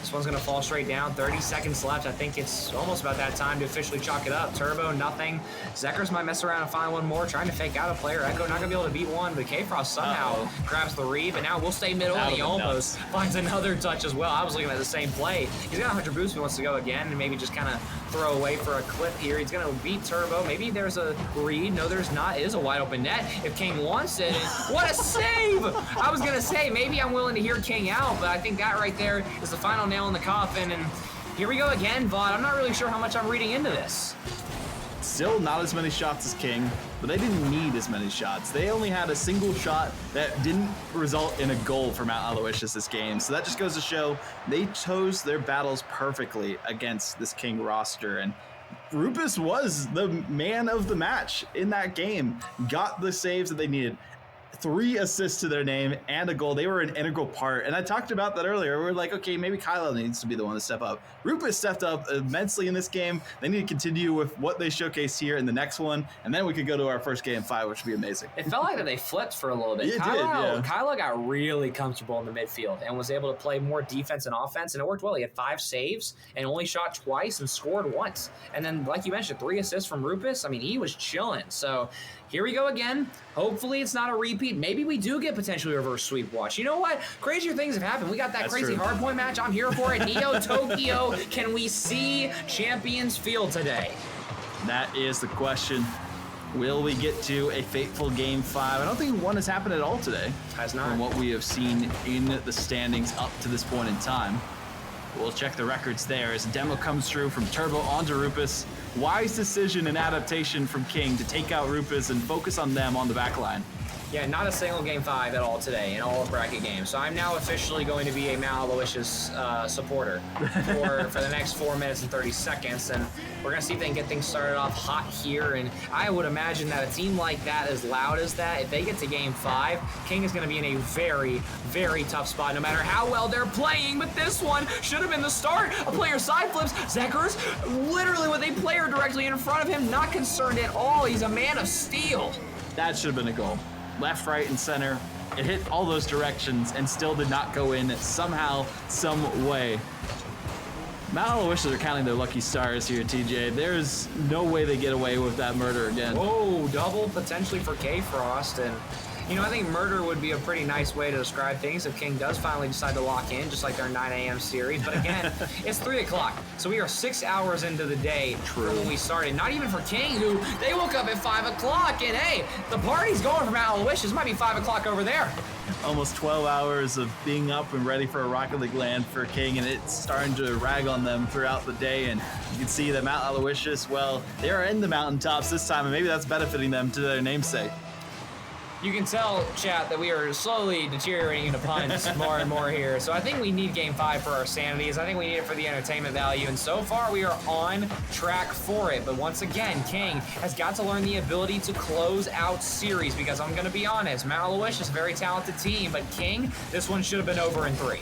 This one's going to fall straight down. 30 seconds left. I think it's almost about that time to officially chalk it up. Turbo, nothing. Zekers might mess around and find one more, trying to fake out a player. Echo not going to be able to beat one, but K-Frost somehow grabs the read, but now we'll stay middle, and he almost finds another touch as well. I was looking at the same play. He's got 100 boost if he wants to go again, and maybe just kind of throw away for a clip here. He's going to beat Turbo. Maybe there's a read. No, there's not. It is a wide open net if King wants it. What a save! I was going to say, maybe I'm willing to hear King out, but I think that right there is the final nail in the coffin. And here we go again, Vaught. I'm not really sure how much I'm reading into this. Still not as many shots as King, but they didn't need as many shots. They only had a single shot that didn't result in a goal for Mount Aloysius this game. So that just goes to show they chose their battles perfectly against this King roster. And Rupus was the man of the match in that game. Got the saves that they needed. 3 assists to their name and a goal. They were an integral part. And I talked about that earlier. We were like, okay, maybe Kylo needs to be the one to step up. Rupus stepped up immensely in this game. They need to continue with what they showcased here in the next one. And then we could go to our first game 5, which would be amazing. It felt like that they flipped for a little bit. Kylo got really comfortable in the midfield and was able to play more defense and offense. And it worked well. He had 5 saves and only shot twice and scored once. And then, like you mentioned, 3 assists from Rupus. I mean, he was chilling. So here we go again. Hopefully it's not a repeat. Maybe we do get potentially a reverse sweep watch. You know what? Crazier things have happened. We got that crazy hardpoint match. I'm here for it. Neo Tokyo. Can we see Champions Field today? That is the question. Will we get to a fateful game 5? I don't think one has happened at all today. Has not. From what we have seen in the standings up to this point in time. We'll check the records there as a demo comes through from Turbo onto Rupus. Wise decision and adaptation from King to take out Rupus and focus on them on the back line. Yeah, not a single Game 5 at all today in all of bracket games. So I'm now officially going to be a Mount Aloysius supporter for the next 4 minutes and 30 seconds. And we're going to see if they can get things started off hot here. And I would imagine that a team like that, as loud as that, if they get to Game 5, King is going to be in a very, very tough spot, no matter how well they're playing. But this one should have been the start. A player side flips. Zekers, literally with a player directly in front of him, not concerned at all. He's a man of steel. That should have been a goal. Left, right, and center. It hit all those directions and still did not go in somehow, some way. Mount Aloysius are counting their lucky stars here, TJ. There's no way they get away with that murder again. Whoa, double potentially for K-Frost. And, you know, I think murder would be a pretty nice way to describe things if King does finally decide to lock in, just like their 9 a.m. series. But again, it's 3 o'clock, so we are 6 hours into the day from when we started. Not even for King, who they woke up at 5 o'clock, and hey, the party's going for Mount Aloysius. Might be 5 o'clock over there. Almost 12 hours of being up and ready for a Rocket League land for King, and it's starting to rag on them throughout the day. And you can see that Mount Aloysius, well, they are in the mountaintops this time, and maybe that's benefiting them to their namesake. You can tell, chat, that we are slowly deteriorating into puns more and more here. So I think we need Game 5 for our sanities. I think we need it for the entertainment value. And so far, we are on track for it. But once again, King has got to learn the ability to close out series. Because I'm going to be honest, Mount Aloysius is a very talented team. But King, this one should have been over in 3.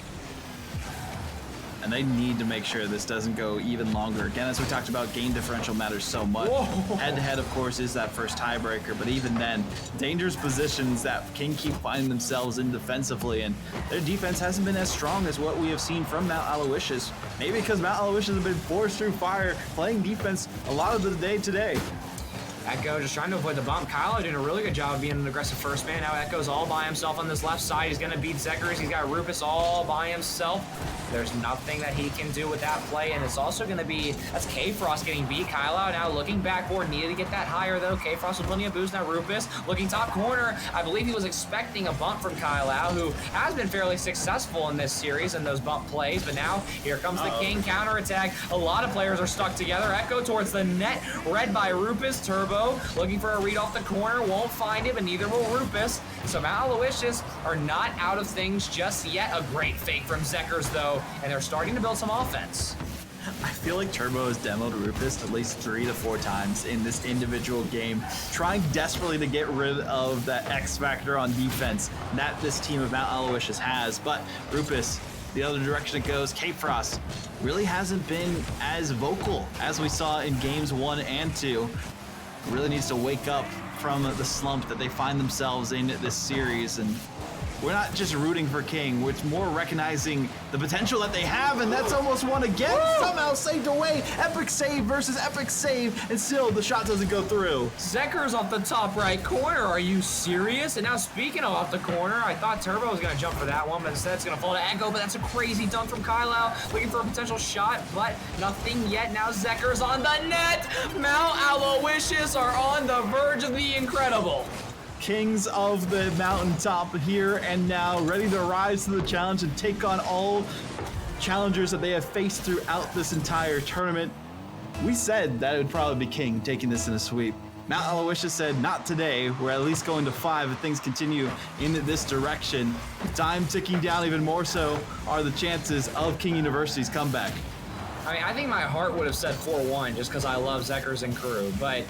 And they need to make sure this doesn't go even longer. Again, as we talked about, game differential matters so much. Head-to-head, of course, is that first tiebreaker, but even then, dangerous positions that King keep finding themselves in defensively, and their defense hasn't been as strong as what we have seen from Mount Aloysius. Maybe because Mount Aloysius has been forced through fire, playing defense a lot of the day today. Echo just trying to avoid the bump. Kylo doing a really good job of being an aggressive first man. Now Echo's all by himself on this left side. He's going to beat Zekers. He's got Rufus all by himself. There's nothing that he can do with that play, and it's also going to be, that's K-Frost getting beat. Kylo now looking backboard, needed to get that higher though. K-Frost with plenty of boost. Now Rufus looking top corner. I believe he was expecting a bump from Kylo, who has been fairly successful in this series and those bump plays, but now here comes the King counterattack. A lot of players are stuck together. Echo towards the net, read by Rufus. Turbo looking for a read off the corner, won't find it, but neither will Rufus. So Mount Aloysius are not out of things just yet. A great fake from Zekers though, and they're starting to build some offense. I feel like Turbo has demoed Rufus at least 3 to 4 times in this individual game, trying desperately to get rid of that X factor on defense that this team of Mount Aloysius has. But Rufus, the other direction it goes, K-Frost really hasn't been as vocal as we saw in games 1 and 2. Really needs to wake up from the slump that they find themselves in this series, and we're not just rooting for King, we're more recognizing the potential that they have, and that's almost one again. Somehow saved away. Epic save versus epic save, and still the shot doesn't go through. Zekers off the top right corner. Are you serious? And now speaking of off the corner, I thought Turbo was going to jump for that one, but instead it's going to fall to Echo, but that's a crazy dunk from Kylo. Looking for a potential shot, but nothing yet. Now Zekers on the net. Mount Aloysius are on the verge of the incredible. Kings of the mountaintop here and now, ready to rise to the challenge and take on all challengers that they have faced throughout this entire tournament. We said that it would probably be King taking this in a sweep. Mount Aloysius said, not today. We're at least going to 5 if things continue in this direction. Time ticking down even more so are the chances of King University's comeback. I mean, I think my heart would have said 4-1 just because I love Zekers and crew, but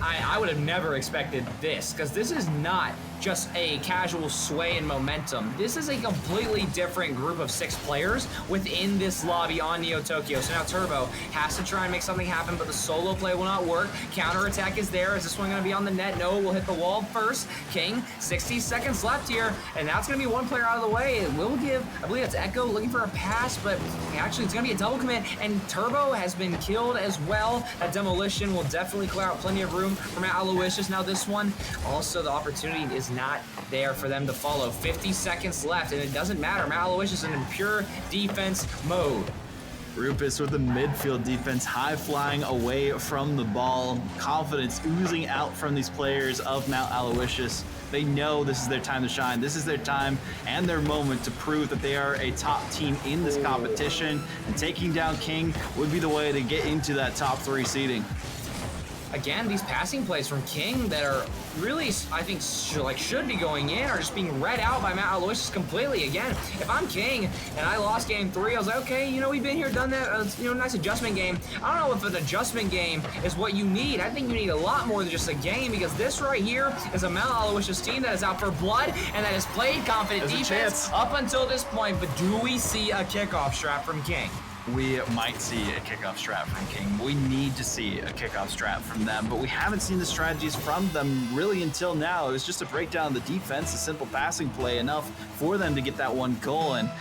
I would have never expected this, because this is not just a casual sway in momentum. This is a completely different group of 6 players within this lobby on Neo Tokyo. So now Turbo has to try and make something happen, but the solo play will not work. Counterattack is there. Is this one going to be on the net? No, we'll hit the wall first. King, 60 seconds left here, and that's going to be one player out of the way. It will give, I believe it's Echo looking for a pass, but actually it's going to be a double commit, and Turbo has been killed as well. That demolition will definitely clear out plenty of room for Mount Aloysius. Now this one, also the opportunity is not there for them to follow. 50 seconds left, and it doesn't matter. Mount Aloysius is in pure defense mode. Rufus with the midfield defense, high flying away from the ball. Confidence oozing out from these players of Mount Aloysius. They know this is their time to shine. This is their time and their moment to prove that they are a top team in this competition. And taking down King would be the way to get into that top 3 seeding. again, these passing plays from King that are really, I think, should be going in are just being read out by Matt Aloysius completely. Again, if I'm King and I lost game 3, I was like, okay, we've been here, done that, nice adjustment game. I don't know if an adjustment game is what you need. I think you need a lot more than just a game, because this right here is a Mount Aloysius team that is out for blood and that has played confident defense up until this point. But do we see a kickoff strat from King? We might see a kickoff strat from King. We need to see a kickoff strat from them, but we haven't seen the strategies from them really until now. It was just a breakdown of the defense, a simple passing play, enough for them to get that one goal. And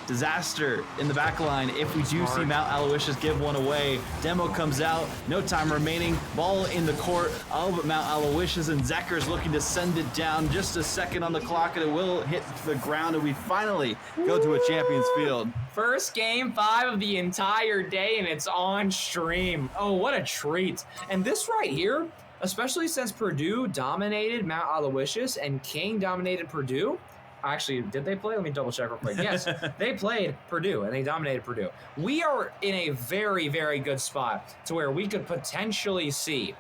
disaster in the back line if we do see Mount Aloysius give one away. Demo comes out, no time remaining, ball in the court of Mount Aloysius, and Zekers looking to send it down. Just a second on the clock and it will hit the ground, and we finally go to a Champions Field. First game 5 of the entire day, and it's on stream. Oh, what a treat. And this right here, especially since Purdue dominated Mount Aloysius and King dominated Purdue. Actually, did they play? Let me double check real quick. Yes, they played Purdue and they dominated Purdue. We are in a very, very good spot to where we could potentially see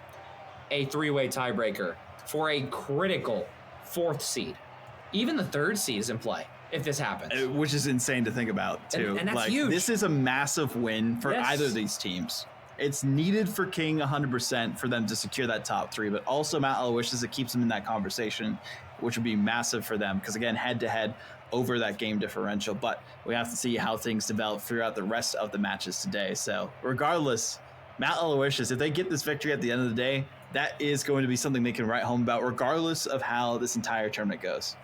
a 3-way tiebreaker for a critical 4th seed. Even the 3rd seed is in play if this happens. Which is insane to think about, too. And that's huge. This is a massive win for either of these teams. It's needed for King 100% for them to secure that top 3, but also Mount Aloysius, it keeps them in that conversation, which would be massive for them because, again, head-to-head over that game differential. But we have to see how things develop throughout the rest of the matches today. So regardless, Mount Aloysius, if they get this victory at the end of the day, that is going to be something they can write home about regardless of how this entire tournament goes.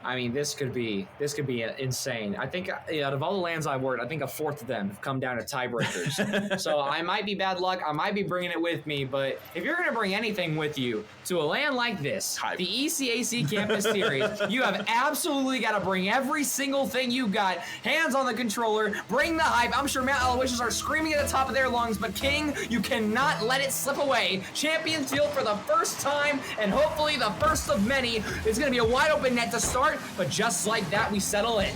I mean, this could be insane. I think out of all the lands I've worked, I think a 4th of them have come down to tiebreakers. So I might be bad luck. I might be bringing it with me. But if you're going to bring anything with you to a land like this, the ECAC Campus Series, you have absolutely got to bring every single thing you've got. Hands on the controller. Bring the hype. I'm sure Mount Aloysius are screaming at the top of their lungs. But King, you cannot let it slip away. Champions Field for the first time, and hopefully the first of many. It's going to be a wide open net to start. But just like that, we settle in.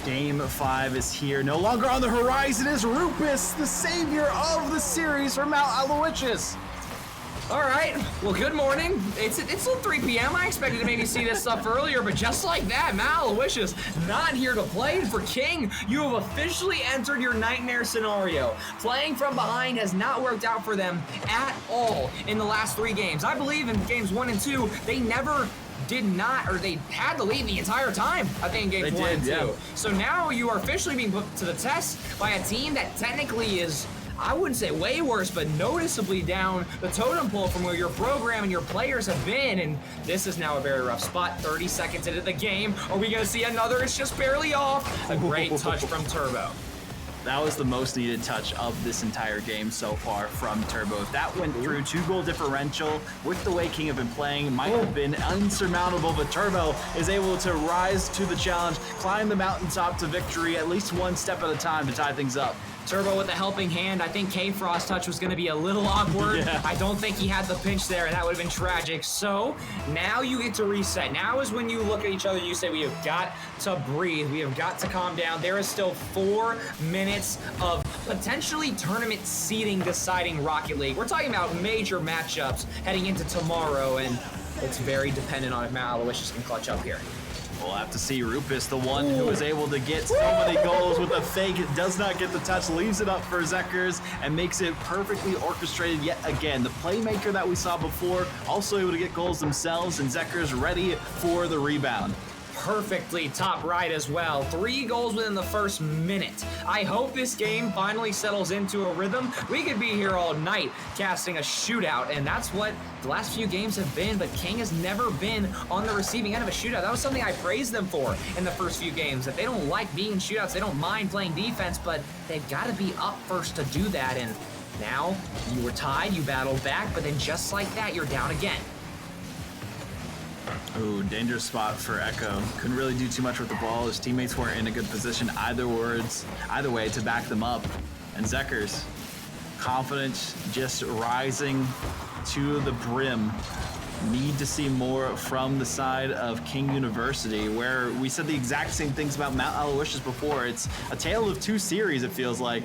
Game 5 is here. No longer on the horizon is Rupus, the savior of the series for Mount Aloysius. All right. Well, good morning. It's still 3 p.m. I expected to maybe see this stuff earlier, but just like that, Mount Aloysius not here to play. For King, you have officially entered your nightmare scenario. Playing from behind has not worked out for them at all in the last 3 games. I believe in games 1 and 2, they never did not, or they had to lead the entire time, I think, in games 1 and 2. Yeah. So now you are officially being put to the test by a team that technically is, I wouldn't say way worse, but noticeably down the totem pole from where your program and your players have been. And this is now a very rough spot. 30 seconds into the game. Are we going to see another? It's just barely off. A great touch from Turbo. That was the most needed touch of this entire game so far from Turbo. If that went through, 2-goal differential with the way King have been playing might have been unsurmountable, but Turbo is able to rise to the challenge, climb the mountaintop to victory at least one step at a time to tie things up. Turbo with a helping hand. I think K-Frost touch was going to be a little awkward. Yeah. I don't think he had the pinch there, and that would have been tragic. So now you get to reset. Now is when you look at each other and you say, we have got to breathe. We have got to calm down. There is still 4 minutes of potentially tournament seeding deciding Rocket League. We're talking about major matchups heading into tomorrow, and it's very dependent on if Mount Aloysius can clutch up here. We'll have to see. Rupus, the one who was able to get so many goals with a fake, does not get the touch, leaves it up for Zekers, and makes it perfectly orchestrated yet again. The playmaker that we saw before, also able to get goals themselves, and Zekers ready for the rebound. Perfectly top right as well. 3 goals within the first minute. I hope this game finally settles into a rhythm. We could be here all night casting a shootout, and that's what the last few games have been, but King has never been on the receiving end of a shootout. That was something I praised them for in the first few games, that they don't like being in shootouts. They don't mind playing defense, but they've got to be up first to do that, and now you were tied, you battled back, but then just like that, you're down again. Ooh, dangerous spot for Echo. Couldn't really do too much with the ball. His teammates weren't in a good position either way to back them up. And Zekers, confidence just rising to the brim. Need to see more from the side of King University, where we said the exact same things about Mount Aloysius before. It's a tale of 2 series, it feels like.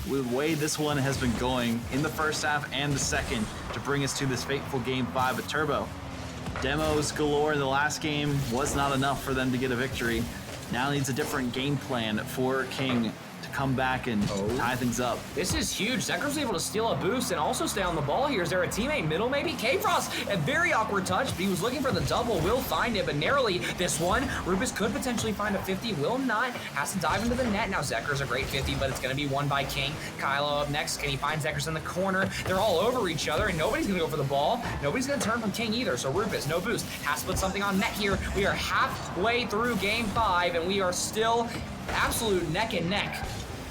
with the way this one has been going in the first half and the second to bring us to this fateful Game 5 at Turbo. Demos galore in the last game was not enough for them to get a victory. Now needs a different game plan for King to come back and tie things up. This is huge. Zekr's able to steal a boost and also stay on the ball here. Is there a teammate middle maybe? K-Frost, a very awkward touch, but he was looking for the double. Will find it, but narrowly this one. Rubus could potentially find a 50, will not. Has to dive into the net. Now Zekr's a great 50, but it's going to be won by King. Kylo up next. Can he find Zekr's in the corner? They're all over each other, and nobody's going to go for the ball. Nobody's going to turn from King either, so Rubus, no boost. Has to put something on net here. We are halfway through Game 5, and we are still absolute neck and neck.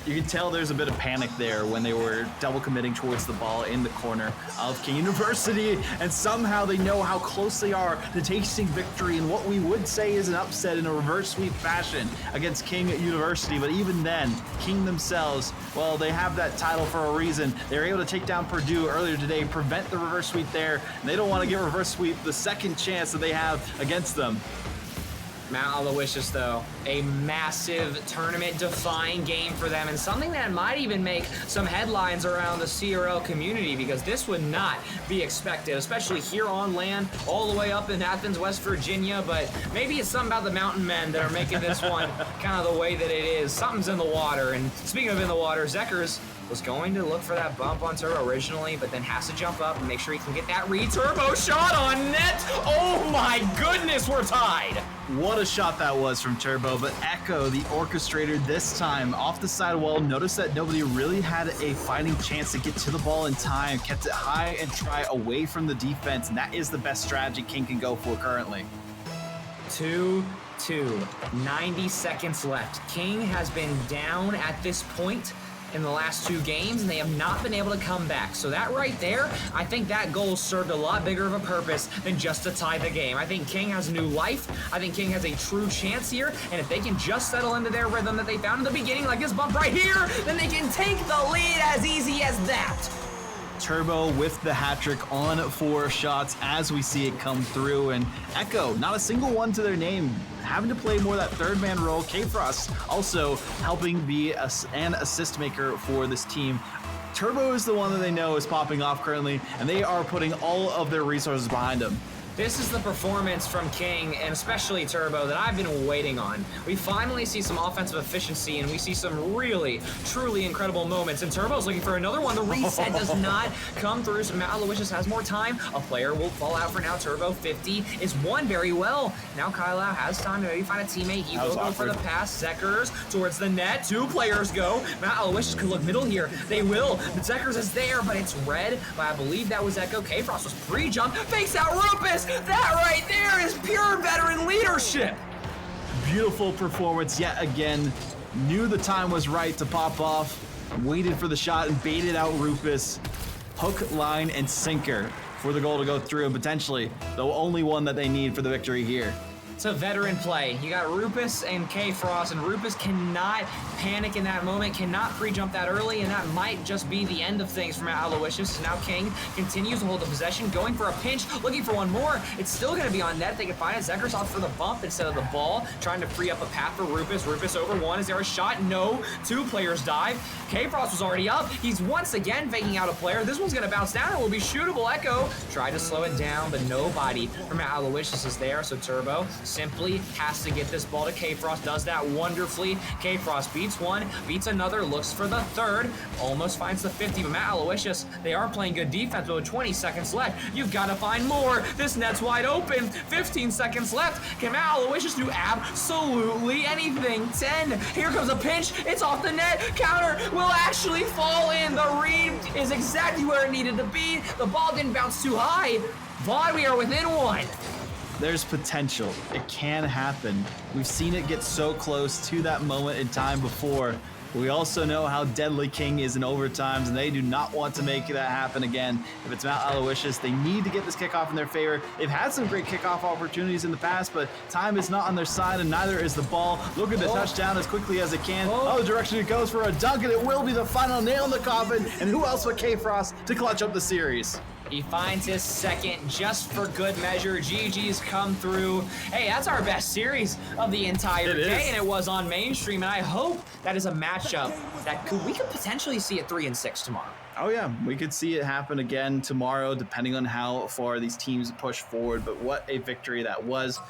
You can tell there's a bit of panic there when they were double committing towards the ball in the corner of King University, and somehow they know how close they are to tasting victory in what we would say is an upset in a reverse sweep fashion against King University. But even then, King themselves, well, they have that title for a reason. They were able to take down Purdue earlier today, prevent the reverse sweep there, and they don't want to give reverse sweep the second chance that they have against them. Mount Aloysius, though, a massive tournament-defying game for them, and something that might even make some headlines around the CRL community, because this would not be expected, especially here on land, all the way up in Athens, West Virginia. But maybe it's something about the Mountain Men that are making this one kind of the way that it is. Something's in the water, and speaking of in the water, Zekers was going to look for that bump on Turbo originally, but then has to jump up and make sure he can get that re-turbo shot on net. Oh my goodness, we're tied. What a shot that was from Turbo, but Echo, the orchestrator this time, off the side wall, noticed that nobody really had a fighting chance to get to the ball in time, kept it high and try away from the defense, and that is the best strategy King can go for currently. 2-2, 90 seconds left. King has been down at this point in the last 2 games, and they have not been able to come back. So that right there, I think that goal served a lot bigger of a purpose than just to tie the game. I think King has new life. I think King has a true chance here, and if they can just settle into their rhythm that they found in the beginning, like this bump right here, then they can take the lead as easy as that. Turbo with the hat trick on 4 shots as we see it come through, and Echo, not a single one to their name, having to play more that third man role. K-Frost also helping be an assist maker for this team. Turbo is the one that they know is popping off currently, and they are putting all of their resources behind him. This is the performance from King, and especially Turbo, that I've been waiting on. We finally see some offensive efficiency, and we see some really, truly incredible moments. And Turbo's looking for another one. The reset does not come through, so Mount Aloysius has more time. A player will fall out for now. Turbo, 50, is won very well. Now Kylao has time to maybe find a teammate. He will go for the pass. Zekers towards the net. 2 players go. Mount Aloysius could look middle here. They will. The Zekers is there, but it's red. But I believe that was Echo. K-Frost was pre-jump. Fakes out Rupus. That right there is pure veteran leadership. Beautiful performance yet again. Knew the time was right to pop off. Waited for the shot and baited out Rupus. Hook, line, and sinker for the goal to go through, and potentially the only one that they need for the victory here. It's a veteran play. You got Rupus and K-Frost, and Rupus cannot panic in that moment, cannot pre-jump that early, and that might just be the end of things for Mount Aloysius. Now King continues to hold the possession, going for a pinch, looking for one more. It's still going to be on net. They can find it. Zekers off for the bump instead of the ball, trying to free up a path for Rupus. Rupus over 1. Is there a shot? No. 2 players dive. K-Frost was already up. He's once again faking out a player. This one's going to bounce down. It will be shootable. Echo tried to slow it down, but nobody from Mount Aloysius is there, so Turbo simply has to get this ball to K-Frost, does that wonderfully. K-Frost beats 1, beats another, looks for the 3rd, almost finds the 50, but Mount Aloysius, they are playing good defense, but with 20 seconds left, you've got to find more. This net's wide open, 15 seconds left. Can Mount Aloysius do absolutely anything? 10, here comes a pinch, it's off the net, counter will actually fall in. The read is exactly where it needed to be. The ball didn't bounce too high. Vaughn, we are within 1. There's potential. It can happen. We've seen it get so close to that moment in time before. We also know how deadly King is in overtimes, and they do not want to make that happen again. If it's Mount Aloysius, they need to get this kickoff in their favor. They've had some great kickoff opportunities in the past, but time is not on their side, and neither is the ball. Looking to touch down as quickly as it can. Oh, the direction it goes for a dunk, and it will be the final nail in the coffin. And who else but K-Frost to clutch up the series? He finds his second just for good measure. GG's come through. Hey, that's our best series of the entire day, and it was on mainstream. And I hope that is a matchup that we could potentially see at 3 and 6 tomorrow. Oh yeah, we could see it happen again tomorrow, depending on how far these teams push forward. But what a victory that was.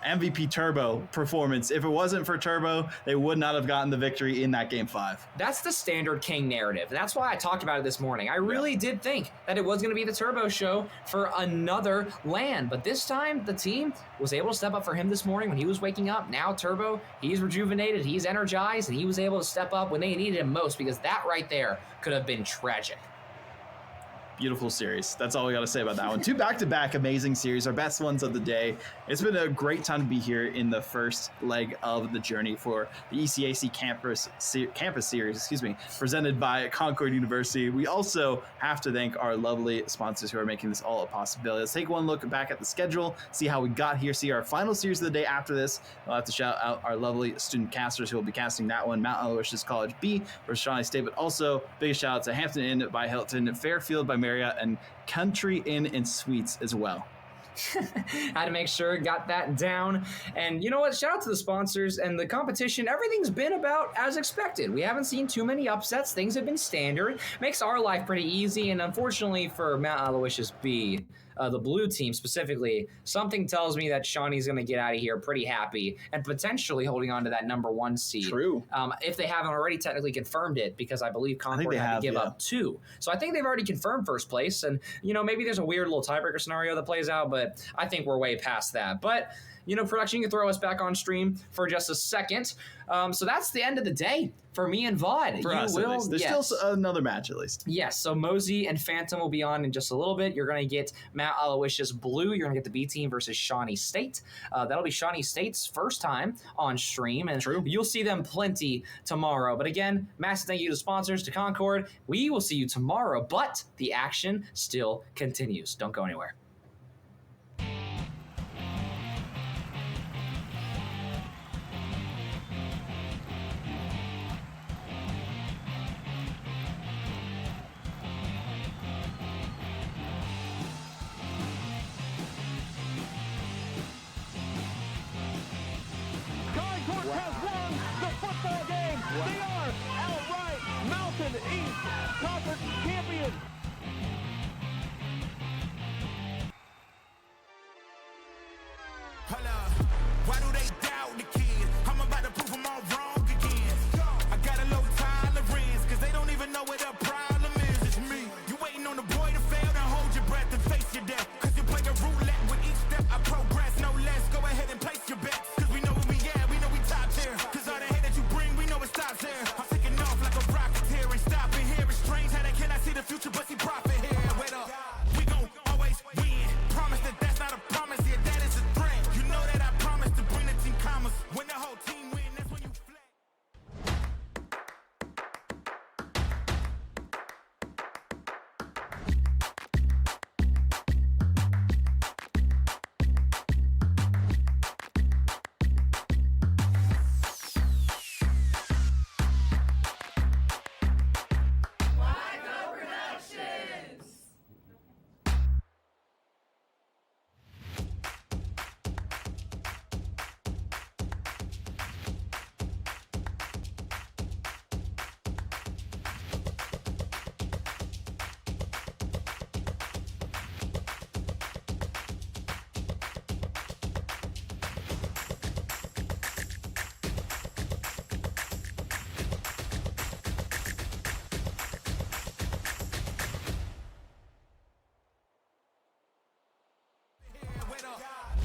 MVP Turbo performance. If it wasn't for Turbo, they would not have gotten the victory in that game 5. That's the standard King narrative. That's why I talked about it this morning. I really did think that it was going to be the Turbo show for another LAN, but this time the team was able to step up for him this morning when he was waking up. Now Turbo, he's rejuvenated, he's energized, and he was able to step up when they needed him most, because that right there could have been tragic. Beautiful series. That's all we got to say about that one. 2 back-to-back amazing series, our best ones of the day. It's been a great time to be here in the first leg of the journey for the ECAC Campus Series, presented by Concord University. We also have to thank our lovely sponsors who are making this all a possibility. Let's take one look back at the schedule, see how we got here, see our final series of the day after this. I'll have to shout out our lovely student casters who will be casting that one. Mount Aloysius College B versus Shawnee State, but also big shout out to Hampton Inn by Hilton, Fairfield by Marriott, and Country Inn and Suites as well. Had to make sure got that down. And you know what? Shout out to the sponsors and the competition. Everything's been about as expected. We haven't seen too many upsets. Things have been standard. Makes our life pretty easy. And unfortunately for Mount Aloysius B, the blue team specifically, something tells me that Shawnee's going to get out of here pretty happy and potentially holding on to that number 1 seed. True. If they haven't already technically confirmed it, because I believe Concord had to give up 2. So I think they've already confirmed first place. And, maybe there's a weird little tiebreaker scenario that plays out, but I think we're way past that. But, production, you can throw us back on stream for just a second. So that's the end of the day for me and VOD. For us, at least. There's still another match, at least. Yes, so Mosey and Phantom will be on in just a little bit. You're going to get Mount Aloysius Blue. You're going to get the B team versus Shawnee State. That'll be Shawnee State's first time on stream, and you'll see them plenty tomorrow. But again, massive thank you to sponsors, to Concord. We will see you tomorrow, but the action still continues. Don't go anywhere. Concord has won the football game. They are outright Mountain East Conference champions. Hold up. Why do they doubt the kid? I'm about to prove them all wrong again. I got a low tolerance, cause they don't even know what the problem is. It's me. You waiting on the boy to fail, then hold your breath and face your death. Cause you play a roulette with each step. I progress, no less. Go ahead and place your bets. Cause we know where we at, we know we top tier. Cause all the hate that you bring, we know it stops here. I'm taking off like a rocket here and stopping here. It's strange how they cannot see the future, but see profit here. Wait up. We gon' always win. Promise that that's not a promise, yeah, that is a threat. You know that I promise to bring the team commas. When the whole team win, that's when you flex.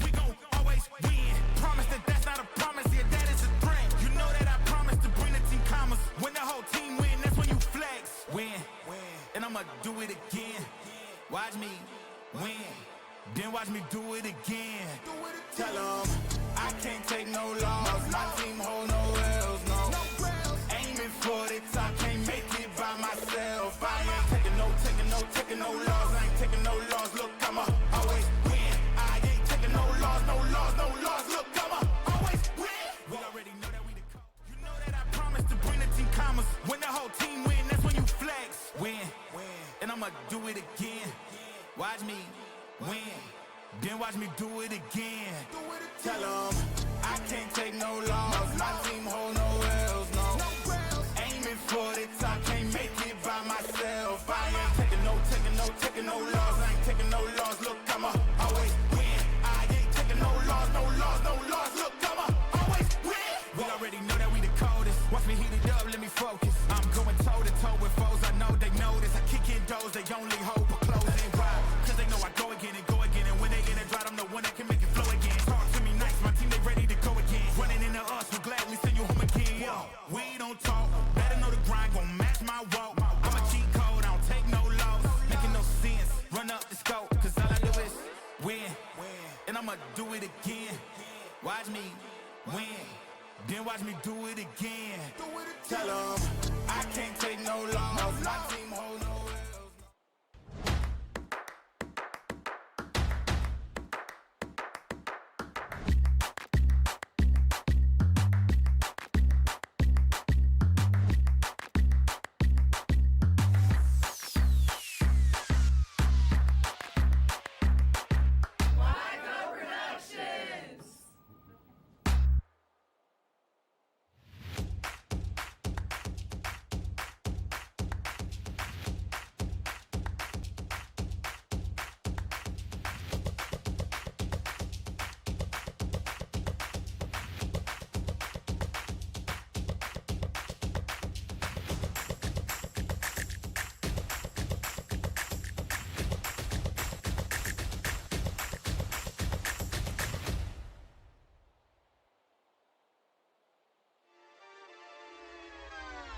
We gon' always win. Promise that that's not a promise, yeah, that is a threat. You know that I promise to bring the team commas. When the whole team win, that's when you flex. Win, and I'ma do it again. Watch me win, then watch me do it again. Tell 'em I can't take no loss. My team hold no L's, no. Aiming for the top, can't make it by myself. I ain't taking no loss. I ain't taking no loss. Look, I'ma always win. I ain't taking no loss. Look, I'ma always win. We already know that we the coach. You know that I promise to bring the team commas. When the whole team win, that's when you flex. Win, and I'ma do it again. Watch can't take no loss. My team hold no L's, no. Aiming for the top, can't make it by myself. I ain't taking no loss. I ain't taking no loss. Look, I'ma always win. I ain't taking no loss. Look, I'ma always win. We already know that we the coldest. Watch me heat it up, let me focus. I'm going toe to toe with foes. I know they notice. I kick in doors, they only hope for closing. Why? Cause they know I go again. And when they in a drought, I'm the one that can make it flow again. Talk to me nice, my team, they ready to go again. Running into us, we'll gladly send you home again. Yo, we don't talk, better know the grind, gon' match my walk. I'm a cheat code, I don't take no loss. Making no sense, run up the scope, cause all I do is win. And I'ma do it again. Watch me win, then watch me do it again. Tell them, I can't take no loss. My team hold no L's.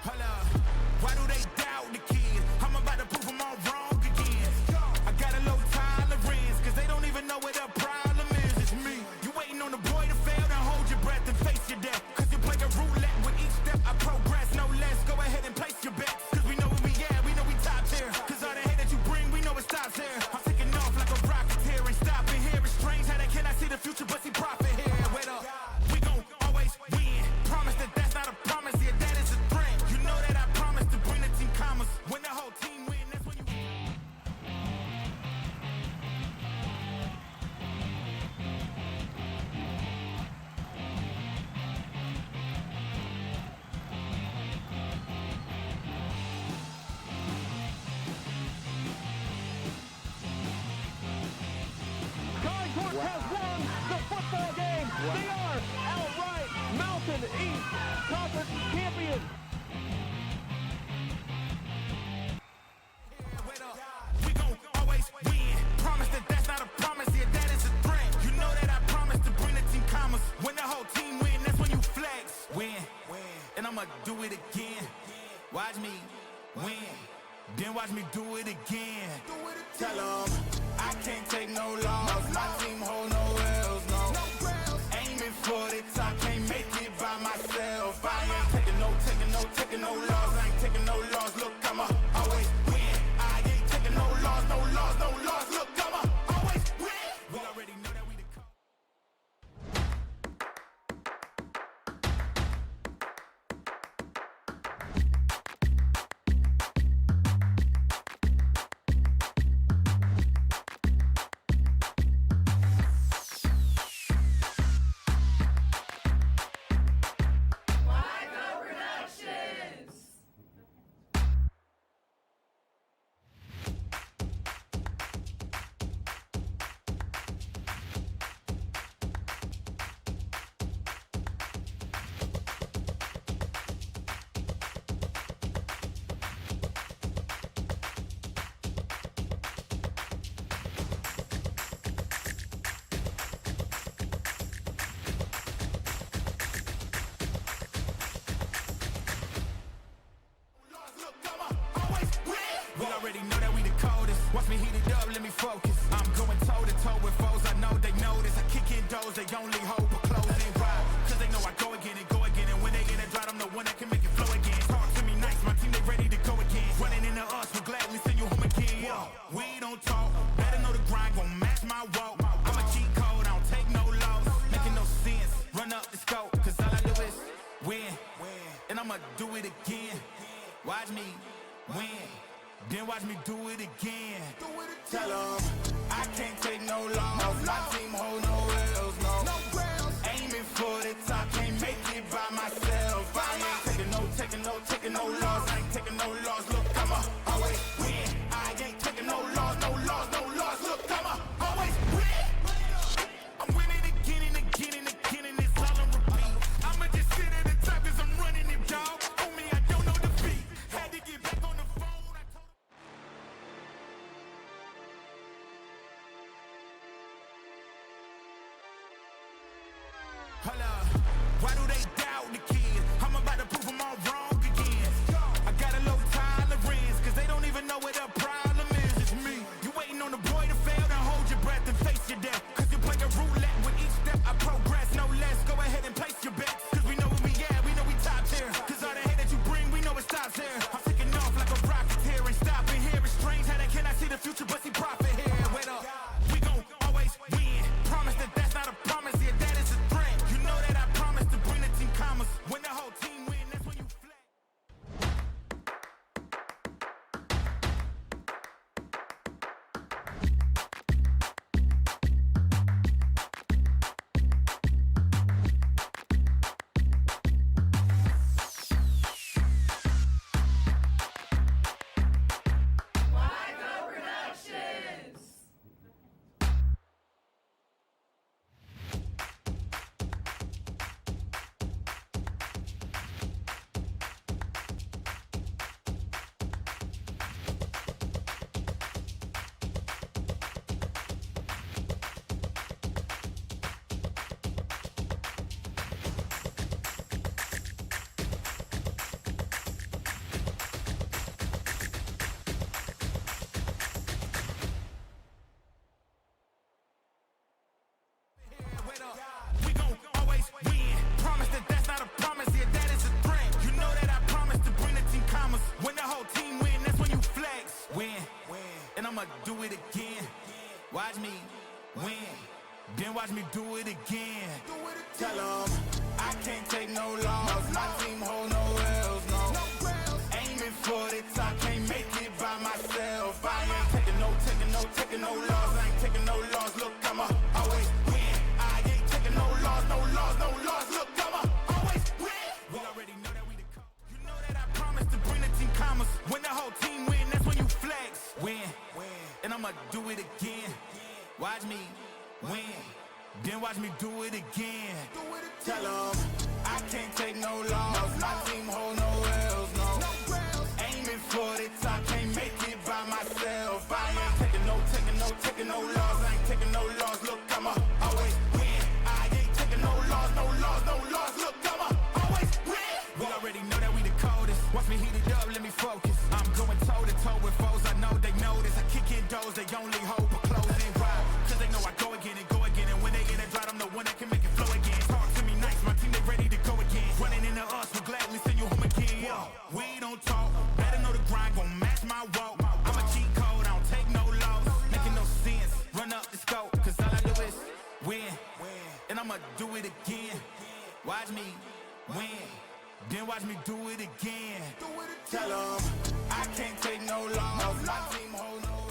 Hold up, why do they doubt the kid? I'm about to prove them all wrong again. I got a low tolerance, cause they don't even know what the problem is. It's me. You waiting on the boy to fail, then hold your breath and face your death. Cause you play a roulette with each step I progress, no less. Go ahead and place your bets, cause we know where we at, we know we top tier. Cause all the hate that you bring, we know it stops here. I'm taking off like a rocket here and stopping here. It's strange how they cannot see the future, but see profit here. Wait up, we gon' always win. Promise that that's not a promise, yeah, that is a threat. You know that I promise to bring the team commas. When the whole team win, that's when you Concord has won the football game. They are outright Mountain East Conference champions. wait up. We gon' always win. Promise that that's not a promise, yeah, that is a threat. You know that I promise to bring the team commas. When the whole team win, that's when you flex. Win, and I'ma do it again. Watch me win, then watch me do it again. Tell them, I can't take no loss. My team hold no L's, no. Aiming for the top, can't make it by myself. I ain't taking no loss. I ain't taking no loss. Look, I'ma always win. I ain't taking no loss. Look, I'ma always win. We already know that we the cold. We already know that we the coldest. Watch me heat it up, let me focus. I'm going toe to toe with foes. I know they notice. I kick in doors, they only hope for closing. Why? Cause they know I go again. And when they in a drought, I'm the one that can make it flow again. Talk to me nice, my team, they ready to go again. Running into us, we'll gladly send you home again. Yo, we don't talk, better know the grind, gon' match my walk. I'm a cheat code, I don't take no loss. Making no sense, run up the scope. Cause all I do is win, and I'ma do it again. Watch me win, then watch me do it again. Tell them, I can't take no loss. My team hold no L's, no. Aiming for the Hold up. Why do they doubt the kid? I'm about to prove them all wrong again. I got a low tolerance, cause they don't even know what the problem is. It's me. You waiting on the boy to fail, then hold your breath and face your death. Cause you play a roulette with each step I progress, no less. Go ahead and place your bets. Cause we know where we at, we know we top tier. Cause all the hate that you bring, we know it stops here. I'm taking off like a rocket here and stopping here. It's strange how they cannot see the future, but see profit here. Wait up. We gon' always win. Promise that that's not a promise, yeah, that is a threat. You know that I promise to bring the team commas. When the whole team win, that's when you flex. We gon' always win. Promise that that's not a promise, yeah, that is a threat. You know that I promise to bring the team commas. When the whole team win, that's when you flex. Win, and I'ma do it again. Watch me win, then watch me do it again. Tell 'em I can't take no loss. My team hold no L's, no. Aiming for the top, can't make it by myself. I ain't taking no loss. I ain't taking no loss. Look, I'ma always win. I ain't taking no loss. Look, I'ma always win. We already know that we the coach. You know that I promise to bring the team commas. When the whole team win, that's when you flex. Win, and I'ma do it again. Watch me win, then watch me do it again. Tell 'em I can't take no loss. My team hold no L's, no. Aiming for the top, can't make it by myself. I ain't taking no loss. I ain't taking no loss. Look, I'ma always win. I ain't taking no loss. Look, I'ma always win. We already know that we the coldest. Watch me heat it up, let me focus. I'm going toe to toe with foes. I know they notice. I kick in doors, they only hope for closing. Why? Cause they know I go again. And when they in a drought, I'm the one that can make it flow again. Talk to me nice, my team they ready to go again. Running into us, we'll gladly send you home again. Yo, we don't talk, better know the grind, gon' match my walk. I'm a cheat code, I don't take no loss. Making no sense, run up the scope, cause all I do is win. And I'ma do it again. Watch me win, then watch me do it again. Tell 'em I can't take no loss. My team hold no L's.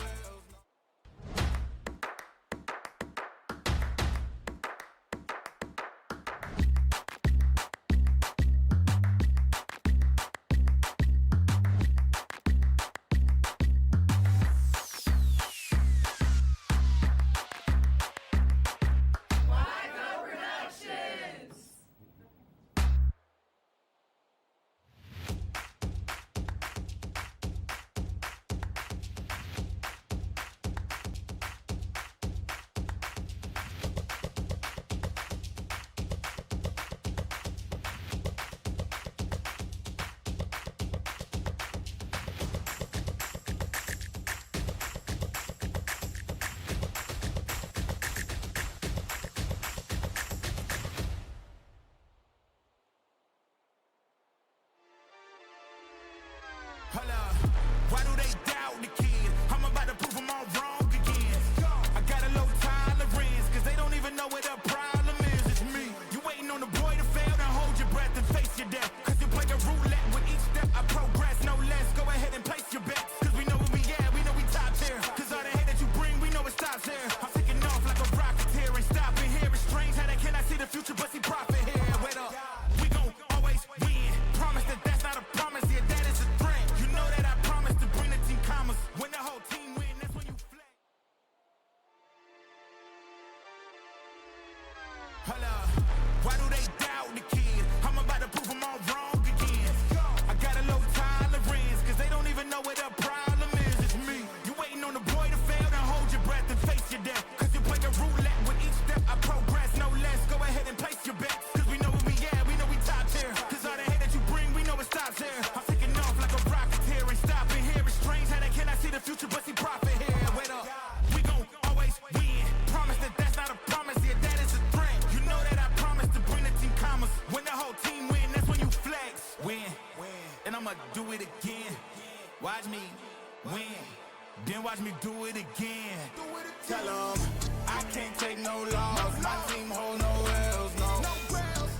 Hold up. Why do they doubt the kid? I'm about to prove them all wrong again. I got a low tolerance, cause they don't even know what the problem is. It's me. You waiting on the boy to fail, then hold your breath and face your death. Cause you play a roulette with each step I progress, no less. Go ahead and place your bets. Cause we know where we at, we know we top tier. Cause all the hate that you bring, we know it stops here. I'm taking off like a rocket here and stopping here. It's strange how they cannot see the future, but see profit here. Wait up. We gon' always win. Promise that that's not a promise, yeah, that is a threat. You know that I promise to bring the team commas. When the whole team win, that's when you flex. Hold up. Why do they doubt the kid? I'm about to prove them all wrong again. I got a low tolerance, cause they don't even know what the problem is. It's me. You waiting on the boy to fail, then hold your breath and face your death. Cause you play a roulette with each step I progress, no less. Go ahead and place Watch me win, then watch me do it again. Tell them I can't take no loss. My team hold no L's, no.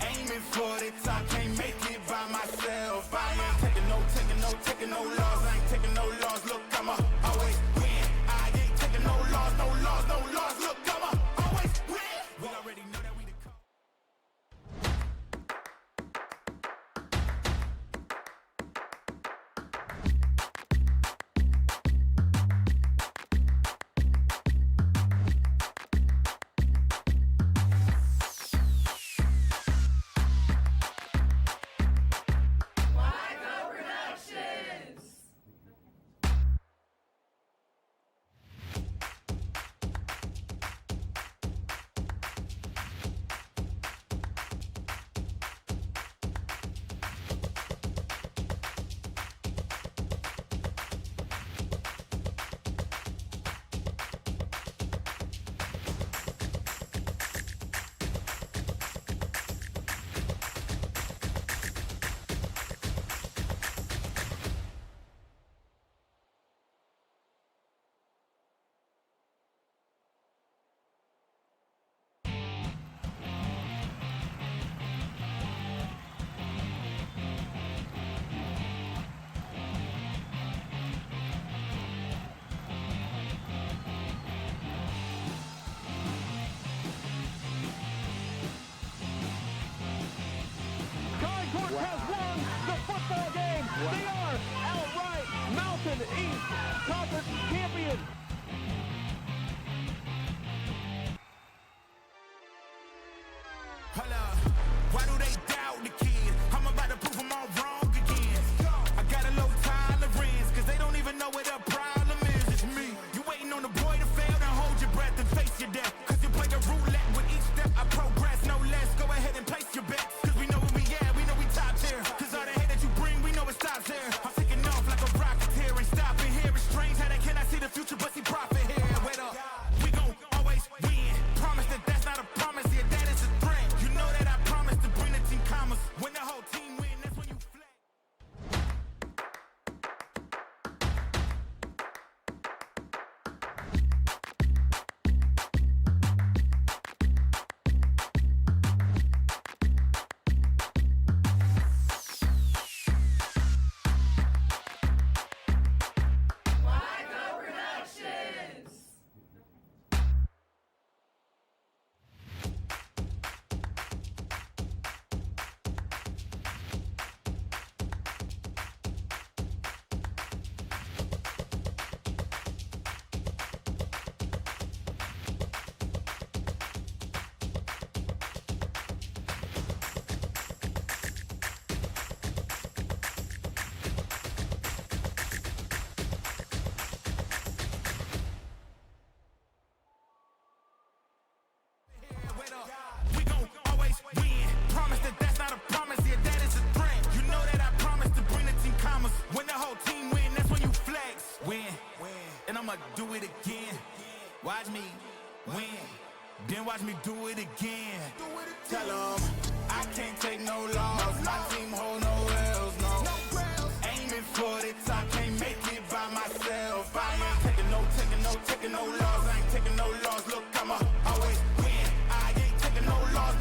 Aiming for the top, can't make it by myself. I ain't taking no loss. I ain't taking no loss. Look, I'ma always win. I ain't taking no loss. Look, I'ma always win. We already know that we the code. Concord has won the football game. They are outright Mountain East Conference champions. Hold up, why do they doubt the kid? I'm about to prove them all wrong again. I got a low tolerance, cause they don't even know what the problem is. It's me. You waiting on the boy to fail, then hold your breath and face your death. Cause you play a roulette with each step I progress, no less. Go ahead and place your bets, cause we know where we at, we know we top tier. Cause all the hate that you bring, we know it stops here. I'm taking off like a rocket here and stopping here. It's strange how they cannot see the future, but see profit here. Wait up, we gon' always win. Promise that that's not a promise, yeah, that is a threat. You know that I promise to bring the team commas. When the whole team win, that's when you flex. Wait up, we gon' always win. Promise that that's not a promise, yeah, that is a threat. You know that I promise to bring the team commas. When the whole team win, that's when you flex. Win, and I'ma do it again. Watch me win, then watch me do it again. Tell them I can't take no loss. My team hold no L's, no. Aiming for the top, can't make it by myself. I ain't taking no loss. I ain't taking no loss. Look, I'ma always win. I ain't taking no loss.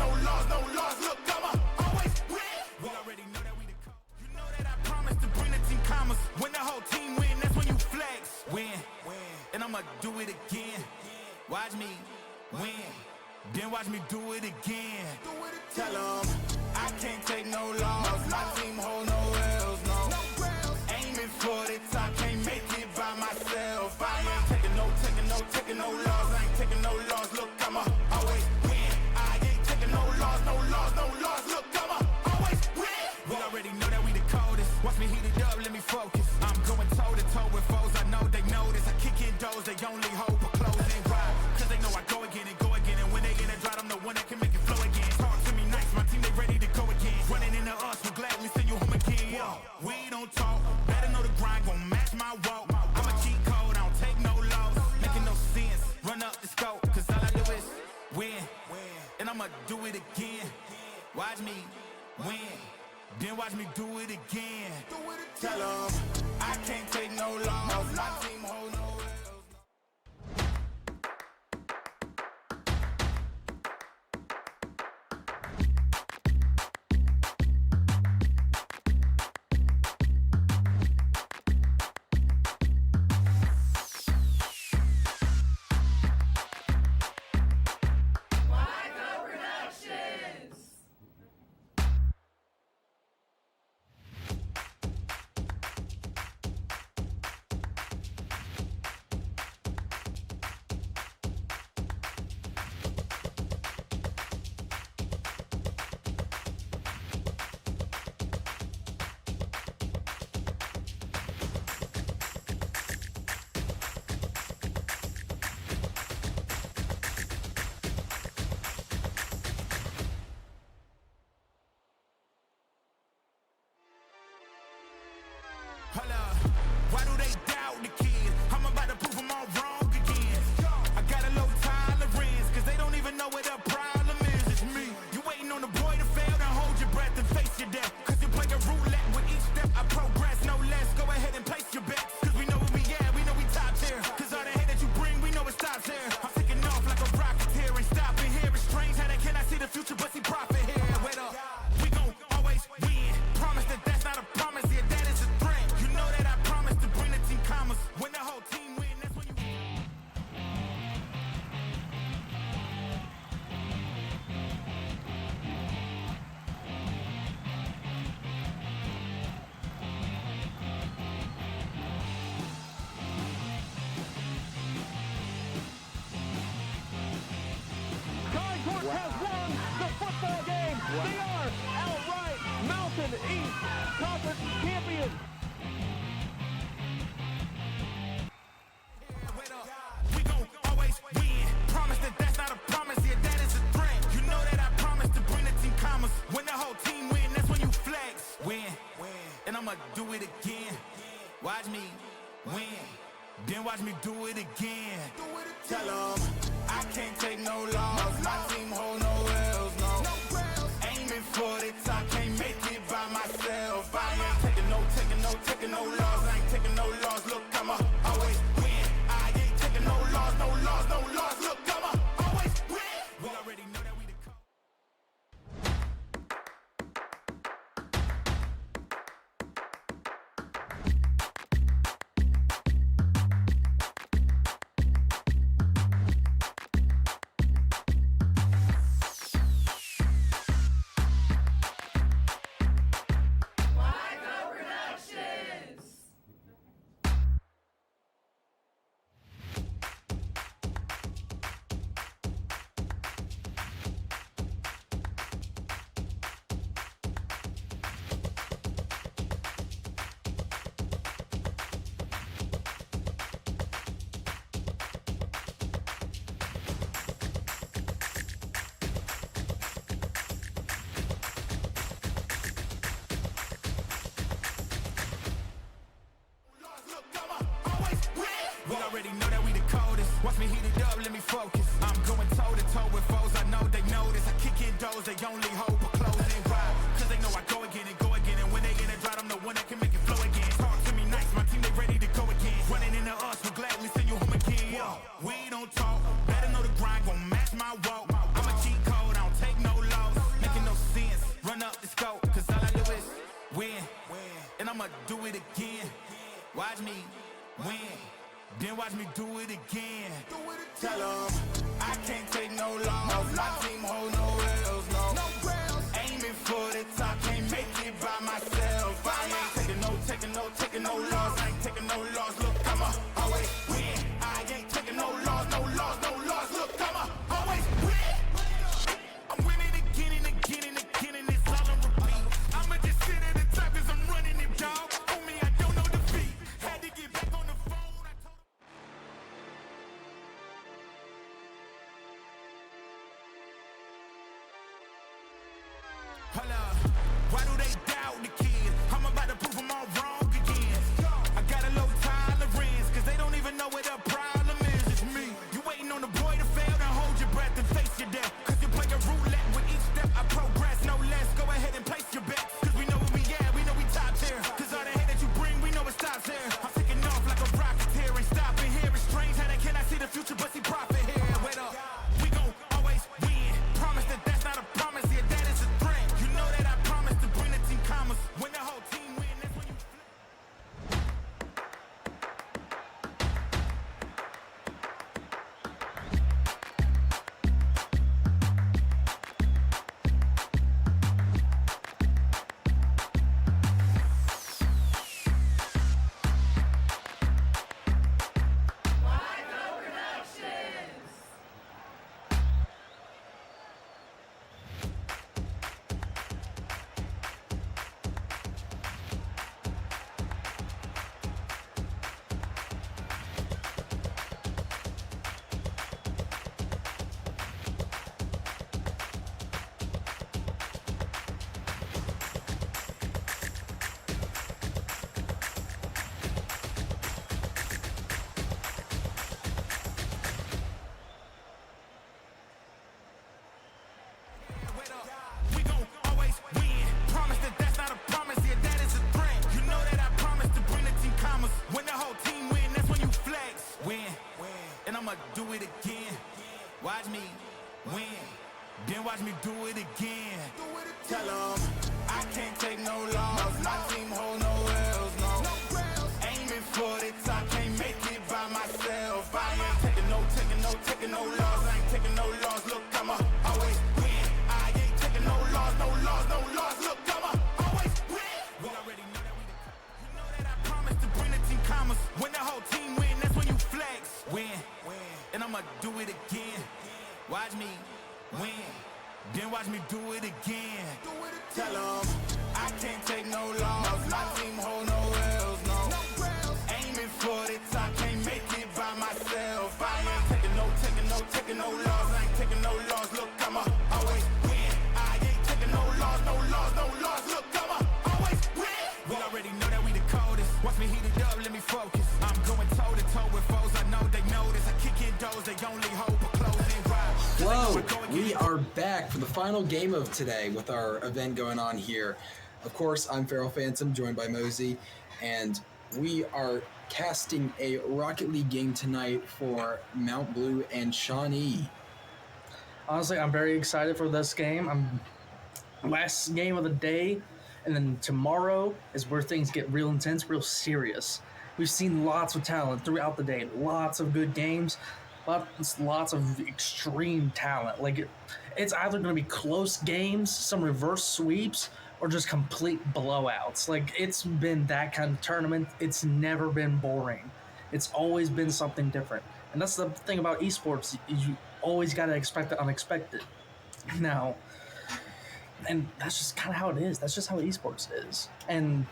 Look, I'ma always win. We already know that we the code. You know that I promise to bring the team commas. When the whole team win, that's when you flex. Win, and I'ma do it again. Watch me win, then watch me do it again. Tell them I can't take no loss. My team hold no L's, no. Aiming for the top, can't make it by myself. I ain't taking no loss. I ain't taking no loss. Look, I'ma always win. I ain't taking no loss. Look, I'ma always win. We already know that we the coldest. Watch me heat it up, let me focus. I'm going toe to toe with foes. I know they notice. I kick in doors, they only hope for closing. Why? Cause they know I go again. And when they in a drought, I'm the one that can make it flow again. Talk to me nice, my team, they ready to go again. Running into us, we'll gladly send you home again. Yo, we don't talk, better know the grind, gon' match my walk. I'm a cheat code, I don't take no loss. Making no sense, run up the scope, cause all I do is win. And I'ma do it again. Watch me win, then watch me do it again. Tell them I can't take no loss. My team hold no L's. Hold up. Why do they doubt the kid? I'm about to prove them all wrong again. I got a low tolerance, cause they don't even know what the problem is. It's me. You waiting on the boy to fail, then hold your breath and face your death. Cause you play a roulette with each step. I progress, no less. Go ahead and place your bets. Cause we know where we at, we know we top tier. Cause all the hate that you bring, we know it stops here. I'm taking off like a rocket here and stopping here. It's strange how they cannot see the future, but see profit here. Wait up. We gon' always win. Promise that that's not a promise, yeah, that is a threat. You know that I promise to bring the team commas. When the whole team win, that's when you. Concord has won the football game. They are outright Mountain East Conference champions. Wait up. We gon' always win. Promise that that's not a promise, yeah, that is a threat. You know that I promise to bring the team commas. When the whole team win, that's when you flex. Win. And I'ma do it again. Watch me win. Then watch me do it again. Tell 'em I can't take no loss. My team hold no L's, no. Aiming for the top, can't make it by myself. I ain't taking no loss. I ain't taking no loss. Look, I'ma always win. I ain't taking no loss. Look, I'ma always win. We already know that we the code. We already know that we the coldest. Watch me heat it up, let me focus. I'm going toe to toe with foes, I know they notice. I kick in doors, they only hope for closing. Why? Cause they know I go again. And when they in it dry, I'm the one that can make it flow again. Talk to me nice, my team, they ready to go again. Running into us, we'll gladly send you home again. We don't talk, better know the grind, gon' match my walk. I'm a cheat code, I don't take no loss. Making no sense, run up the scope. Cause all I do is win. And I'ma do it again. Watch me win. Then watch me do it again. Tell 'em I can't take no loss. My team hold no L's, no. Aiming for the top, can't make it by myself. I ain't taking no loss. I ain't taking no loss. Look, I'ma always win. I ain't taking no loss. Look, I'ma always win. I'm winning again and again and again, and it's all on repeat. I'ma just sit at the top 'cause I'm running it, dog. On me, I don't know defeat. Had to get back on the phone. I told Hold up. Why do they doubt the kid? I'm about to prove them all wrong again. I got a low tolerance, cause they don't even know what the problem is. It's me. You waiting on the boy to fail, then hold your breath and face your death. Cause you play a roulette with each step. I progress, no less. Go ahead and place your bets. Cause we know where we at, we know we top tier. Cause all the hate that you bring, we know it stops here. watch me do it again. Tell 'em I can't take no loss. My team hold no L's, no. Aiming for the top, can't make it by myself. I ain't taking no loss. I ain't taking no loss. Look, I'ma always win. I ain't taking no loss. Look, I'ma always win. We already know that we the you know that I promised to bring the team commas. When the whole team win, that's when you flex. Win, and I'ma do it again. Watch me win, then watch me do it again. Tell 'em I can't take no loss. My team hold no L's, no. Aiming for the top, can't make it by myself. I ain't taking no loss. I ain't taking no loss. Look, I'ma always win. I ain't taking no loss. Look, I'ma always win. We already know that we the coldest. Watch me heat it up, let me focus. I'm going toe to toe with foes. I know they notice. I kick in doors, they only hope a closing ride. Hello, we are back for the final game of today with our event going on here. Of course, I'm Feral Phantom, joined by Mosey, and we are casting a Rocket League game tonight for Mount Blue and Shawnee. Honestly, I'm very excited for this game. Last game of the day, and then tomorrow is where things get real intense, real serious. We've seen lots of talent throughout the day, lots of good games, lots of extreme talent. Like it's either going to be close games, some reverse sweeps, or just complete blowouts. Like it's been that kind of tournament. It's never been boring. It's always been something different. And that's the thing about esports. You always got to expect the unexpected. Now, and that's just kind of how it is. That's just how esports is. And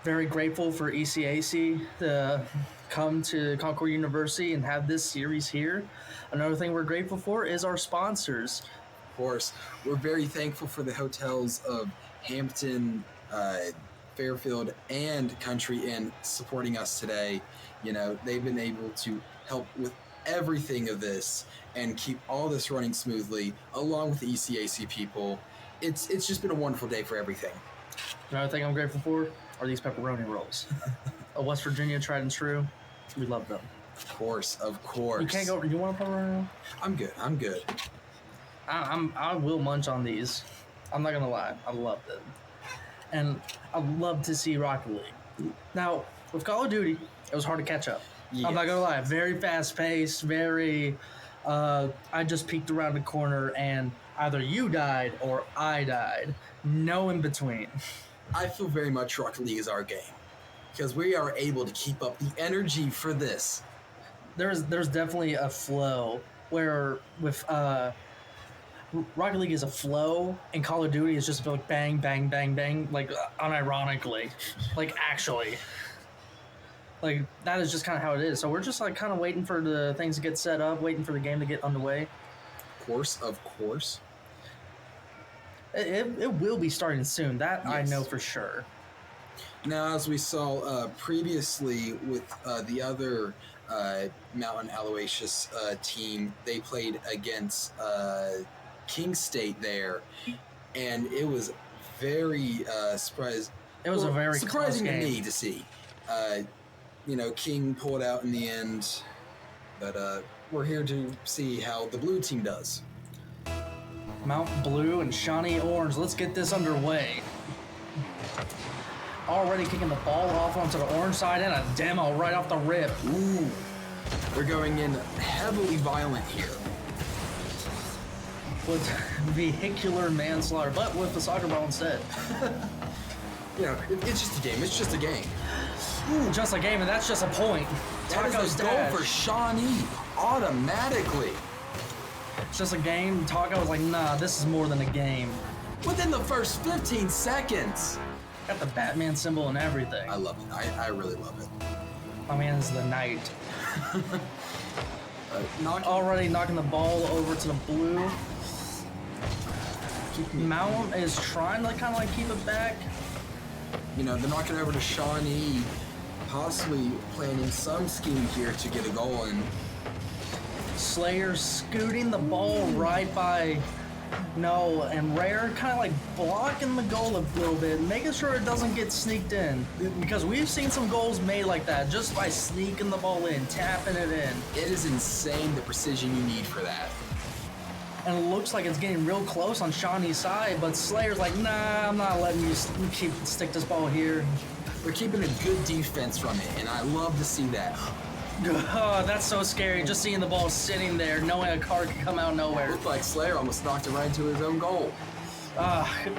very grateful for ECAC to come to Concord University and have this series here. Another thing we're grateful for is our sponsors. Of course, we're very thankful for the hotels of Hampton, Fairfield, and Country Inn supporting us today. You know, they've been able to help with everything of this and keep all this running smoothly, along with the ECAC people. It's just been a wonderful day for everything. Another thing I'm grateful for are these pepperoni rolls. A West Virginia tried and true. We love them. Of course. You can't go. You want a pepperoni roll? I'm good. I will munch on these. I'm not gonna lie. I love them, and I love to see Rocket League. Now with Call of Duty, it was hard to catch up. Yes. I'm not gonna lie. Very fast paced. Very. I just peeked around the corner and either you died or I died. No in between. I feel very much Rocket League is our game because we are able to keep up the energy for this. There's definitely a flow where with Rocket League is a flow and Call of Duty is just like bang bang bang bang, like unironically, like actually, like that is just kind of how it is. So we're just like kind of waiting for the things to get set up, waiting for the game to get underway. Of course. It will be starting soon. That yes. I know for sure. Now, as we saw previously with the other Mountain Aloysius team, they played against King State there, and it was very surprising. It was a very surprising close to game. me to see. King pulled out in the end, but we're here to see how the blue team does. Mount Blue and Shawnee Orange. Let's get this underway. Already kicking the ball off onto the orange side and a demo right off the rip. Ooh, they're going in heavily violent here. With vehicular manslaughter, but with the soccer ball instead. It's just a game. It's just a game. Ooh, just a game, and that's just a point. That is a goal for Shawnee automatically. It's just a game. Taco was like, nah, this is more than a game. Within the first 15 seconds. Got the Batman symbol and everything. I love it. I really love it. My man is the knight. Knocking Already knocking the ball over to the blue. Mount is trying to kind of like keep it back. They're knocking over to Shawnee, possibly planning some scheme here to get a goal in. Slayer scooting the ball right by No, and Rare kind of like blocking the goal a little bit, making sure it doesn't get sneaked in. Because we've seen some goals made like that, just by sneaking the ball in, tapping it in. It is insane the precision you need for that. and it looks like it's getting real close on Shawnee's side, but Slayer's like, nah, I'm not letting you stick this ball here. They're keeping a good defense from it, and I love to see that. Oh, that's so scary, just seeing the ball sitting there, knowing a card could come out of nowhere. Looked like Slayer almost knocked it right into his own goal.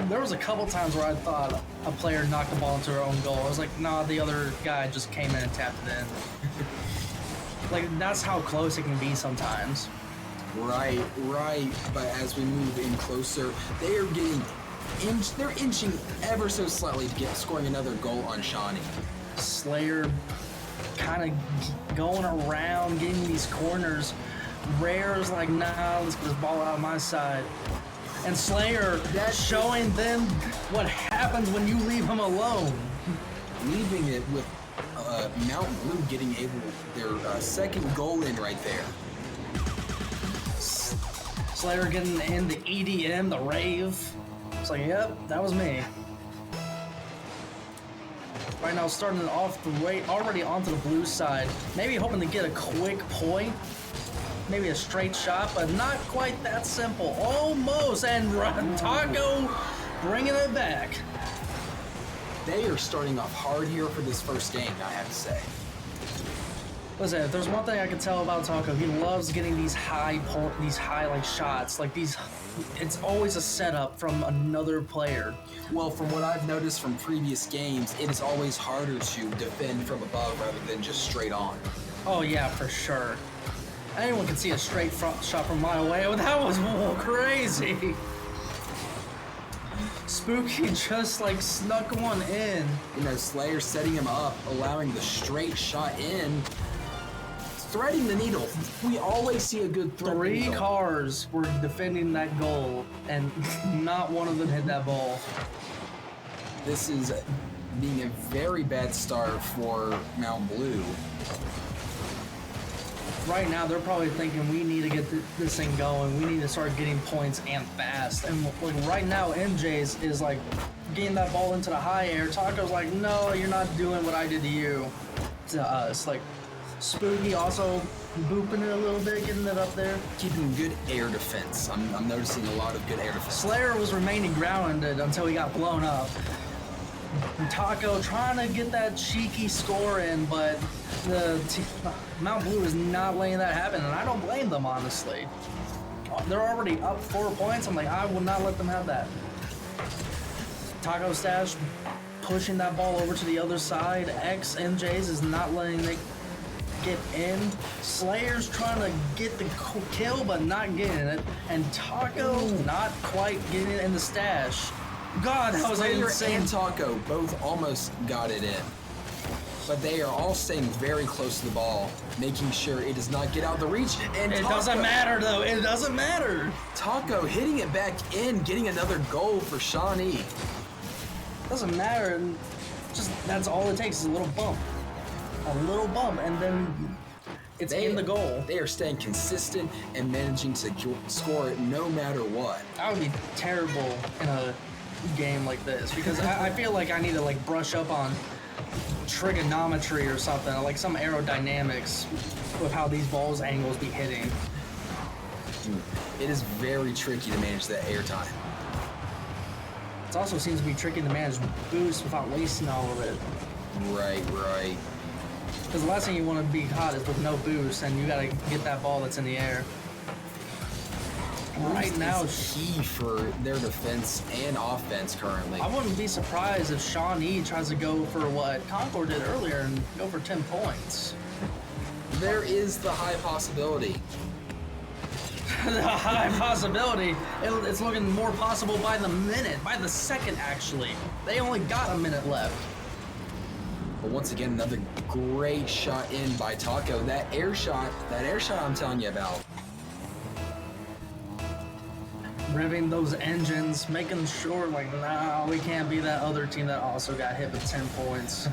There was a couple times where I thought a player knocked the ball into her own goal. I was like, nah, the other guy just came in and tapped it in. Like, that's how close it can be sometimes. Right. But as we move in closer, they are they're inching ever so slightly to scoring another goal on Shawnee. Slayer kind of going around, getting these corners. Rare's like, nah, let's get this ball out of my side. And Slayer showing them what happens when you leave him alone. Leaving it with Mountain Blue getting their second goal in right there. Slayer getting in the EDM, the rave. It's like, yep, that was me. Right now, starting off the way, already onto the blue side. Maybe hoping to get a quick point. Maybe a straight shot, but not quite that simple. Almost, and Taco bringing it back. They are starting off hard here for this first game, I have to say. Listen, if there's one thing I can tell about Taco, he loves getting these high like shots. Like these, it's always a setup from another player. Well, from what I've noticed from previous games, it is always harder to defend from above rather than just straight on. Oh yeah, for sure. Anyone can see a straight front shot from a mile away. Oh, that was crazy. Spooky just like snuck one in. You know, Slayer setting him up, allowing the straight shot in, threading the needle. We always see a good thread. 3 cars were defending that goal, and not one of them hit that ball. This is being a very bad start for Mount Blue. Right now, they're probably thinking we need to get this thing going. We need to start getting points and fast. And like right now, MJ's is like getting that ball into the high air. Taco's like, no, you're not doing what I did to you. To us, like Spooky also booping it a little bit, getting it up there. Keeping good air defense. I'm noticing a lot of good air defense. Slayer was remaining grounded until he got blown up. And Taco trying to get that cheeky score in, but Mount Blue is not letting that happen, and I don't blame them, honestly. They're already up 4 points. I'm like, I will not let them have that. Taco Stash pushing that ball over to the other side. MJ's is not letting it get in. Slayer's trying to get the kill, but not getting it. And Taco not quite getting it in the stash. God, that was Slayer insane. and Taco both almost got it in. But they are all staying very close to the ball, making sure it does not get out of the reach. And It doesn't matter, though. It doesn't matter. Taco hitting it back in, getting another goal for Shawnee. Doesn't matter. Just that's all it takes is a little bump. A little bump, and then it's in the goal. They are staying consistent and managing to score it no matter what. I would be terrible in a game like this because I feel like I need to like brush up on trigonometry or something, like some aerodynamics with how these balls angles be hitting. It is very tricky to manage that air time. It also seems to be tricky to manage boost without wasting all of it. Right. Because the last thing you want to be caught is with no boost, and you got to get that ball that's in the air. Right now, key for their defense and offense currently. I wouldn't be surprised if Shawnee tries to go for what Concord did earlier and go for 10 points. There is the high possibility. The high possibility. It's looking more possible by the minute, by the second actually. They only got a minute left. But once again, another great shot in by Taco. That air shot I'm telling you about. Revving those engines, making sure like, nah, we can't be that other team that also got hit with 10 points.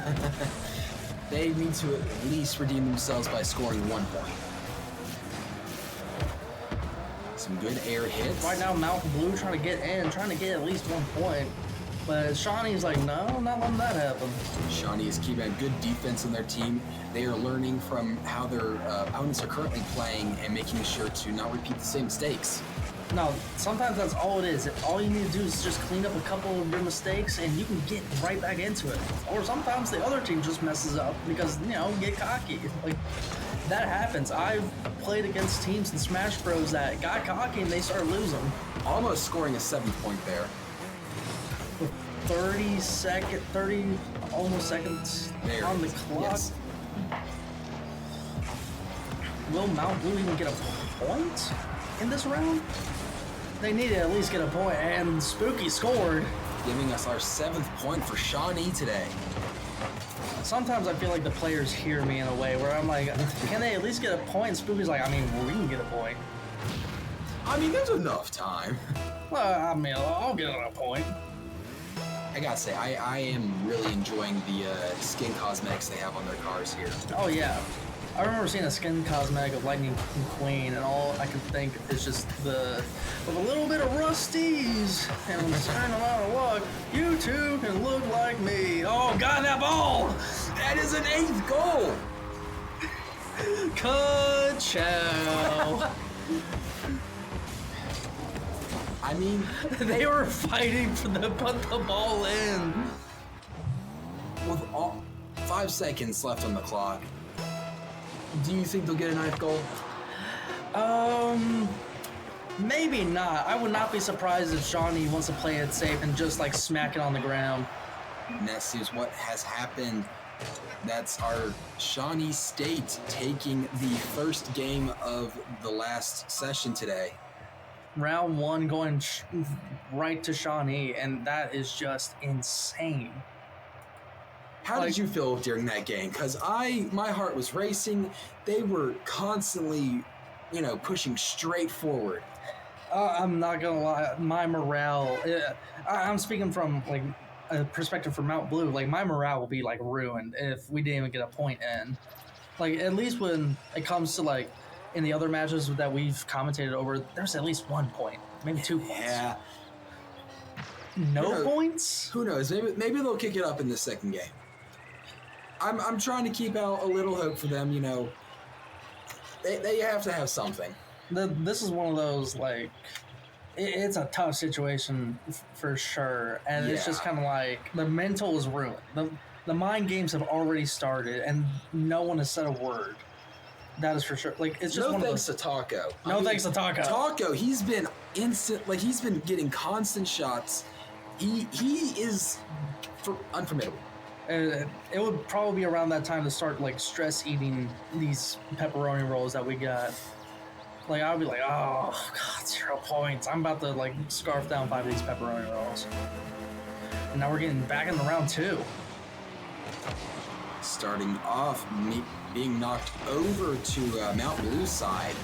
They need to at least redeem themselves by scoring 1 point. Some good air hits. Right now, Mountain Blue trying to get in, trying to get at least 1 point. But Shawnee's like, no, not letting that happen. Shawnee is keeping a good defense in their team. They are learning from how their opponents are currently playing and making sure to not repeat the same mistakes. No, sometimes that's all it is. All you need to do is just clean up a couple of your mistakes and you can get right back into it. Or sometimes the other team just messes up because, get cocky. Like, that happens. I've played against teams in Smash Bros. That got cocky and they started losing. Almost scoring a 7th point there. 30 almost seconds There on it the is. clock. Yes. Will Mount Blue even get a point in this round? They need to at least get a point, and Spooky scored. Giving us our 7th point for Shawnee today. Sometimes I feel like the players hear me in a way where I'm like, can they at least get a point? And Spooky's like, well, we can get a point. I mean, there's enough time. Well, I'll get a point. I gotta say, I am really enjoying the skin cosmetics they have on their cars here. Oh, yeah. I remember seeing a skin cosmetic of Lightning Queen, and all I can think is just with a little bit of Rusty's, and a certain amount of luck, you two can look like me. Oh, God, that ball! That is an 8th goal! Ka-chow. I mean, They were fighting to put the ball in. with all 5 seconds left on the clock, do you think they'll get a 9th goal? Maybe not. I would not be surprised if Shawnee wants to play it safe and just like smack it on the ground. And that is what has happened. That's our Shawnee State taking the first game of the last session today. Round 1 going right to Shawnee, and that is just insane. How did you feel during that game? Because my heart was racing. They were constantly, pushing straight forward. I'm not gonna lie, my morale. I'm speaking from like a perspective from Mount Blue. Like my morale will be like ruined if we didn't even get a point in. Like at least when it comes to like in the other matches that we've commentated over, there's at least 1 point, maybe 2 points. Yeah. No points? Who knows? Maybe they'll kick it up in the second game. I'm trying to keep out a little hope for them. They have to have something. This is one of those like it's a tough situation for sure, and it's just kind of like the mental is ruined. The mind games have already started, and no one has said a word. That is for sure. Like it's just No one thanks of to Taco. thanks to Taco. Taco, he's been instant. Like he's been getting constant shots. He is unformidable. It would probably be around that time to start like stress eating these pepperoni rolls that we got. Like I would be like, oh God, 0 points. I'm about to like scarf down 5 of these pepperoni rolls. And now we're getting back into round 2. Starting off, being knocked over to Mount Blue's side.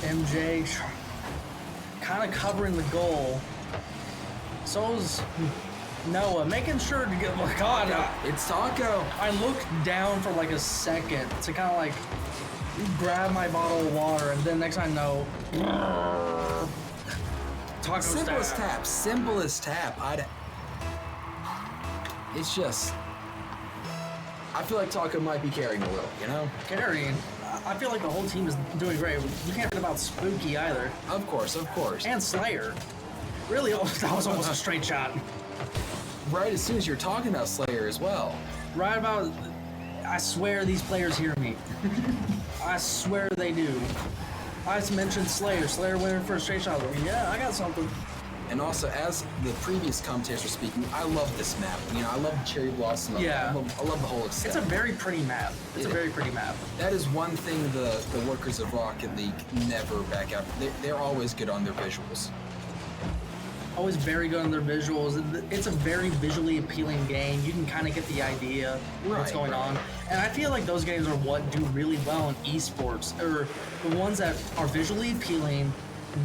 MJ kind of covering the goal. So's Noah making sure to get. Oh God, It's Taco. I looked down for like a second to kind of like grab my bottle of water, and then next I know, Taco Simplest stab. tap. Simplest tap. It's just. I feel like Taco might be carrying a little, Carrying. I feel like the whole team is doing great. You can't forget about Spooky either, Of course. and Slayer. Really, that was almost a straight shot. Right as soon as you're talking about Slayer as well. Right about. I swear these players hear me. I swear they do. I just mentioned Slayer. Slayer winning for a straight shot. Like, yeah, I got something. And also, as the previous commentators were speaking, I love this map. I love the cherry blossom. Yeah. I love the whole extent. It's a very pretty map. It's a very pretty map. That is one thing the workers of Rocket League never back out. They're always good on their visuals. Always very good on their visuals. It's a very visually appealing game. You can kind of get the idea of what's going on. And I feel like those games are what do really well in esports, or the ones that are visually appealing,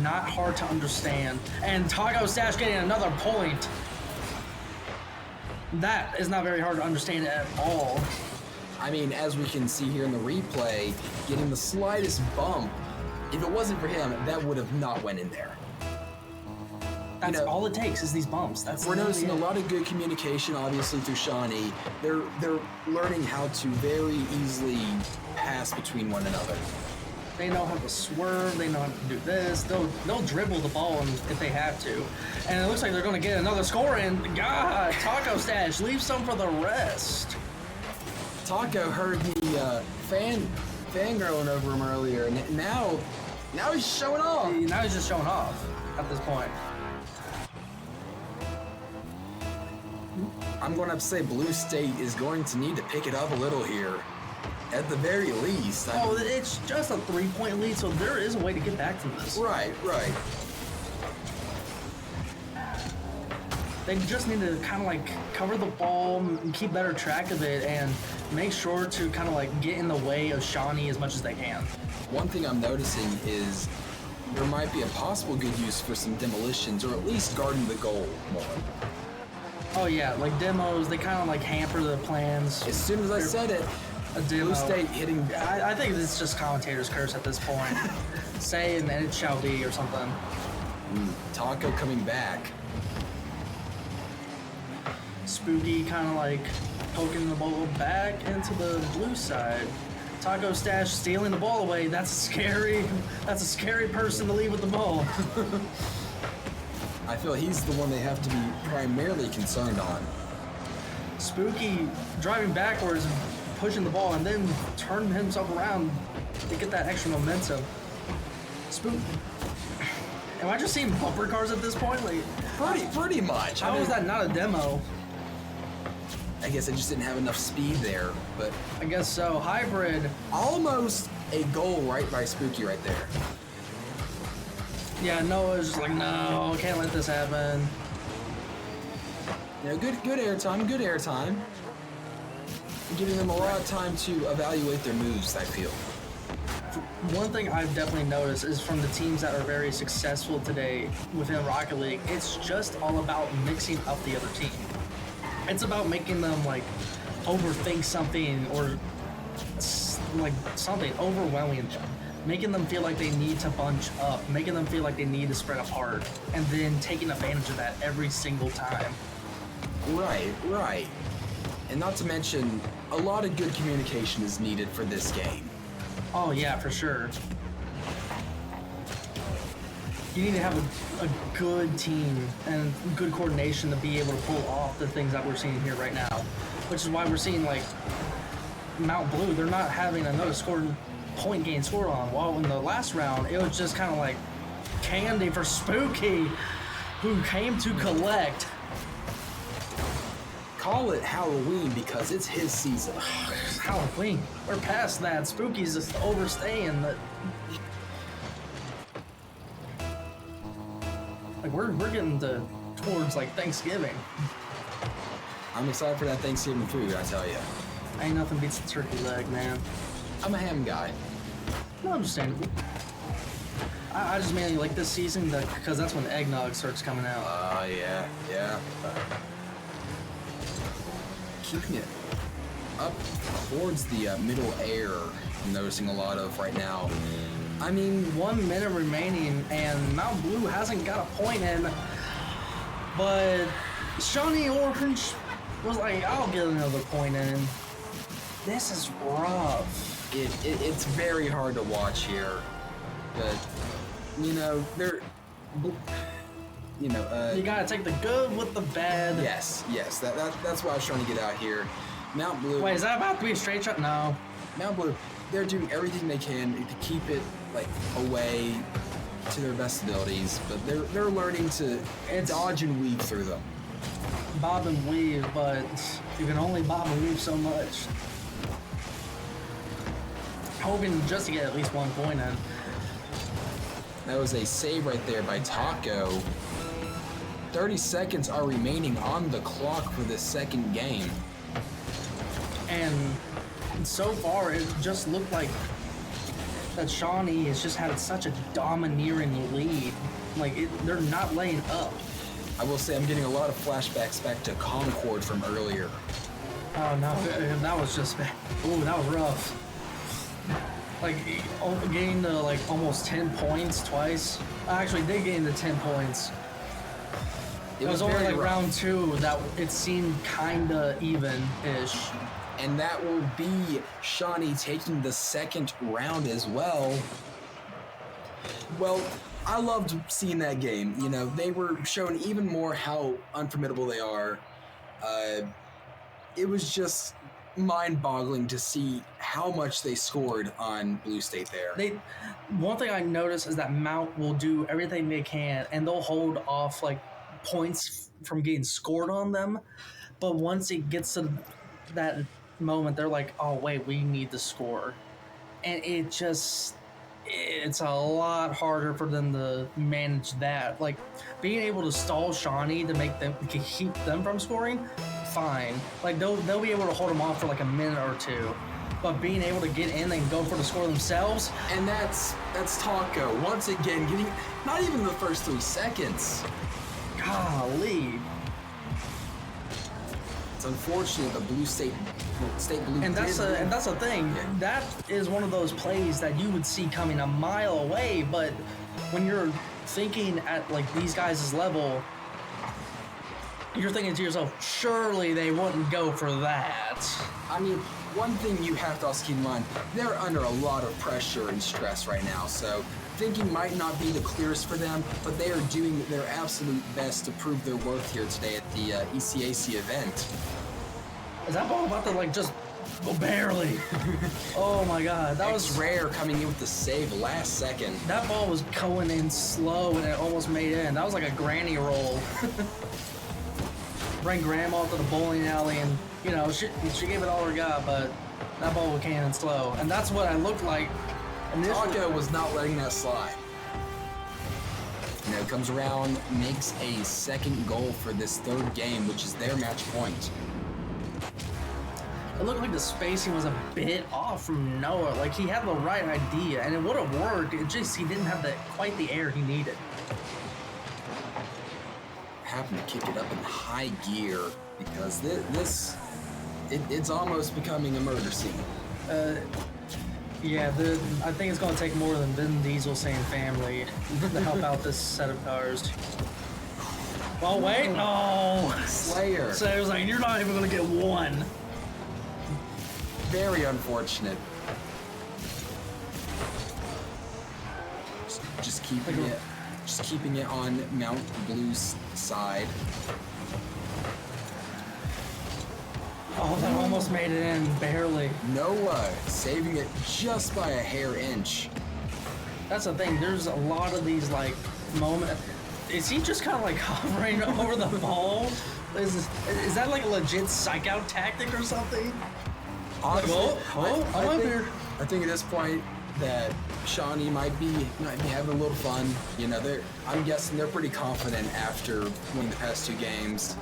not hard to understand. And Taco Stash getting another point. That is not very hard to understand at all. I mean, as we can see here in the replay, getting the slightest bump, if it wasn't for him, that would have not went in there. That's all it takes is these bumps. We're noticing a lot of good communication, obviously, through Shawnee. They're learning how to very easily pass between one another. They know how to swerve. They know how to do this. They'll dribble the ball if they have to. And it looks like they're going to get another score. And God, Taco Stash, leave some for the rest. Taco heard me fangirling over him earlier, and now he's showing off. Now he's just showing off at this point. I'm going to have to say Blue State is going to need to pick it up a little here. At the very least. It's just a 3-point lead, so there is a way to get back from this. Right. They just need to kind of like cover the ball and keep better track of it and make sure to kind of like get in the way of Shawnee as much as they can. One thing I'm noticing is there might be a possible good use for some demolitions, or at least guarding the goal more. Oh yeah, like demos, they kind of like hamper the plans. As soon as I said it, a demo. Blue State hitting. I think it's just commentator's curse at this point. Say and it shall be or something. Taco coming back. Spooky kind of like poking the ball back into the blue side. Taco Stash stealing the ball away. That's a scary person to leave with the ball. I feel he's the one they have to be primarily concerned on. Spooky driving backwards and pushing the ball and then turning himself around to get that extra momentum. Spooky. Am I just seeing bumper cars at this point? Like Pretty much. How is that not a demo? I guess I just didn't have enough speed there, but I guess so. Hybrid. almost a goal right by Spooky right there. Yeah, Noah's just like, no, can't let this happen. You know, good airtime. Giving them a lot of time to evaluate their moves, I feel. One thing I've definitely noticed is from the teams that are very successful today within Rocket League, it's just all about mixing up the other team. It's about making them like overthink something or like something, overwhelming them, making them feel like they need to bunch up, making them feel like they need to spread apart, and then taking advantage of that every single time. Right. And not to mention, a lot of good communication is needed for this game. Oh yeah, for sure. You need to have a good team and good coordination to be able to pull off the things that we're seeing here right now. Which is why we're seeing like Mount Blue, they're not having another point gain score on. While in the last round, it was just kind of like candy for Spooky, who came to collect. Call it Halloween because it's his season. Halloween. We're past that. Spooky's just overstaying the. Like we're getting towards like Thanksgiving. I'm excited for that Thanksgiving food, I tell you. Ain't nothing beats the turkey leg, man. I'm a ham guy. No, understandable. I just mainly like this season because that's when eggnog starts coming out. Yeah. Keeping it up towards the middle air, I'm noticing a lot of right now. I mean, 1 minute remaining, and Mount Blue hasn't got a point in, but Shawnee Orange was like, I'll get another point in. This is rough. it's very hard to watch here, but you know you gotta take the good with the bad. Yes, that's what I was trying to get out here. Mount Blue. Wait, is that about to be a straight shot? No. Mount Blue, they're doing everything they can to keep it like away to their best abilities, but they're learning to dodge and weave through them. Bob and weave, but you can only bob and weave so much. Hoping just to get at least 1 point in. That was a save right there by Taco. 30 seconds are remaining on the clock for the second game. And so far, it just looked like that Shawnee has just had such a domineering lead. Like, they're not laying up. I will say I'm getting a lot of flashbacks back to Concord from earlier. Oh, no, that was just... Ooh, that was rough. Like, gained like almost 10 points twice. Actually, they gained the 10 points. It was only like rough. round 2 that it seemed kinda even-ish. And that will be Shawnee taking the second round as well. Well, I loved seeing that game. You know, they were showing even more how unformidable they are. It was just mind-boggling to see how much they scored on Blue State there. One thing I noticed is that Mount will do everything they can, and they'll hold off like points from getting scored on them. But once it gets to that moment, they're like, "Oh wait, we need to score," and it's a lot harder for them to manage that. Like being able to stall Shawnee to keep them from scoring, fine. Like they'll be able to hold them off for like a minute or two. But being able to get in and go for the score themselves, and that's Taco once again getting not even the first 3 seconds. golly. It's unfortunate the Blue State Blue. And that's the thing. Yeah. That is one of those plays that you would see coming a mile away. But when you're thinking at like these guys' level, you're thinking to yourself, surely they wouldn't go for that. I mean, one thing you have to also keep in mind, they're under a lot of pressure and stress right now. So thinking might not be the clearest for them, but they are doing their absolute best to prove their worth here today at the ECAC event. Is that ball about to like just barely? Oh my God, that was Rare coming in with the save last second. That ball was going in slow and it almost made it in. That was like a granny roll. Bring grandma to the bowling alley and, you know, she gave it all her got, but that ball came in slow. And that's what I looked like. Taco was not letting that slide. Now comes around, makes a second goal for this third game, which is their match point. It looked like the spacing was a bit off from Noah. Like he had the right idea and it would have worked. It just, he didn't have quite the air he needed. Happened to kick it up in high gear because it's almost becoming a murder scene. Yeah, I think it's going to take more than Vin Diesel saying family to help out this set of cars. Oh, wait, no. Slayer. So it was like, you're not even going to get one. Very unfortunate. Just keeping it on Mount Blue's side. Oh, that almost made it in, barely. Noah saving it just by a hair inch. That's the thing, there's a lot of these, like, moments. Is he just kind of, like, hovering over the ball? Is that, like, a legit psych-out tactic or something? Honestly, I think at this point that Shawnee might be having a little fun. You know, I'm guessing they're pretty confident after winning the past 2 games.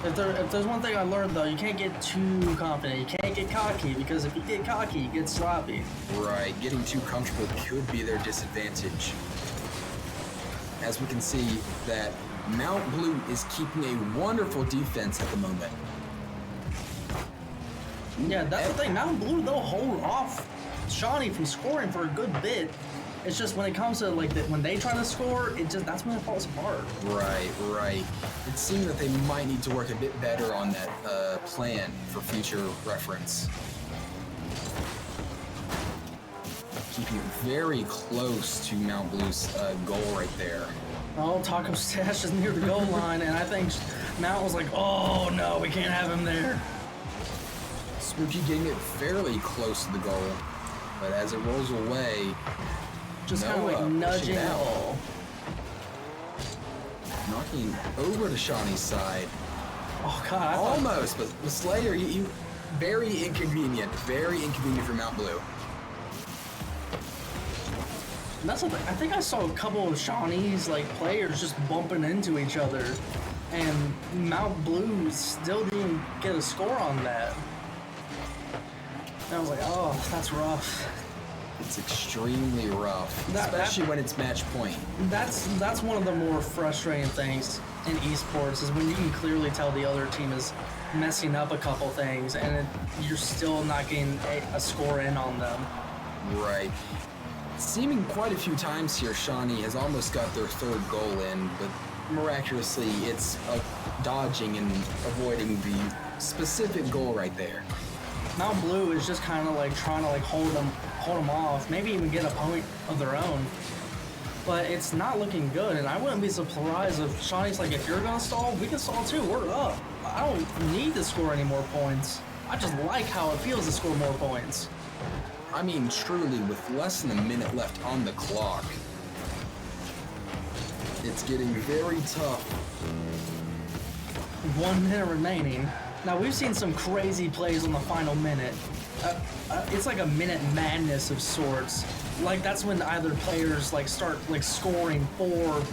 If there's one thing I learned, though, you can't get too confident. You can't get cocky, because if you get cocky, you get sloppy. Right, getting too comfortable could be their disadvantage. As we can see that Mount Blue is keeping a wonderful defense at the moment. Yeah, that's the thing. Mountain Blue, they'll hold off Shawnee from scoring for a good bit. It's just when it comes to like when they try to score, that's when it falls apart. Right. It seems that they might need to work a bit better on that plan for future reference. Keeping it very close to Mount Blue's goal right there. Oh, Taco Stash is near the goal line, and I think Mount was like, oh no, we can't have him there. Spooky getting it fairly close to the goal, but as it rolls away, just kind of like nudging the ball. Knocking over to Shawnee's side. Oh God! Almost, but the Slayer, very inconvenient for Mount Blue. And that's what I think I saw a couple of Shawnee's like players just bumping into each other, and Mount Blue still didn't get a score on that. And I was like, oh, that's rough. It's extremely rough, especially when it's match point. That's one of the more frustrating things in esports is when you can clearly tell the other team is messing up a couple things, and you're still not getting a score in on them. Right. Seeming quite a few times here, Shawnee has almost got their third goal in, but miraculously it's dodging and avoiding the specific goal right there. Mount Blue is just kind of like trying to like hold them off, maybe even get a point of their own. But it's not looking good, and I wouldn't be surprised if Shawnee's like, if you're gonna stall, we can stall too. We're up. I don't need to score any more points. I just like how it feels to score more points. I mean, truly, with less than a minute left on the clock, it's getting very tough. 1 minute remaining. Now, we've seen some crazy plays on the final minute. It's like a minute madness of sorts. Like, that's when either players like start like scoring 4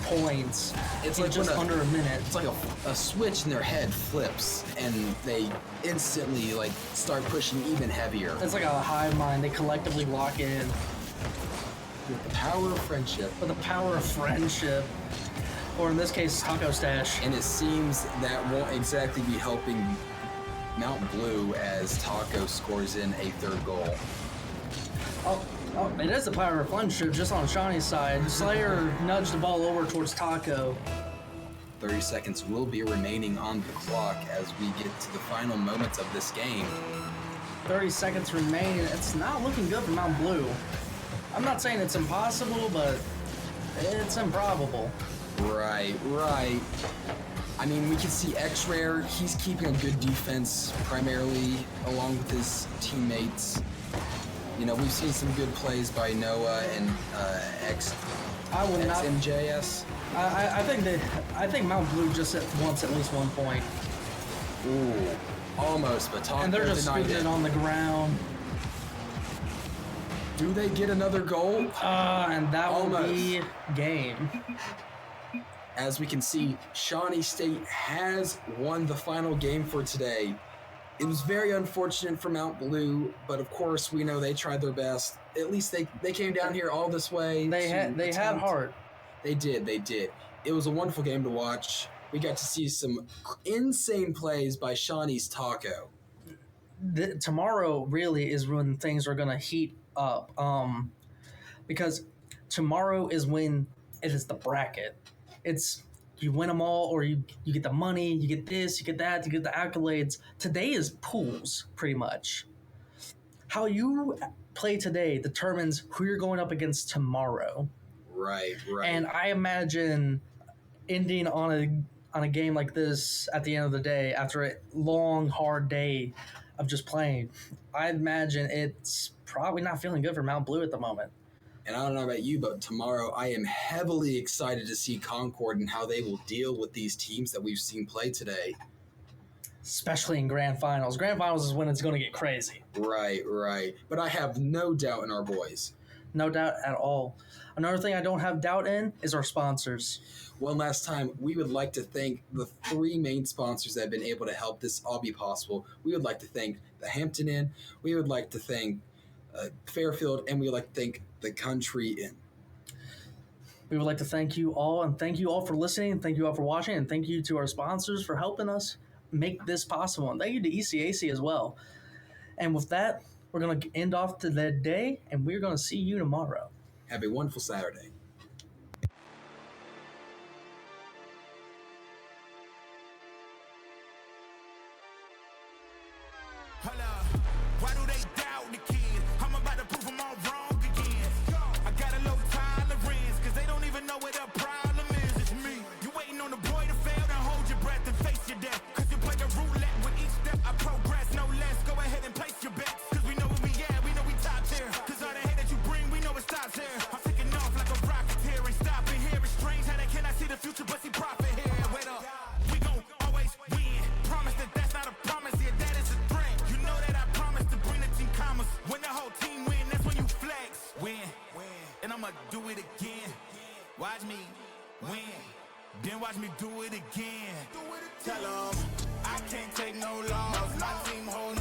points. It's in like just under a minute. It's like a switch in their head flips, and they instantly like start pushing even heavier. It's like a hive mind. They collectively lock in. With the power of friendship. With the power of friendship. Or in this case, Taco Stash. And it seems that won't exactly be helping Mount Blue as Taco scores in a 3rd goal. Oh, it is the power of friendship just on Shawnee's side. Slayer nudged the ball over towards Taco. 30 seconds will be remaining on the clock as we get to the final moments of this game. 30 seconds remaining. It's not looking good for Mount Blue. I'm not saying it's impossible, but it's improbable. Right. I mean, we can see X-Rare. He's keeping a good defense primarily along with his teammates. You know, we've seen some good plays by Noah and XMJS. I think Mount Blue just wants at least 1 point. Ooh, almost, but Taco and they're just scooting it on the ground. Do they get another goal? And that will be game. As we can see, Shawnee State has won the final game for today. It was very unfortunate for Mount Blue, but of course we know they tried their best. At least they came down here all this way. They had heart. They did. It was a wonderful game to watch. We got to see some insane plays by Shawnee's Taco. Tomorrow really is when things are gonna heat up. Because tomorrow is when it is the bracket. It's you win them all, or you get the money, you get this, you get that, you get the accolades. Today is pools, pretty much. How you play today determines who you're going up against tomorrow. Right. And I imagine ending on a game like this at the end of the day, after a long, hard day of just playing, I imagine it's probably not feeling good for Mount Blue at the moment. And I don't know about you, but tomorrow I am heavily excited to see Concord and how they will deal with these teams that we've seen play today. Especially in Grand Finals. Grand Finals is when it's going to get crazy. Right. But I have no doubt in our boys. No doubt at all. Another thing I don't have doubt in is our sponsors. One last time, we would like to thank the 3 main sponsors that have been able to help this all be possible. We would like to thank the Hampton Inn. We would like to thank Fairfield, and we would like to thank the Country Inn. We would like to thank you all, and thank you all for listening, and thank you all for watching, and thank you to our sponsors for helping us make this possible, and thank you to ECAC as well. And with that, we're going to end off to the day, and we're going to see you tomorrow. Have a wonderful Saturday. Why do they doubt the kid? I'm about to prove them all wrong again. I got a low tolerance, cause they don't even know what the problem is. It's me. You waiting on the boy to fail, then hold your breath and face your death. Cause you play the roulette with each step. I progress, no less. Go ahead and place your bets. Cause we know where we at, we know we top tier. Cause all the hate that you bring, we know it stops here. I'm taking off like a rocket here and stopping here. It's strange how they cannot see the future, but see profit here. Wait up, we gon' always win. Promise that that's not a promise, yeah, that is a threat. You know that I promise to bring the team commas. When the whole team win, that's when you flex. Win, and I'ma do it again. Watch me win, then watch me do it again. Tell 'em I can't take no loss. My team hold